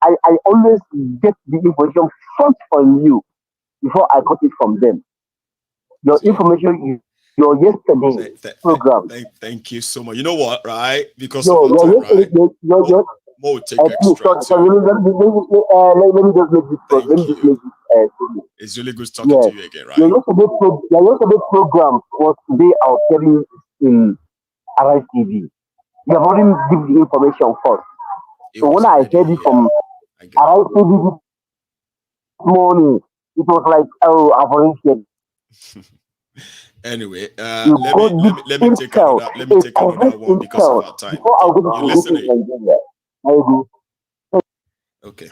Speaker 14: I always get the information first from you before I got it from them. Your information, your yesterday program.
Speaker 4: Thank you so much. You know what, right? Because of our time, right? More take extra.
Speaker 14: Let me just make this.
Speaker 4: It's really good talking to you again, right?
Speaker 14: Your yesterday program was today I was telling in Arise TV. You have already given the information first. So when I heard it from Arise TV this morning, it was like, oh, I've already said.
Speaker 4: Anyway, let me take another one because of our time. You're listening. Okay.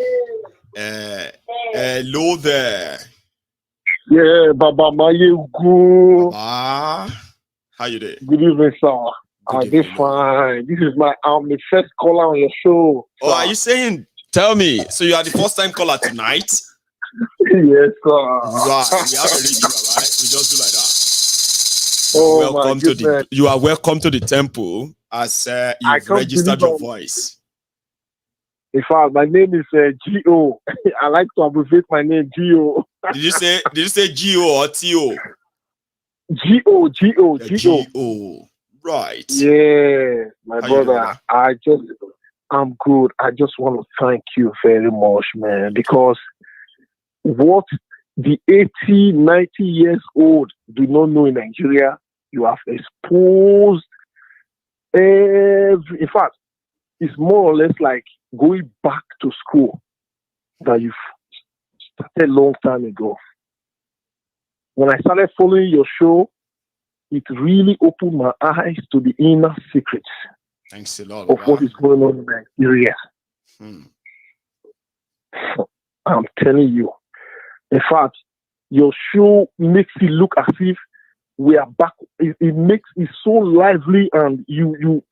Speaker 4: Hello there.
Speaker 15: Yeah, Baba Maiyegun.
Speaker 4: Baba, how you doing?
Speaker 15: Good evening, sir. I did fine. This is I'm the first caller on your show.
Speaker 4: Oh, are you saying? Tell me. So you are the first time caller tonight?
Speaker 15: Yes, sir.
Speaker 4: Right. We have a review, right? We just do like that.
Speaker 15: Oh,
Speaker 4: welcome to you are welcome to the temple as you've registered your voice.
Speaker 15: In fact, my name is G.O. I like to abbreviate my name G.O.
Speaker 4: Did you say G.O. or T.O.?
Speaker 15: G.O. G.O.
Speaker 4: G.O. Right.
Speaker 15: Yeah, my brother. I'm good. I just want to thank you very much, man, because what the 80, 90 years old do not know in Nigeria, you have exposed in fact, it's more or less like going back to school that you've started a long time ago. When I started following your show, it really opened my eyes to the inner secrets of what is going on in Nigeria. I'm telling you. In fact, your show makes it look as if we are back. It makes it so lively, and you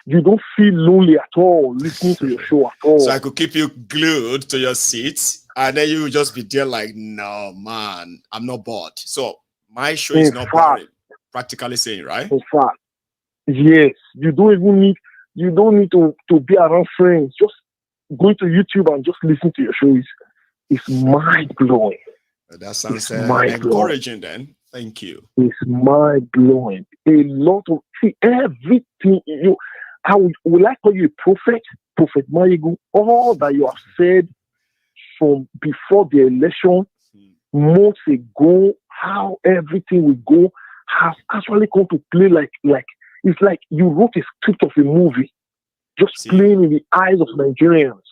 Speaker 15: don't feel lonely at all listening to your show at all.
Speaker 4: So I could keep you glued to your seat, and then you would just be there like, no, man, I'm not bored. So my show is not boring, practically saying, right?
Speaker 15: In fact, yes, you don't need to be around friends. Just go to YouTube and just listen to your show. It's mind blowing.
Speaker 4: That sounds encouraging then. Thank you.
Speaker 15: It's mind blowing. A lot of everything I would like to call you a prophet, Prophet Maiyegun. All that you have said from before the election, months ago, how everything will go has actually come to play like it's like you wrote a script of a movie, just playing in the eyes of Nigerians.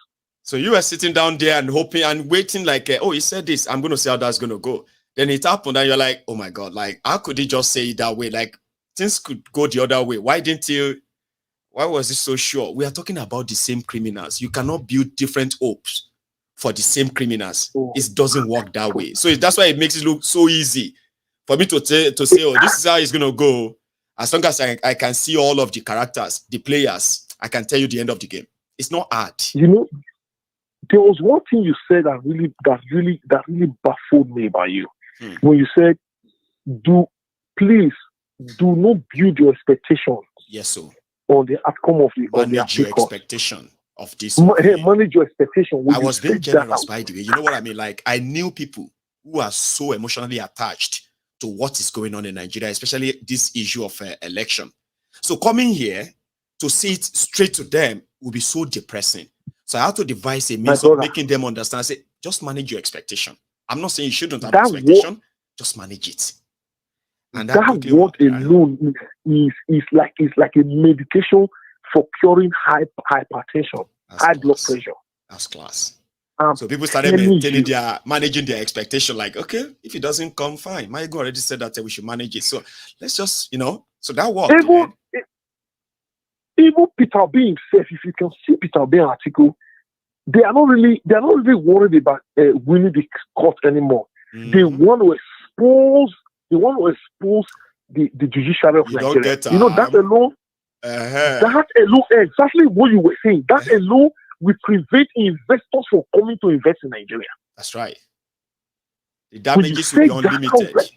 Speaker 4: So you were sitting down there and hoping and waiting like, oh, he said this, I'm going to see how that's going to go. Then it happened and you're like, oh my God, like, how could he just say it that way? Like, things could go the other way. Why was he so sure? We are talking about the same criminals. You cannot build different hopes for the same criminals. It doesn't work that way. So that's why it makes it look so easy for me to say, oh, this is how it's going to go. As long as I can see all of the characters, the players, I can tell you the end of the game. It's not hard.
Speaker 15: You know, there was one thing you said that really baffled me about you. When you said, please do not build your expectations.
Speaker 4: Yes, sir.
Speaker 15: On the outcome of the
Speaker 4: manage your expectation of this.
Speaker 15: Manage your expectation.
Speaker 4: I was being generous, by the way. You know what I mean? Like, I knew people who are so emotionally attached to what is going on in Nigeria, especially this issue of election. So coming here to say it straight to them will be so depressing. So I had to devise a means of making them understand. Say, just manage your expectation. I'm not saying you shouldn't have expectation. Just manage it. And
Speaker 15: that word alone is like a medication for curing hypertension, high blood pressure.
Speaker 4: That's class. So people started managing their expectation. Like, okay, if it doesn't come, fine. Maiyegun already said that we should manage it. So let's just, so that worked.
Speaker 15: Even Peter Obi himself, if you can see Peter Obi and Atiku, they are not really worried about winning the court anymore. They want to expose the judiciary of Nigeria. That alone, exactly what you were saying. That alone will prevent investors from coming to invest in Nigeria.
Speaker 4: That's right. The damages will be unlimited,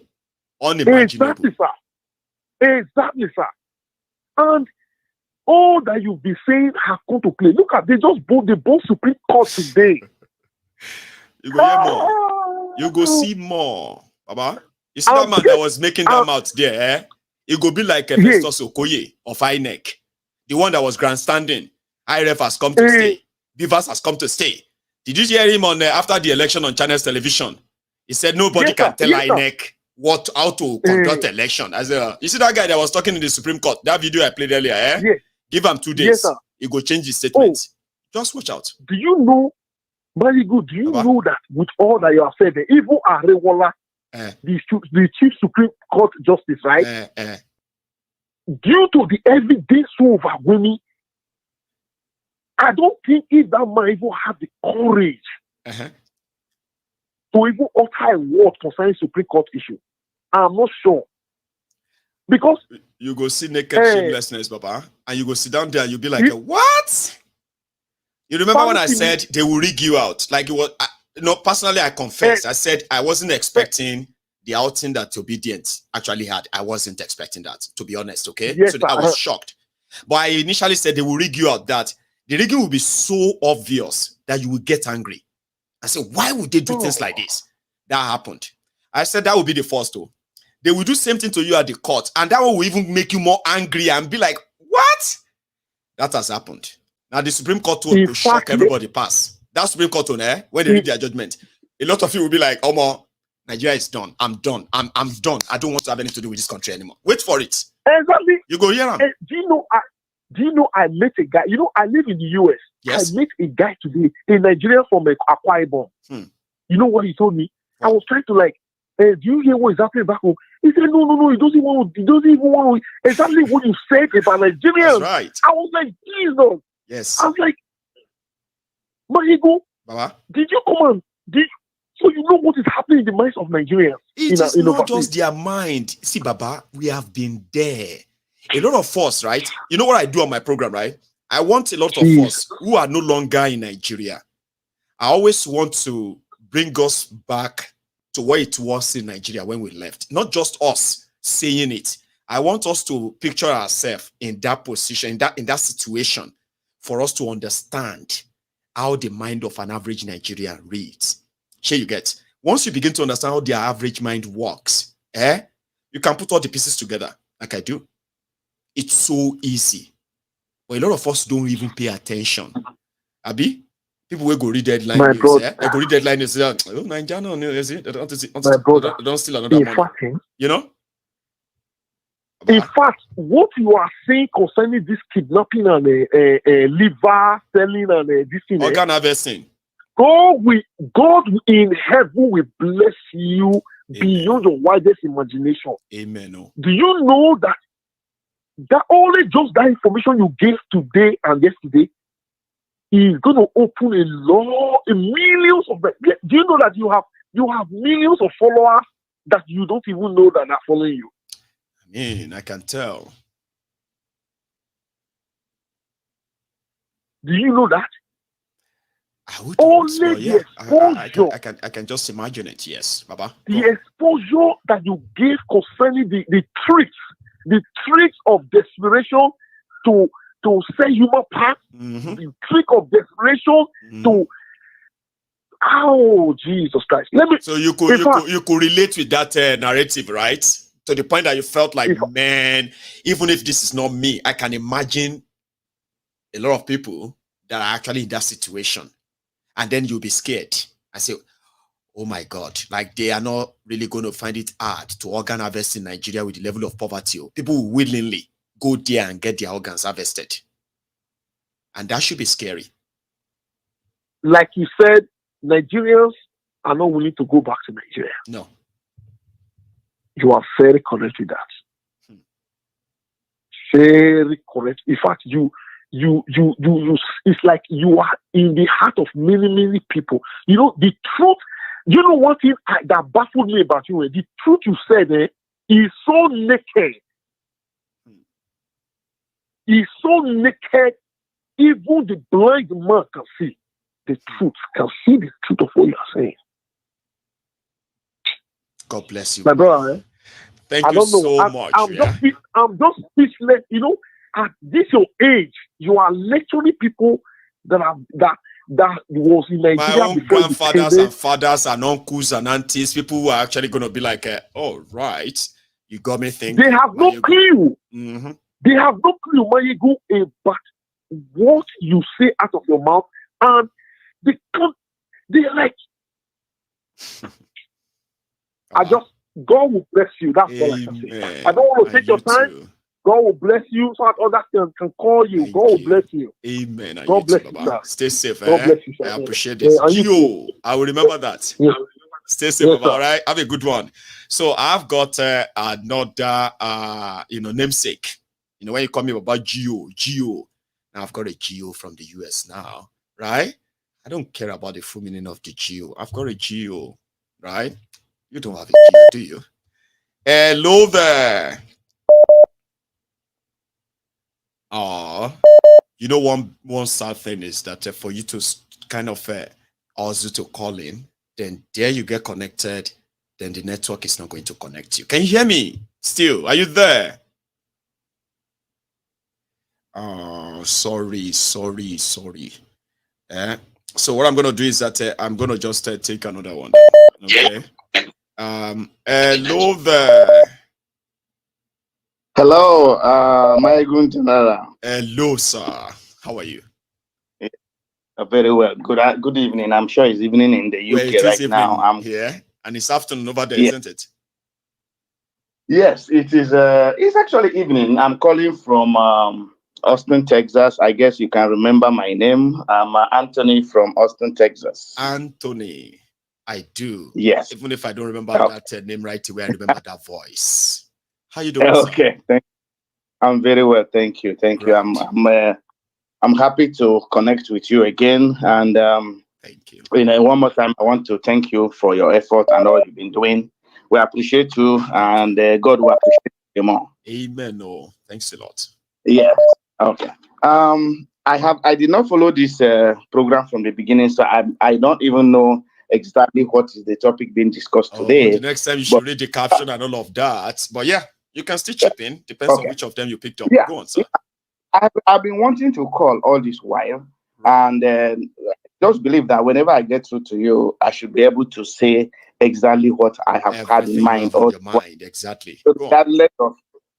Speaker 4: unimaginable.
Speaker 15: Exactly, sir. And all that you've been saying have come to play. Look at they both Supreme Court today.
Speaker 4: You go hear more. You go see more, Baba. You see that man that was making that mouth there, eh? It go be like a Festus Okoye of INEC. The one that was grandstanding. IRF has come to stay. Beavers has come to stay. Did you hear him on after the election on Channels Television? He said nobody can tell INEC how to conduct election. As you see that guy that was talking in the Supreme Court, that video I played earlier, eh? Give him 2 days. He go change his statement. Just watch out.
Speaker 15: Do you know, very good, do you know that with all that you have said, even Arewala, the Chief Supreme Court Justice, right? Due to the evidence overwhelming, I don't think if that man even have the courage to even utter a word concerning Supreme Court issue. I'm not sure. Because
Speaker 4: you go see naked shamelessness, Papa, and you go sit down there and you'll be like, what? You remember when I said they will rig you out? Like it was, personally, I confess. I said I wasn't expecting the outing that Obedient actually had. I wasn't expecting that, to be honest, okay? So I was shocked. But I initially said they will rig you out, that the rigging will be so obvious that you will get angry. I said, why would they do things like this? That happened. I said that will be the first though. They will do same thing to you at the court, and that will even make you more angry and be like, what? That has happened. Now the Supreme Court will shock everybody pass. That Supreme Court when they read their judgment, a lot of you will be like, oh my, Nigeria is done. I'm done. I'm done. I don't want to have anything to do with this country anymore. Wait for it.
Speaker 15: Exactly.
Speaker 4: You go here.
Speaker 15: Do you know I met a guy? You know, I live in the US.
Speaker 4: Yes.
Speaker 15: I met a guy today, a Nigerian from Akwa Ibom. You know what he told me? I was trying to do you hear what is happening back home? He said, no, he doesn't even want to. Exactly what you said about Nigerians.
Speaker 4: That's right.
Speaker 15: I was like, Jesus.
Speaker 4: Yes.
Speaker 15: I was like, Maiyegun, did you come on? So you know what is happening in the minds of Nigerians?
Speaker 4: It is not just their mind. See, Baba, we have been there. A lot of us, right? You know what I do on my program, right? I want a lot of us who are no longer in Nigeria. I always want to bring us back to where it was in Nigeria when we left. Not just us saying it. I want us to picture ourselves in that position, in that situation, for us to understand how the mind of an average Nigerian reads. Here you get. Once you begin to understand how their average mind works, you can put all the pieces together, like I do. It's so easy. But a lot of us don't even pay attention. Abi? People will go read deadline news. They go read deadline news. Oh, Nigerian news. They don't steal another money. You know?
Speaker 15: In fact, what you are saying concerning this kidnapping and liver selling and this thing,
Speaker 4: organ harvesting,
Speaker 15: God in heaven will bless you beyond your widest imagination.
Speaker 4: Amen.
Speaker 15: Do you know that only just that information you gave today and yesterday is going to open millions of them? Do you know that you have millions of followers that you don't even know that are following you?
Speaker 4: I can tell.
Speaker 15: Do you know that?
Speaker 4: I would
Speaker 15: only
Speaker 4: I can just imagine it. Yes, Baba.
Speaker 15: The exposure that you gave concerning the tricks of desperation to sell human parts, the trick of desperation to Jesus Christ.
Speaker 4: So you could relate with that narrative, right? To the point that you felt like, man, even if this is not me, I can imagine a lot of people that are actually in that situation. And then you'll be scared. I say, oh my God, like they are not really going to find it hard to organ harvest in Nigeria with the level of poverty. People will willingly go there and get their organs harvested. And that should be scary.
Speaker 15: Like you said, Nigerians are not willing to go back to Nigeria.
Speaker 4: No.
Speaker 15: You are very correct with that. Very correct. In fact, you it's like you are in the heart of many people. You know, the truth, you know one thing that baffled me about you, the truth you said is so naked. It's so naked, even the blind man can see the truth, can see the truth of what you are saying.
Speaker 4: God bless you,
Speaker 15: my brother.
Speaker 4: Thank
Speaker 15: I
Speaker 4: you
Speaker 15: don't know.
Speaker 4: so much.
Speaker 15: I'm just speechless. You know, at this your age, you are lecturing people that was in Nigeria
Speaker 4: My own
Speaker 15: before
Speaker 4: grandfathers and fathers and uncles and aunties, people who are actually going to be like, oh, right, you got me thinking.
Speaker 15: They have no clue.
Speaker 4: Mm-hmm.
Speaker 15: They have no clue, Maiyegun, about what you say out of your mouth, and they're like, God will bless you. That's all I can say. I don't want to take your time. Too. God will bless you so that others can call you. God will bless you.
Speaker 4: Amen.
Speaker 15: God bless you, sir.
Speaker 4: Stay safe.
Speaker 15: God bless you, sir.
Speaker 4: I appreciate this. Gio, I will remember that.
Speaker 15: Yeah.
Speaker 4: Stay safe, all right? Have a good one. So I've got another, namesake. You know, when you call me about Gio. Now I've got a Gio from the US now, right? I don't care about the full meaning of the Gio. I've got a Gio, right? You don't have a Gio, do you? Hello there. You know, one sad thing is that for you to kind of also to call in, then there you get connected, then the network is not going to connect you. Can you hear me still? Are you there? Sorry. So what I'm going to do is that I'm going to just take another one. Okay. Hello there.
Speaker 16: Hello, Maiyegun.
Speaker 4: Hello, sir. How are you?
Speaker 16: Very well. Good evening. I'm sure it's evening in the UK right now. I'm
Speaker 4: here, and it's afternoon over there, isn't it?
Speaker 16: Yes, it is. It's actually evening. I'm calling from Austin, Texas. I guess you can remember my name. I'm Anthony from Austin, Texas.
Speaker 4: Anthony, I do.
Speaker 16: Yes.
Speaker 4: Even if I don't remember that name right away, I remember that voice. How you doing,
Speaker 16: okay.
Speaker 4: sir?
Speaker 16: I'm very well. Thank you. I'm happy to connect with you again. And
Speaker 4: thank you.
Speaker 16: One more time, I want to thank you for your effort and all you've been doing. We appreciate you, and God will appreciate you more.
Speaker 4: Amen. Oh, thanks a lot.
Speaker 16: Yes. Okay. I did not follow this program from the beginning, so I don't even know exactly what is the topic being discussed today.
Speaker 4: The next time you should read the caption and all of that. But yeah, you can still chip in. Depends on which of them you picked up.
Speaker 16: Yeah.
Speaker 4: Go on, sir.
Speaker 16: I've been wanting to call all this while, and just believe that whenever I get through to you, I should be able to say exactly what I have had in mind.
Speaker 4: Exactly.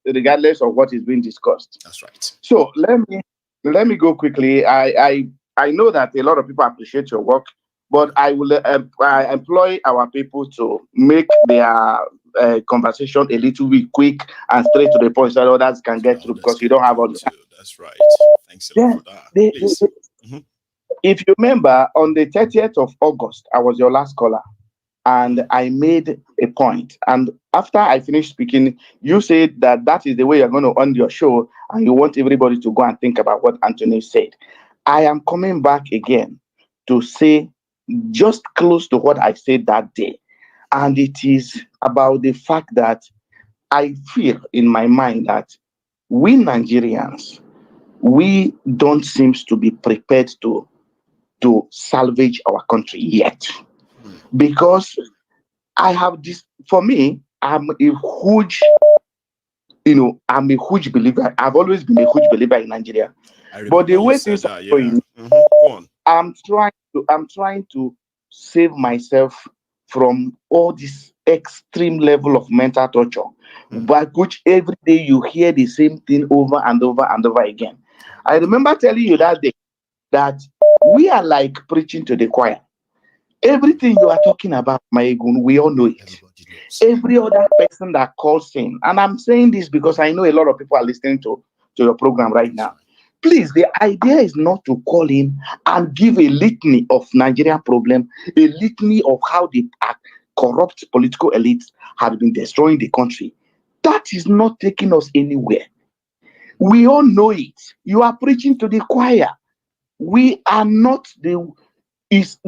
Speaker 16: Regardless of what is being discussed.
Speaker 4: That's right.
Speaker 16: So let me go quickly. I know that a lot of people appreciate your work, but I will employ our people to make their conversation a little bit quick and straight to the point so that others can get through, because you don't have all the time.
Speaker 4: That's right. Thanks a lot for that. Please.
Speaker 16: If you remember, on the 30th of August, I was your last caller, and I made a point. And after I finished speaking, you said that is the way you're going to end your show, and you want everybody to go and think about what Anthony said. I am coming back again to say just close to what I said that day. And it is about the fact that I feel in my mind that we Nigerians, we don't seem to be prepared to salvage our country yet. Because I have this, for me, I'm a huge believer. I've always been a huge believer in Nigeria. But the way things are going, I'm trying to save myself from all this extreme level of mental torture, by which every day you hear the same thing over and over and over again. I remember telling you that day that we are like preaching to the choir. Everything you are talking about, Maiyegun, we all know it. Every other person that calls in, and I'm saying this because I know a lot of people are listening to your program right now. Please, the idea is not to call in and give a litany of Nigerian problem, a litany of how the corrupt political elites have been destroying the country. That is not taking us anywhere. We all know it. You are preaching to the choir. We are not this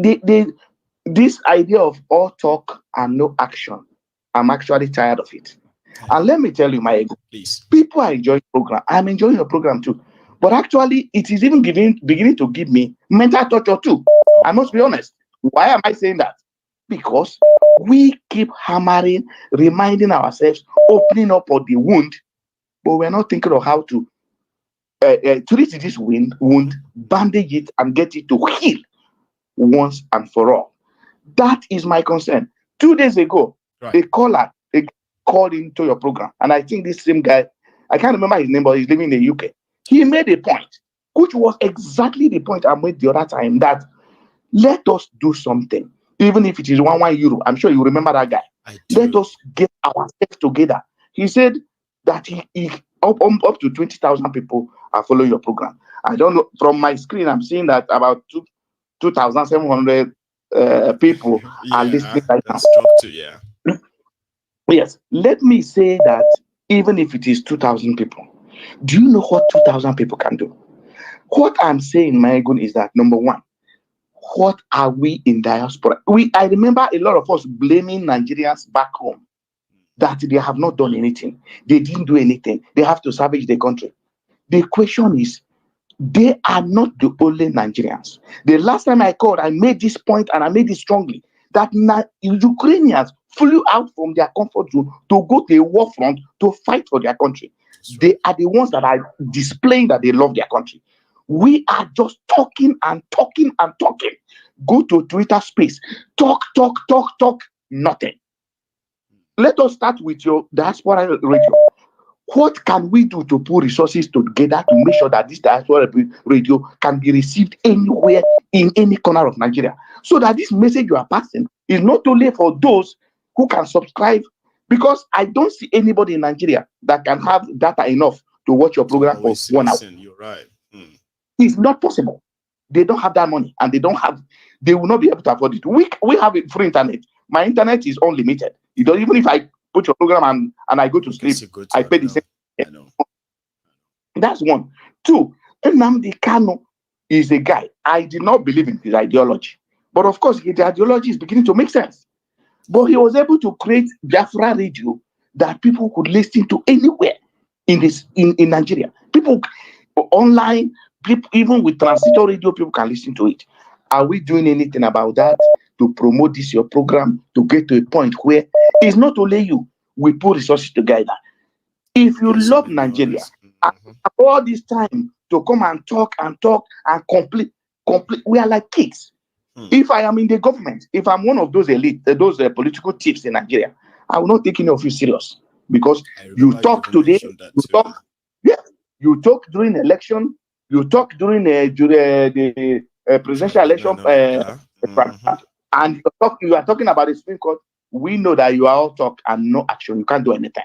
Speaker 16: idea of all talk and no action. I'm actually tired of it. And let me tell you, Maiyegun,
Speaker 4: please.
Speaker 16: People are enjoying the program. I'm enjoying your program too. But actually, it is even beginning to give me mental torture too. I must be honest. Why am I saying that? because we keep hammering, reminding ourselves, opening up on the wound, but we're not thinking of how to treat this wound, bandage it, and get it to heal once and for all. That is my concern. 2 days ago, a caller called into your program, and I think this same guy, I can't remember his name, but he's living in the UK. He made a point, which was exactly the point I made the other time, that let us do something, even if it is one euro. I'm sure you remember that guy. Let us get ourselves together. He said that he up to 20,000 people are following your program. I don't know, from my screen, I'm seeing that about 2,700 people are listening right now. Yes, let me say that even if it is 2,000 people, do you know what 2,000 people can do? What I'm saying, Maiyegun, is that number one, what are we in diaspora? I remember a lot of us blaming Nigerians back home that they have not done anything. They didn't do anything. They have to savage the country. The question is, they are not the only Nigerians. The last time I called, I made this point, and I made it strongly, that Ukrainians flew out from their comfort zone to go to a war front to fight for their country. They are the ones that are displaying that they love their country. We are just talking and talking and talking. Go to Twitter space, talk, nothing. Let us start with your diaspora radio. What can we do to put resources together to make sure that this diaspora radio can be received anywhere in any corner of Nigeria, so that this message you are passing is not only for those who can subscribe, because I don't see anybody in Nigeria that can have data enough to watch your program for 1 hour.
Speaker 4: You're right.
Speaker 16: It's not possible. They don't have that money, and they will not be able to afford it. We have a free internet. My internet is unlimited. Even if I put your program and I go to sleep, I pay the same. I know. That's one. Two, Nnamdi Kanu is a guy. I did not believe in his ideology. But of course, the ideology is beginning to make sense. But he was able to create Biafra radio that people could listen to anywhere in Nigeria. People online, people, even with transistor radio, people can listen to it. Are we doing anything about that to promote this your program, to get to a point where it's not only you, we put resources together? If you love Nigeria, all this time to come and talk and complete, we are like kids. If I am in the government, if I'm one of those elite, those political tips in Nigeria, I will not take any of you serious, because you talk today, you talk during election, you talk during the presidential election, and you are talking about the Supreme Court. We know that you are all talk and no action. You can't do anything.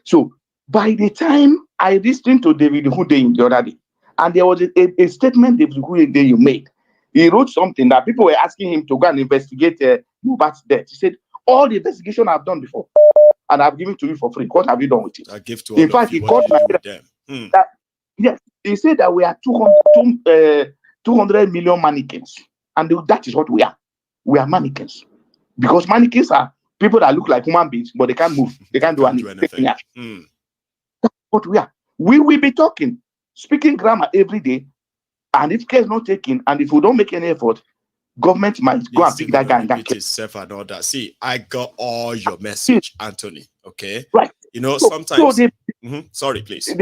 Speaker 16: So by the time I listened to David Hudein the other day, and there was a statement David Hudein you made. He wrote something that people were asking him to go and investigate Mohbad's death. He said, all the investigation I've done before, and I've given to you for free. What have you done with it?
Speaker 4: I give to
Speaker 16: in fact, he called them. Yes, he said that we are 200 million mannequins, and that is what we are. We are mannequins, because mannequins are people that look like human beings, but they can't move. They can't do anything. That's what we are. We will be talking, speaking grammar every day, and if care is not taken, and if we don't make any effort, government might go and pick that guy and get
Speaker 4: itself and all that. See, I got all your message, Anthony. Okay,
Speaker 16: right?
Speaker 4: You know, sometimes. Sorry, please.
Speaker 16: So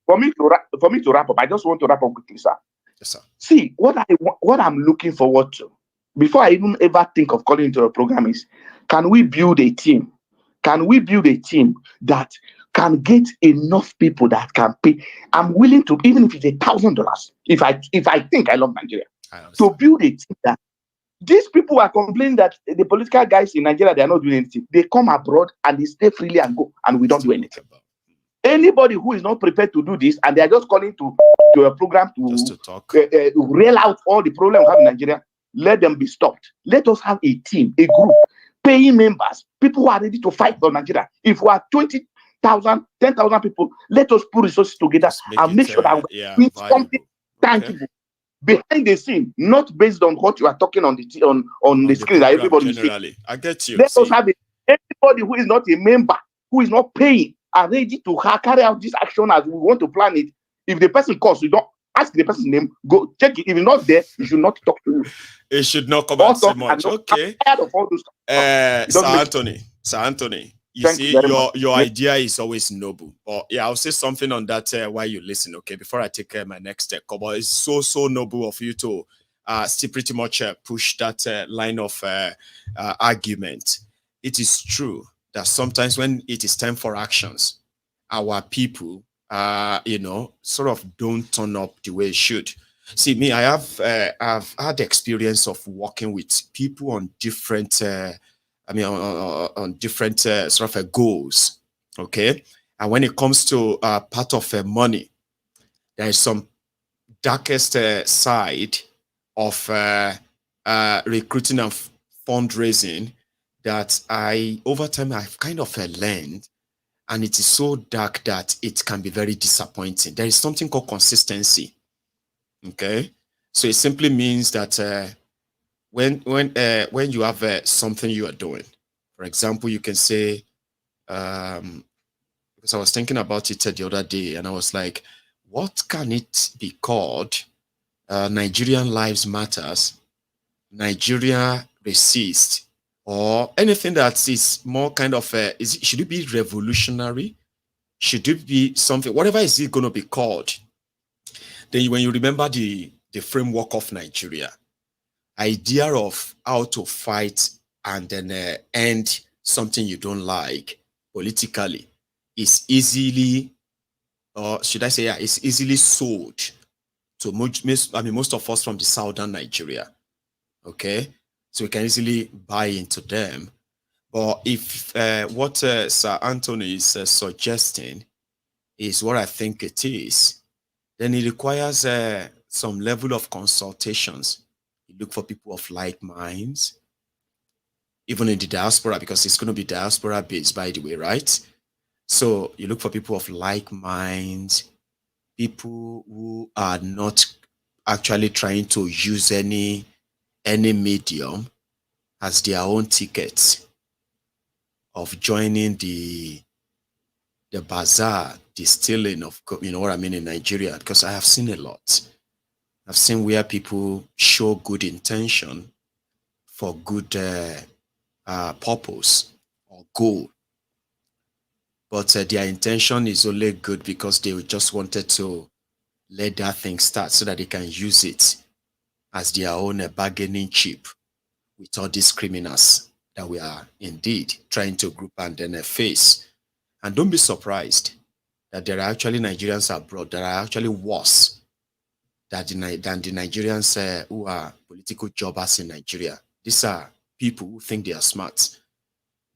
Speaker 16: for me to wrap up, I just want to wrap up quickly, sir.
Speaker 4: Yes, sir.
Speaker 16: See, what I'm looking forward to, before I even ever think of calling into a program, is can we build a team? Can we build a team that can get enough people that can pay? I'm willing to, even if it's $1,000, if I think I love Nigeria, to build a team that these people are complaining that the political guys in Nigeria, they are not doing anything. They come abroad and they stay freely and go, and we don't do anything. Anybody who is not prepared to do this, and they are just calling to a program to talk, rail out all the problems we have in Nigeria, let them be stopped. Let us have a team, a group, paying members, people who are ready to fight for Nigeria. If we are 20,000, 10,000 people, let us put resources together and make sure that we need something tangible behind the scene, not based on what you are talking on the screen that everybody
Speaker 4: generally. I get you.
Speaker 16: Let us have anybody who is not a member, who is not paying, are ready to carry out this action as we want to plan it. If the person calls, you don't ask the person's name, go check it. If it's not there, you should not talk to you.
Speaker 4: It should not come and say much. Okay.
Speaker 16: I'm tired of all those
Speaker 4: Sir Anthony, you see, your idea is always noble. But yeah, I'll say something on that while you listen, okay? Before I take my next step. But it's so noble of you to still pretty much push that line of argument. It is true that sometimes when it is time for actions, our people, sort of don't turn up the way it should. See, me, I've had experience of working with people on different, on different sort of goals, okay? And when it comes to part of money, there is some darkest side of recruiting and fundraising that over time, I've kind of learned, and it is so dark that it can be very disappointing. There is something called consistency. Okay, so it simply means that when you have something you are doing, for example, you can say, because I was thinking about it the other day, and I was like, what can it be called? Nigerian Lives Matters, Nigeria Resist, or anything that is more kind of should it be revolutionary? Should it be something? Whatever is it going to be called? Then when you remember the framework of Nigeria, idea of how to fight and then end something you don't like politically is easily, or should I say, it's easily sold to most of us from the southern Nigeria. Okay, so we can easily buy into them. But if what Sir Anthony is suggesting is what I think it is, then it requires some level of consultations. You look for people of like minds, even in the diaspora, because it's going to be diaspora based, by the way, right? So you look for people of like minds, people who are not actually trying to use any medium as their own ticket of joining the bazaar, the stealing of, you know what I mean, in Nigeria, because I have seen a lot. I've seen where people show good intention for good purpose or goal, but their intention is only good because they just wanted to let that thing start so that they can use it as their own bargaining chip with all these criminals that we are indeed trying to group and then face. And don't be surprised that there are actually Nigerians abroad that are actually worse than the Nigerians who are political jobbers in Nigeria. These are people who think they are smart.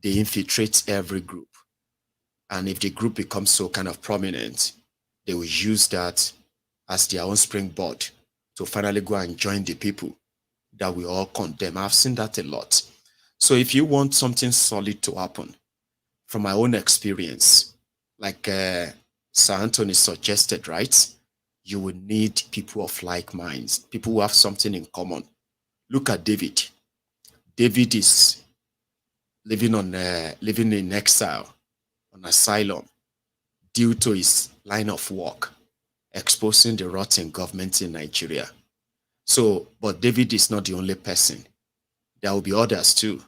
Speaker 4: They infiltrate every group. And if the group becomes so kind of prominent, they will use that as their own springboard to finally go and join the people that we all condemn. I've seen that a lot. So if you want something solid to happen, from my own experience, like Sir Anthony suggested, right? You will need people of like minds, people who have something in common. Look at David. David is living in exile, on asylum, due to his line of work, exposing the rotten government in Nigeria. So, but David is not the only person. There will be others too,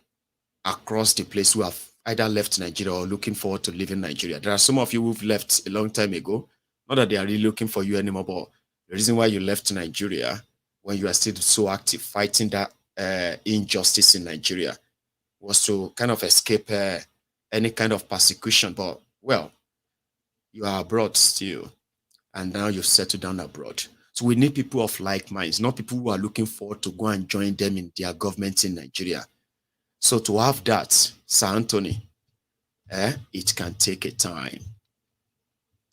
Speaker 4: across the place who have either left Nigeria or looking forward to living Nigeria. There are some of you who've left a long time ago. Not that they are really looking for you anymore, but the reason why you left Nigeria when you are still so active fighting that injustice in Nigeria was to kind of escape any kind of persecution. But, well, you are abroad still, and now you've settled down abroad. So we need people of like minds, not people who are looking forward to go and join them in their government in Nigeria. So to have that, Sir Anthony, it can take a time.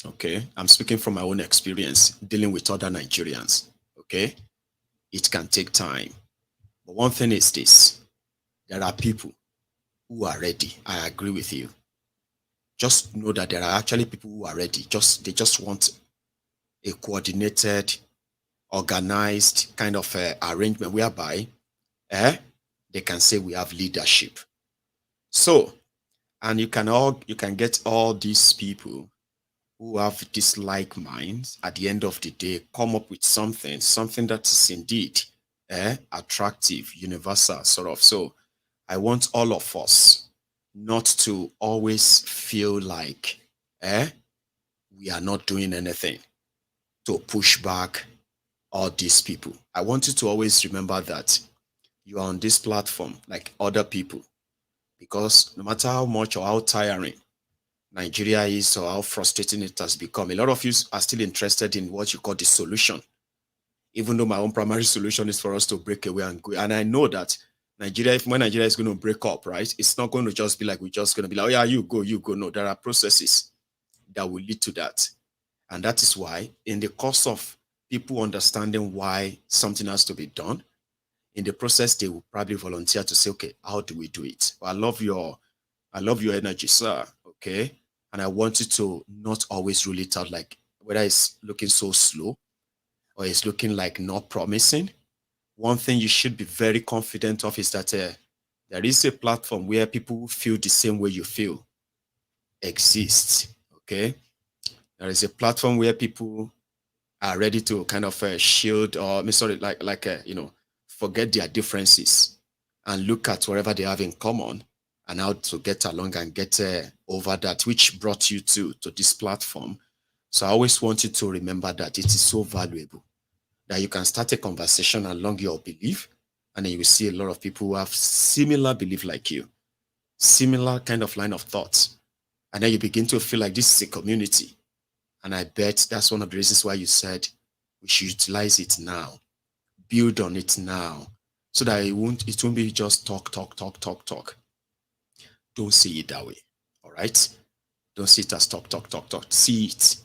Speaker 4: Okay, I'm speaking from my own experience dealing with other Nigerians. Okay, it can take time. But one thing is this: there are people who are ready. I agree with you. Just know that there are actually people who are ready. They just want a coordinated, organized kind of arrangement whereby they can say we have leadership. So, and you can get all these people who have this like minds at the end of the day come up with something that is indeed attractive, universal, sort of. So I want all of us not to always feel like we are not doing anything to push back all these people. I want you to always remember that you are on this platform like other people, because no matter how much or how tiring Nigeria is or how frustrating it has become, a lot of you are still interested in what you call the solution, even though my own primary solution is for us to break away and go. And I know that Nigeria, when Nigeria is going to break up, right, it's not going to just be like, we're just going to be like, oh yeah, you go. No, there are processes that will lead to that. And that is why in the course of people understanding why something has to be done, in the process, they will probably volunteer to say, okay, how do we do it? Well, I love your energy, sir. Okay. And I want you to not always rule it out, like whether it's looking so slow or it's looking like not promising. One thing you should be very confident of is that there is a platform where people who feel the same way you feel exists. Okay. There is a platform where people are ready to kind of shield or forget their differences and look at whatever they have in common and how to get along and get over that, which brought you to this platform. So I always want you to remember that it is so valuable that you can start a conversation along your belief, and then you will see a lot of people who have similar belief like you, similar kind of line of thoughts. And then you begin to feel like this is a community. And I bet that's one of the reasons why you said we should utilize it now, build on it now, so that it won't be just talk. Don't see it that way. All right? Don't see it as talk. See it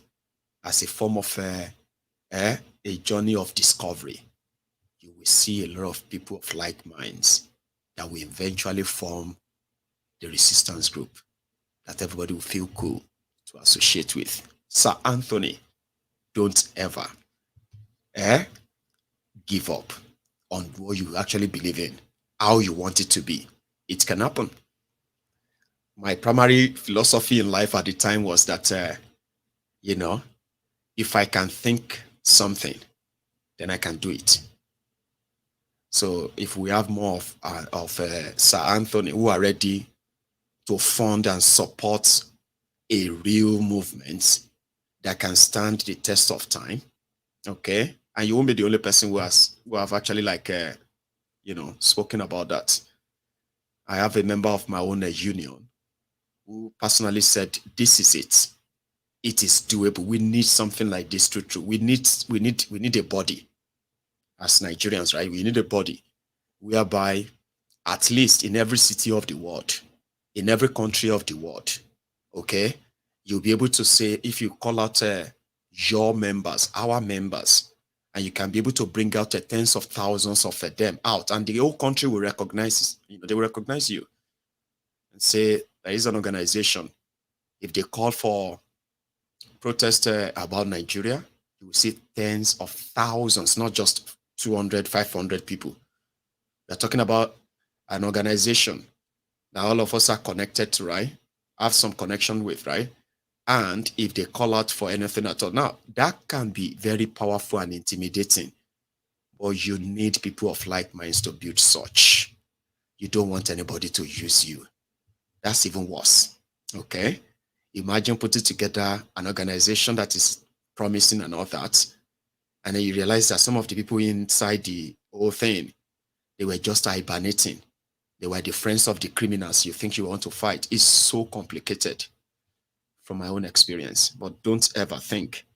Speaker 4: as a form of a journey of discovery. You will see a lot of people of like minds that will eventually form the resistance group that everybody will feel cool to associate with. Sir Anthony, don't ever give up on what you actually believe in, how you want it to be. It can happen. My primary philosophy in life at the time was that, if I can think something, then I can do it. So if we have more of Sir Anthony who are ready to fund and support a real movement that can stand the test of time, okay? And you won't be the only person who have actually spoken about that. I have a member of my own union who personally said, this is it. It is doable. We need something like this to true. We need a body as Nigerians, right? We need a body whereby at least in every city of the world, in every country of the world, okay, you'll be able to say, if you call out your members, our members, and you can be able to bring out tens of thousands of them out, and the whole country will recognize, they will recognize you and say, there is an organization. If they call for protest about Nigeria, you will see tens of thousands, not just 200, 500 people. They're talking about an organization that all of us are connected to, right? Have some connection with, right? And if they call out for anything at all, now that can be very powerful and intimidating, but you need people of like minds to build such. You don't want anybody to use you. That's even worse, okay? Imagine putting together an organization that is promising and all that, and then you realize that some of the people inside the whole thing, they were just hibernating. They were the friends of the criminals you think you want to fight. It's so complicated from my own experience, but don't ever think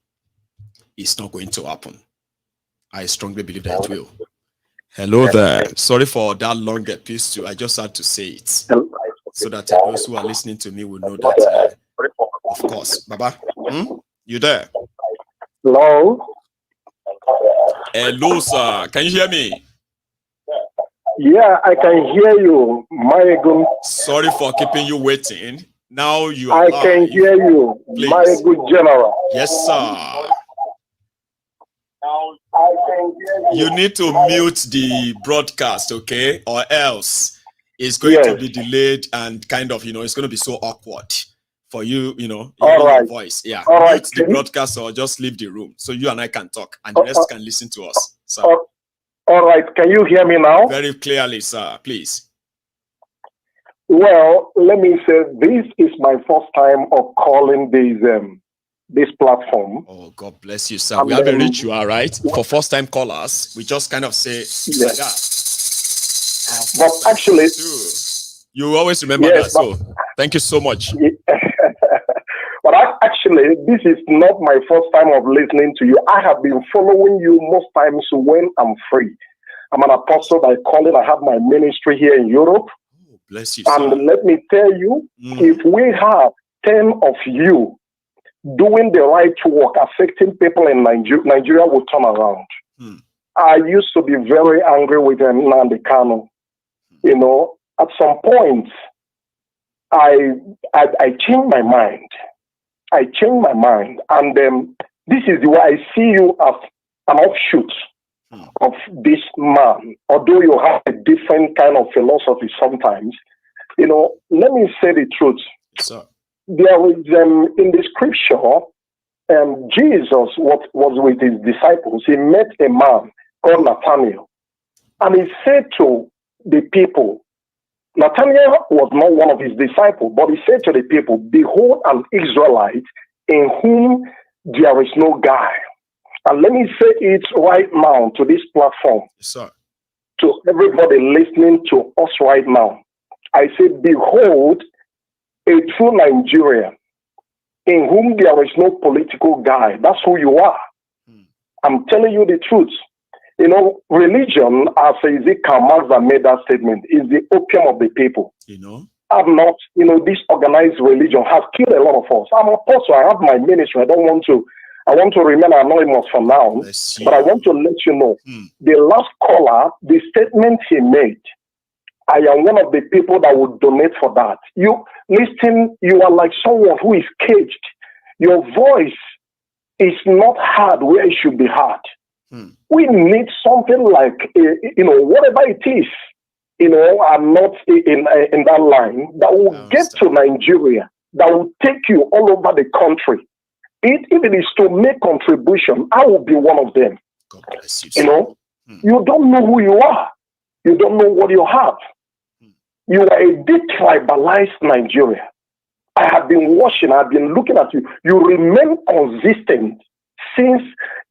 Speaker 4: it's not going to happen. I strongly believe that it will. Hello there. Sorry for that long piece too. I just had to say it so that those who are listening to me will know that, of course. Baba, you there?
Speaker 14: Hello?
Speaker 4: Hello, sir. Can you hear me?
Speaker 14: Yeah, I can hear you, Maiyegun.
Speaker 4: Sorry for keeping you waiting. Now you are live.
Speaker 14: can hear you, Maiyegun General.
Speaker 4: Yes, sir. You need to mute the broadcast, okay? Or else it's going to be delayed and kind of, it's going to be so awkward for you, your voice. Yeah. Mute the broadcast or just leave the room so you and I can talk and the rest can listen to us. So.
Speaker 14: All right, can you hear me now?
Speaker 4: Very clearly, sir, please.
Speaker 14: Well, let me say this is my first time of calling this platform.
Speaker 4: Oh, God bless you, sir. We have a ritual, right? For first-time callers, we just kind of say like that.
Speaker 14: But actually,
Speaker 4: you always remember that. So, thank you so much.
Speaker 14: But actually, this is not my first time of listening to you. I have been following you most times when I'm free. I'm an apostle by calling. I have my ministry here in Europe.
Speaker 4: Oh, bless you,
Speaker 14: and
Speaker 4: sir.
Speaker 14: let me tell you, if we have 10 of you doing the right work, affecting people in Nigeria, Nigeria will turn around. I used to be very angry with Nnamdi Kanu. You know, at some point, I changed my mind. I changed my mind, and this is the way I see you as an offshoot of this man. Although you have a different kind of philosophy sometimes, you know, let me say the truth.
Speaker 4: Sir.
Speaker 14: There is in the scripture, Jesus was with his disciples. He met a man called Nathanael, and he said to the people, Nathanael was not one of his disciples, but he said to the people, behold an Israelite in whom there is no guile. And let me say it right now to this platform,
Speaker 4: sir,
Speaker 14: to everybody listening to us right now. I say, behold a true Nigerian in whom there is no political guile. That's who you are. I'm telling you the truth. You know, religion, as Karl Marx made that statement, is the opium of the people.
Speaker 4: You know?
Speaker 14: I'm not, you know, this organized religion has killed a lot of us. I'm an apostle. I have my ministry. I want to remain anonymous for now, but I want to let you know, the last caller, the statement he made, I am one of the people that would donate for that. You listen, you are like someone who is caged. Your voice is not heard where it should be heard. We need something like, you know, whatever it is, you know, I'm not in that line, that will get to Nigeria, that will take you all over the country. If it is to make contribution, I will be one of them.
Speaker 4: God bless you,
Speaker 14: you know, you don't know who you are. You don't know what you have. You are a detribalized Nigeria. I have been watching, I've been looking at you. You remain consistent since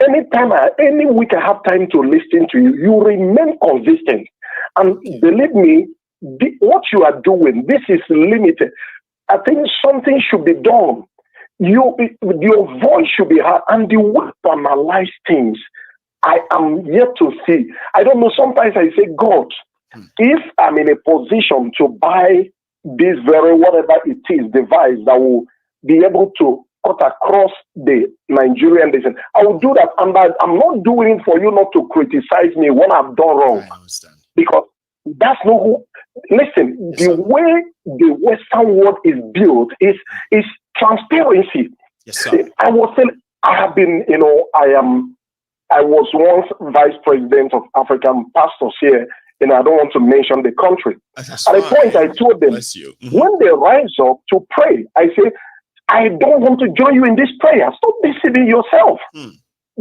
Speaker 14: any week I have time to listen to you. You remain consistent. And believe me, what you are doing, this is limited. I think something should be done. Your voice should be heard, and the way to analyze things, I am yet to see. I don't know, sometimes I say, God, if I'm in a position to buy this very whatever it is, device that will be able to cut across the Nigerian nation, I will do that. And I'm not doing it for you not to criticize me when I've done wrong. Because that's not who, listen, the way the Western world is built is transparency.
Speaker 4: Yes, sir.
Speaker 14: I have been, you know, I was once vice president of African pastors here, and I don't want to mention the country. At a point, I told them, when they rise up to pray, I say, I don't want to join you in this prayer. Stop deceiving yourself.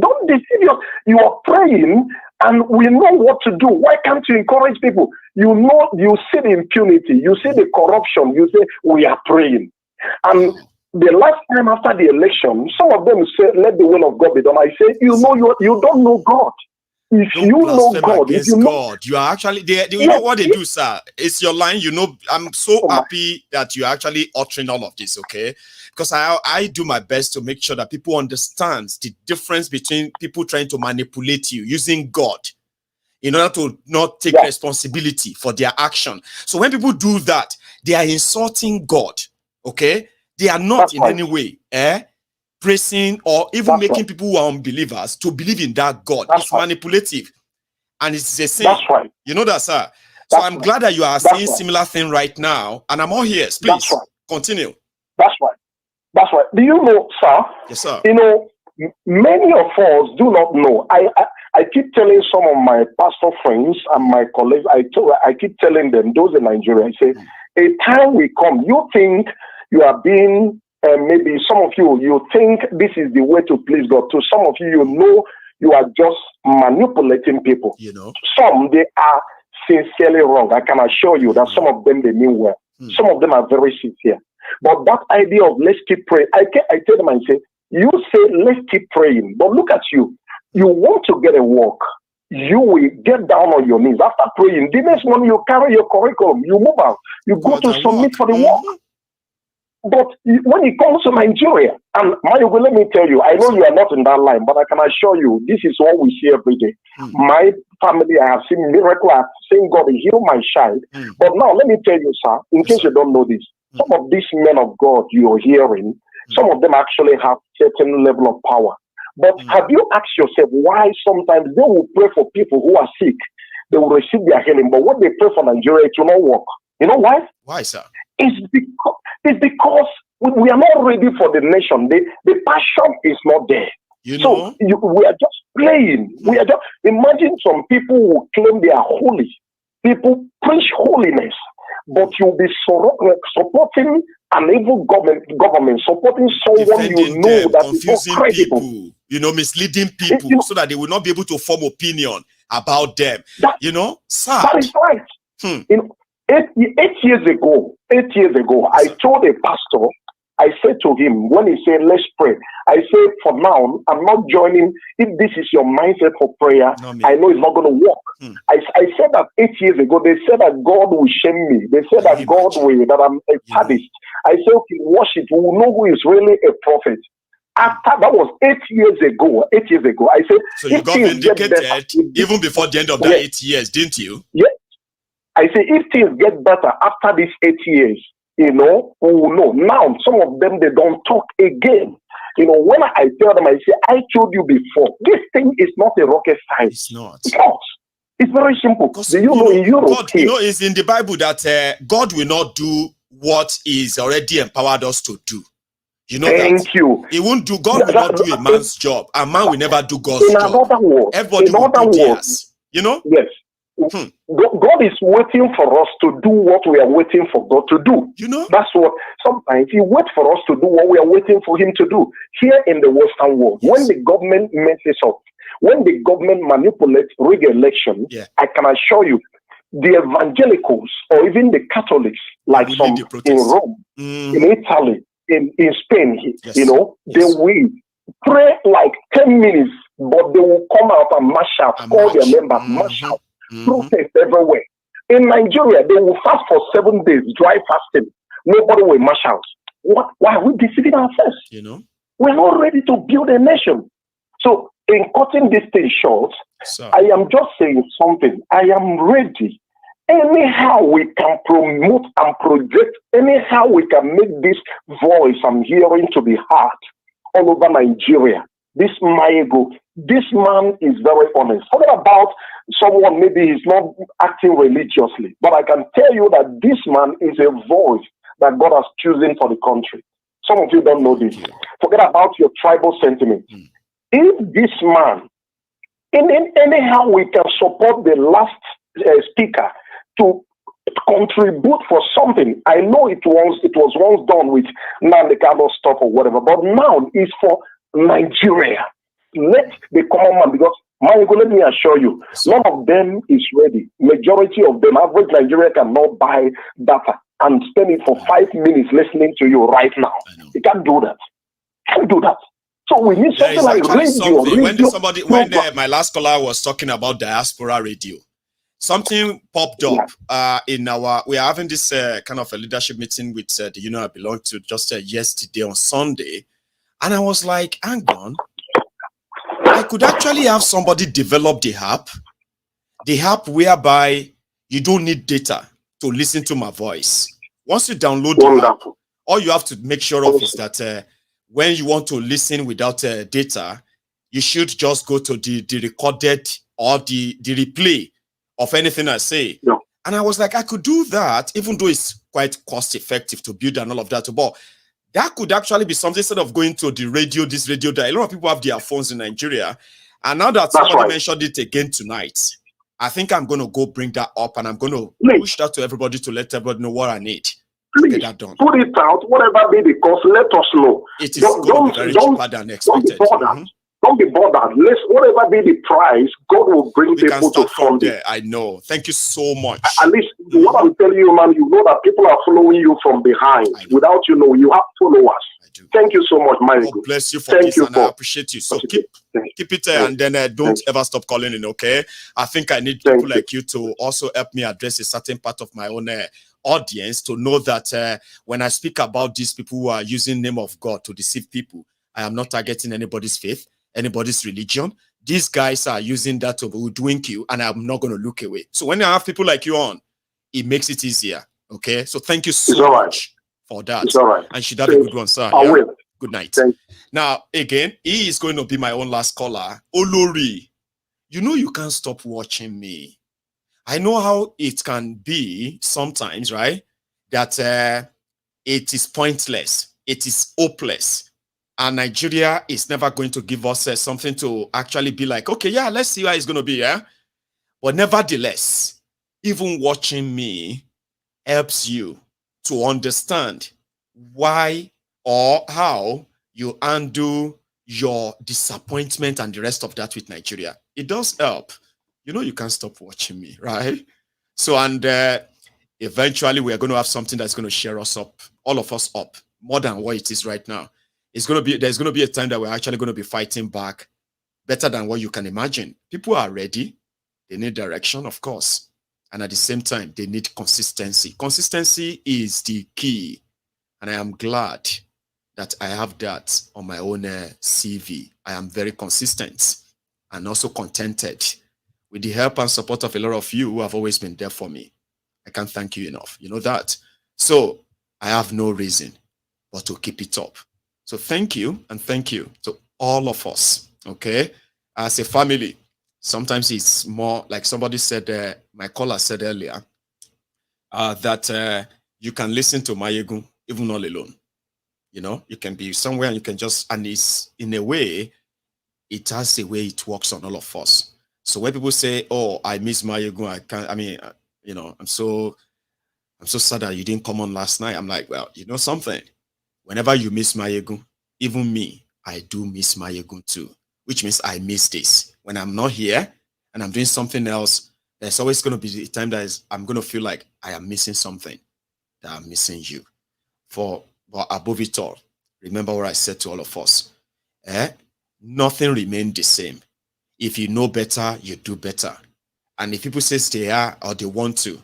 Speaker 14: Don't deceive yourself. You are praying, and we know what to do. Why can't you encourage people? You know, you see the impunity, you see the corruption, you say, we are praying. And the last time after the election, some of them said, let the will of God be done. I said, you know, you don't know God. If
Speaker 4: don't
Speaker 14: you know God,
Speaker 4: if you know God, you are actually, you know what they do, sir? It's your line, you know, I'm so happy that you're actually uttering all of this, okay? Because I do my best to make sure that people understand the difference between people trying to manipulate you using God in order to not take responsibility for their action. So when people do that, they are insulting God, okay? They are not in any way praising or even making people who are unbelievers to believe in that God. It's manipulative. And it's the same.
Speaker 14: That's right.
Speaker 4: You know that, sir? So I'm glad that you are saying similar thing right now. And I'm all here. Please continue.
Speaker 14: That's right. That's right. Do you know, sir?
Speaker 4: Yes, sir.
Speaker 14: You know, many of us do not know. I keep telling some of my pastor friends and my colleagues, I keep telling them, those in Nigeria, I say, a time will come, you think you are being, maybe some of you think this is the way to please God. To some of you, you know,
Speaker 15: you are just manipulating people.
Speaker 4: You know,
Speaker 15: some they are sincerely wrong. I can assure you that some of them they mean well. Some of them are very sincere. But that idea of let's keep praying, I tell them, I say, you say let's keep praying, but look at you. You want to get a work. You will get down on your knees after praying. The next morning you carry your curriculum, you move out, you go to submit for the work. But when it comes to Nigeria, and Maiyegun, let me tell you, I know you are not in that line, but I can assure you, this is what we see every day. My family, I have seen miracles, I have seen God heal my child. But now, let me tell you, sir, in case you don't know this, some of these men of God you're hearing, some of them actually have certain level of power. But have you asked yourself why sometimes they will pray for people who are sick, they will receive their healing, but when they pray for Nigeria, it will not work? You know why?
Speaker 4: Why, sir?
Speaker 15: It's because we are not ready for the nation. The passion is not there.
Speaker 4: You know?
Speaker 15: So we are just playing. We are just imagine some people who claim they are holy. People preach holiness, but you'll be supporting an evil government, supporting someone you know that is not credible.
Speaker 4: People, you know, misleading people so that they will not be able to form opinion about them. You know, sad.
Speaker 15: That is right. You know, 8 years ago, I told a pastor, I said to him, when he said, let's pray, I said, for now, I'm not joining. If this is your mindset for prayer, I know it's not going to work. I said that 8 years ago, they said that God will shame me. They said that God will, that I'm a sadist. I said, okay, watch it. We will know who is really a prophet. After that was 8 years ago. 8 years ago, I said,
Speaker 4: so you got vindicated even before the end of that 8 years, didn't you?
Speaker 15: Yes. I say, if things get better after these 8 years, you know, we will know. Now, some of them, they don't talk again. You know, when I tell them, I say, I told you before, this thing is not a rocket science.
Speaker 4: It's not.
Speaker 15: It's not. It's very simple. Do you know, in Europe,
Speaker 4: God, you know, it's in the Bible that God will not do what He's already empowered us to do. You know
Speaker 15: Thank you.
Speaker 4: He won't do. God will not do a man's job, and man will never do God's job.
Speaker 15: Another word,
Speaker 4: everybody will do theirs. You know?
Speaker 15: Yes. God is waiting for us to do what we are waiting for God to do.
Speaker 4: You know?
Speaker 15: That's what sometimes He waits for us to do what we are waiting for Him to do. Here in the Western world, when the government messes up, when the government manipulates rig election, I can assure you, the evangelicals or even the Catholics, like some in Rome, in Italy, in Spain, you know, they will pray like 10 minutes, but they will come out and mash out, call their members, mash out. Protest everywhere. In Nigeria, they will fast for 7 days, dry fasting. Nobody will mash out. What? Why are we deceiving ourselves?
Speaker 4: You know,
Speaker 15: we're not ready to build a nation. So, in cutting this thing short, I am just saying something. I am ready. Anyhow we can promote and project, anyhow we can make this voice I'm hearing to be heard all over Nigeria. This Maiyegun, this man is very honest. Forget about someone, maybe he's not acting religiously, but I can tell you that this man is a voice that God has chosen for the country. Some of you don't know this. Forget about your tribal sentiment. If this man, anyhow we can support the last speaker to contribute for something. I know it was once done with Nandekado stuff or whatever, but now it's for Nigeria. Let the common man, because Maiyegun, let me assure you, none of them is ready. Majority of them, average Nigeria cannot buy data and spend it for 5 minutes listening to you right now. You can't do that. Can't do that. So we need something like radio.
Speaker 4: When my last caller was talking about diaspora radio, something popped up in our. We are having this kind of a leadership meeting with the union I belong to just yesterday on Sunday, and I was like, hang on, I could actually have somebody develop the app whereby you don't need data to listen to my voice. Once you download the app, all you have to make sure of is that when you want to listen without data, you should just go to the recorded or the replay of anything I say. And I was like, I could do that, even though it's quite cost effective to build and all of that. But that could actually be something instead of going to the radio, this radio, that a lot of people have their phones in Nigeria. And now that somebody mentioned it again tonight, I think I'm going to go bring that up and I'm going to push that to everybody to let everybody know what I need.
Speaker 15: Please,
Speaker 4: get that done.
Speaker 15: Put it out, whatever be the cost, let us know.
Speaker 4: It is going to be very cheaper than expected.
Speaker 15: Don't be bothered. Let's whatever be the price, God will bring
Speaker 4: We can
Speaker 15: people to
Speaker 4: start from
Speaker 15: fund it.
Speaker 4: there. I know. Thank you so much.
Speaker 15: At least what I'm telling you, man, you know that people are following you from behind. Without you know, you have followers. Thank you so much, Maiyegun.
Speaker 4: God bless you for this, and I appreciate you. So keep it there, and then don't ever stop calling in, okay? I think I need people like you to also help me address a certain part of my own audience to know that when I speak about these people who are using name of God to deceive people, I am not targeting anybody's faith, anybody's religion. These guys are using that to hoodwink you, and I'm not going to look away. So when I have people like you on, it makes it easier, okay? So thank you so much for that.
Speaker 15: It's all right.
Speaker 4: And should have a good one, sir.
Speaker 15: I will.
Speaker 4: Good night. Now, again, he is going to be my own last caller. Olori, you know you can't stop watching me. I know how it can be sometimes, right? That it is pointless. It is hopeless. And Nigeria is never going to give us something to actually be like, okay, yeah, let's see how it's going to be, yeah? But nevertheless, even watching me helps you to understand why or how you undo your disappointment and the rest of that with Nigeria. It does help. You know you can't stop watching me, right? So, and eventually we are going to have something that's going to share us up, all of us up, more than what it is right now. There's going to be a time that we're actually going to be fighting back better than what you can imagine. People are ready. They need direction, of course. And at the same time, they need consistency. Consistency is the key. And I am glad that I have that on my own CV. I am very consistent and also contented with the help and support of a lot of you who have always been there for me. I can't thank you enough. You know that. So I have no reason but to keep it up. So thank you, and thank you to all of us, okay? As a family, sometimes it's more like somebody said, my caller said earlier, that you can listen to Maiyegun even all alone. You know, you can be somewhere and you can just, and it's in a way, it has a way it works on all of us. So when people say, oh, I miss Maiyegun, I can't, I mean, you know, I'm so sad that you didn't come on last night. I'm like, well, you know something? Whenever you miss Maiyegun, even me, I do miss Maiyegun too, which means I miss this. When I'm not here and I'm doing something else, there's always going to be a time that I'm going to feel like I am missing something, that I'm missing you. But above it all, remember what I said to all of us. Nothing remains the same. If you know better, you do better. And if people say they are or they want to,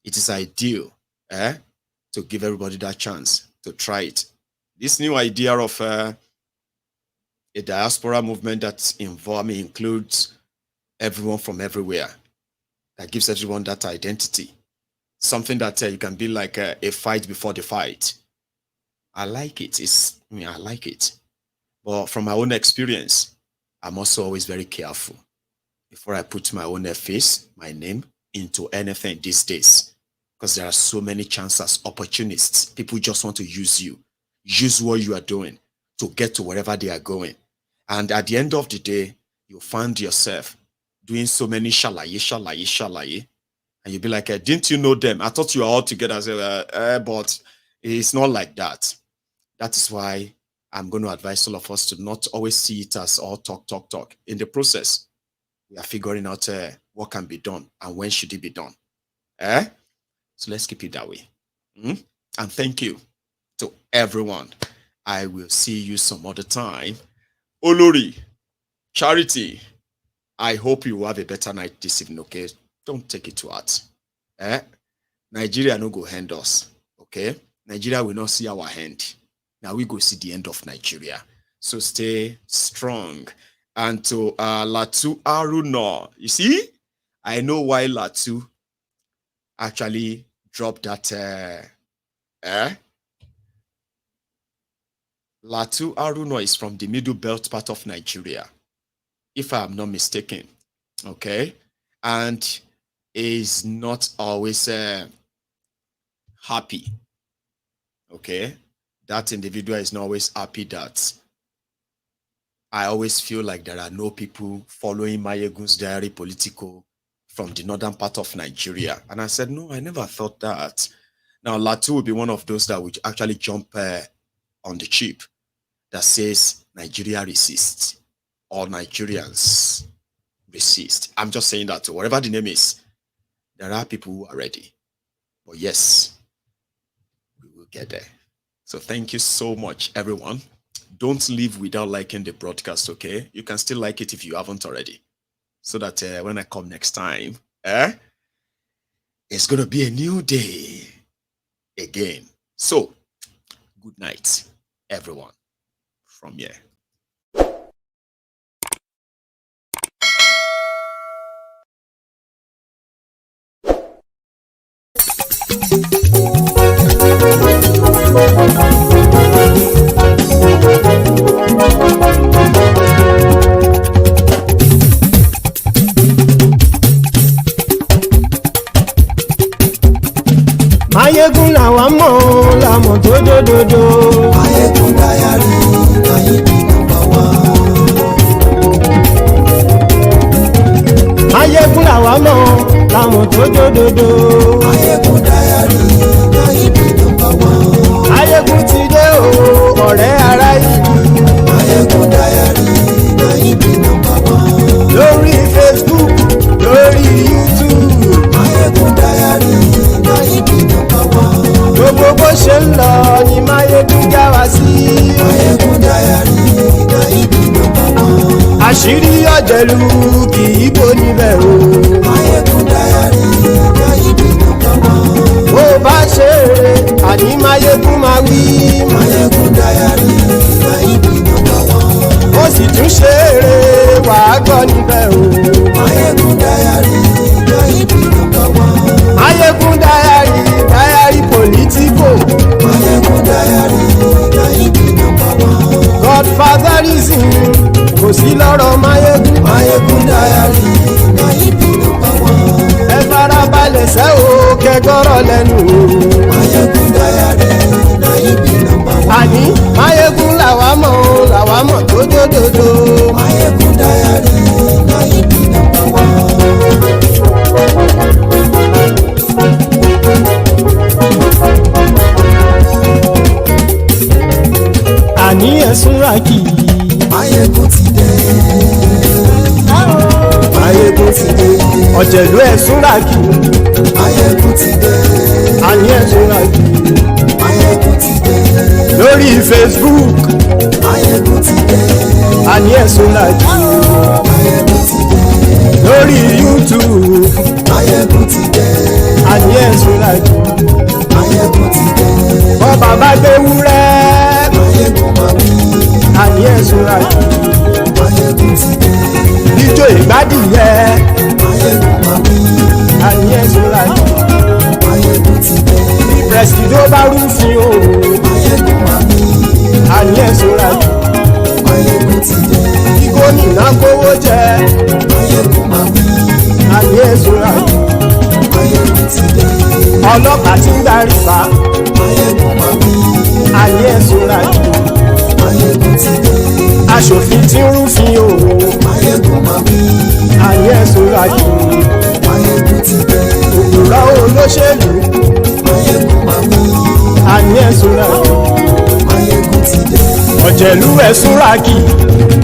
Speaker 4: it is ideal to give everybody that chance to try it. This new idea of a diaspora movement that includes everyone from everywhere, that gives everyone that identity, something that you can be like a fight before the fight. I like it. I like it. But from my own experience, I'm also always very careful before I put my own face, my name, into anything these days. Because there are so many chances, opportunists. People just want to use you. Use what you are doing to get to wherever they are going. And at the end of the day, you find yourself doing so many shalaye. And you'll be like, didn't you know them? I thought you were all together. I said, but it's not like that. That is why I'm going to advise all of us to not always see it as all talk. In the process, we are figuring out what can be done and when should it be done. So let's keep it that way. And thank you to everyone. I will see you some other time. Olori, Charity, I hope you will have a better night this evening, okay? Don't take it to heart. Nigeria no go hand us, okay? Nigeria will not see our hand. Now we go see the end of Nigeria. So stay strong. And to Latu Aruna, you see, I know why Latu actually dropped that. Latu Aruna is from the middle belt part of Nigeria, if I am not mistaken. Okay, and is not always happy. Okay, that individual is not always happy that I always feel like there are no people following MaiyegunsDiary Politico from the northern part of Nigeria. And I said, no, I never thought that. Now, Latu will be one of those that would actually jump on the chip that says Nigeria resists all Nigerians resist. I'm just saying that whatever the name is, there are people who are ready. But yes, we will get there. So thank you so much, everyone. Don't leave without liking the broadcast, okay? You can still like it if you haven't already. So that when I come next time, it's going to be a new day again. So, good night, everyone, from here.
Speaker 3: Maiyegun làwa mọ̀ làmọ̀ tó dòdòdò. Maiyegun Diary, Maiyegun number one. Maiyegun làwa mọ̀ làmọ̀ tó dòdòdò. Maiyegun Diary, Maiyegun number one. Maiyegun ti dé o, ọ̀rẹ́ ara ìlú. Maiyegun Diary, Maiyegun number one. Lórí Facebook, lórí YouTube. Maiyegun Diary, Maiyegun number one. Gbogbo bó ṣe ń lọ ni Maiyegun já wa sí. Maiyegun Diary, Maiyegun number one. Àṣírí ọ̀jẹ̀lú kì í bò níbẹ̀ o. Maiyegun Diary, Maiyegun number one. Bó bá ṣe eré àní Maiyegun máa wí. Maiyegun Diary, Maiyegun number one. Ó sì tún ṣe eré wàá gbọ́ níbẹ̀ o. Maiyegun Diary, Maiyegun number one. Maiyegun Diary, Diary Politico. Maiyegun Diary, Maiyegun number one. Godfatherism kò sí lọ́rọ̀ Maiyegun. Maiyegun Diary, Maiyegun number one. Ẹ farabalẹ̀ sẹ́ o kẹgọ́rọ̀ lẹ́nu o. Maiyegun Diary, Maiyegun number one. Àní Maiyegun làwa mọ̀ tó dòdòdò. Maiyegun Diary, Maiyegun number one. Àní ẹ̀sùn rákì. Maiyegun ti dé. Maiyegun ti dé. Ọ̀jẹ̀lú ẹ̀sùn rákì. Maiyegun ti dé. Àní ẹ̀sùn rákì. Maiyegun ti dé. Lórí Facebook. Maiyegun ti dé. Àní ẹ̀sùn rákì. Maiyegun ti dé. Lórí YouTube. Maiyegun ti dé. Àní ẹ̀sùn rákì. Maiyegun ti dé. Bọ́ba bá gbé wúrẹ́. Maiyegun máa wí. Àní ẹ̀sùn rákì. Maiyegun ti dé. Ijó ìgbádìyẹ. Maiyegun máa wí. Àní ẹ̀sùn rákì. Maiyegun ti dé. Pẹ̀sìdó bá rúfin o. Maiyegun máa wí. Àní ẹ̀sùn rákì. Maiyegun ti dé. Kí gómìnà kówó jẹ. Maiyegun máa wí. Àní ẹ̀sùn rákì. Maiyegun ti dé. Ọlọ́pàá ti ń darí bá. Maiyegun máa wí. Àní ẹ̀sùn rákì. Maiyegun ti dé. Aṣòfin tí ń rúfin o. Maiyegun máa wí. Àní ẹ̀sùn rákì. Maiyegun ti dé. Òpùrọ́ olóṣèlú. Maiyegun máa wí. Àní ẹ̀sùn rákì. Maiyegun ti dé. Ọ̀jẹ̀lú ẹ̀sùn rákì.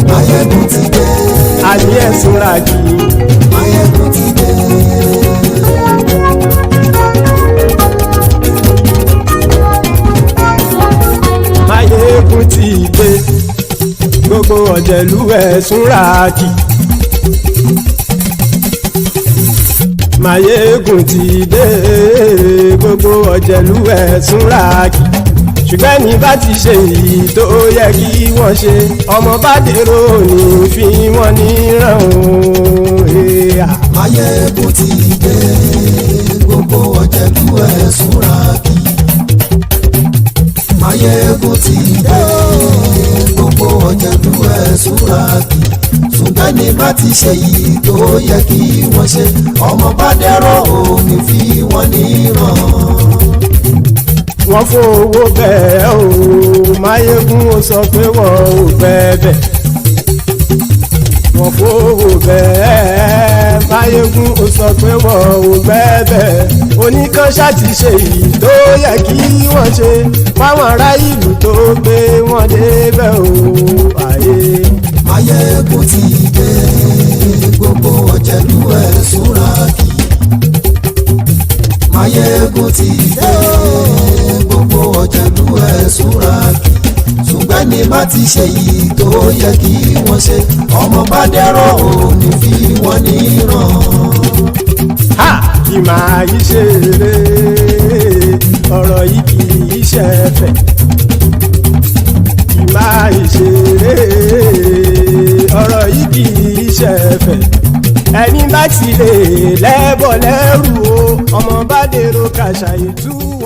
Speaker 3: Maiyegun ti dé. Àní ẹ̀sùn rákì. Maiyegun ti dé. Maiyegun ti dé. Gbogbo ọ̀jẹ̀lú ẹ̀sùn rákì. Maiyegun ti dé. Gbogbo ọ̀jẹ̀lú ẹ̀sùn rákì. Ṣùgbọ́n ní bá ti ṣe èyí tó yẹ kí wọ́n ṣe, ọmọ bá dèrò ní fi wọ́n níran o. Maiyegun ti dé. Gbogbo ọ̀jẹ̀lú ẹ̀sùn rákì. Maiyegun ti dé. Gbogbo ọ̀jẹ̀lú ẹ̀sùn rákì. Ṣùgbọ́n ní bá ti ṣe èyí tó yẹ kí wọ́n ṣe, ọmọ bá dèrò ní fi wọ́n níran. Wọ́n fowó bẹ́ẹ̀ o. Maiyegun ó sọ pé wọ́n ò fẹ́ bẹ̀. Wọ́n fowó bẹ́ẹ̀. Maiyegun ó sọ pé wọ́n ò fẹ́ bẹ̀. Oníkan ṣáàtì ṣe èyí tó yẹ kí wọ́n ṣe fáwọn ará ìlú tó gbé wọn débẹ̀ o. Ayé. Maiyegun ti dé gbogbo ọ̀jẹ̀lú ẹ̀ súnra kì. Maiyegun ti dé gbogbo ọ̀jẹ̀lú ẹ̀ súnra kì. Ṣùgbọ́n ní bá ti ṣe yìí tó yẹ kí wọ́n ṣe ọmọ bá dẹ́rọ̀ ò ní fi wọ́n níran.
Speaker 17: Kì máa yí ṣe eré ọ̀rọ̀ yìí kì í ṣe ẹ̀fẹ̀. Kì máa yí ṣe eré ọ̀rọ̀ yìí kì í ṣe ẹ̀fẹ̀. Ẹni bá ti lè lẹ́bọ̀ lẹ́rù o ọmọ bá dèrò kàṣàyè tú wọn.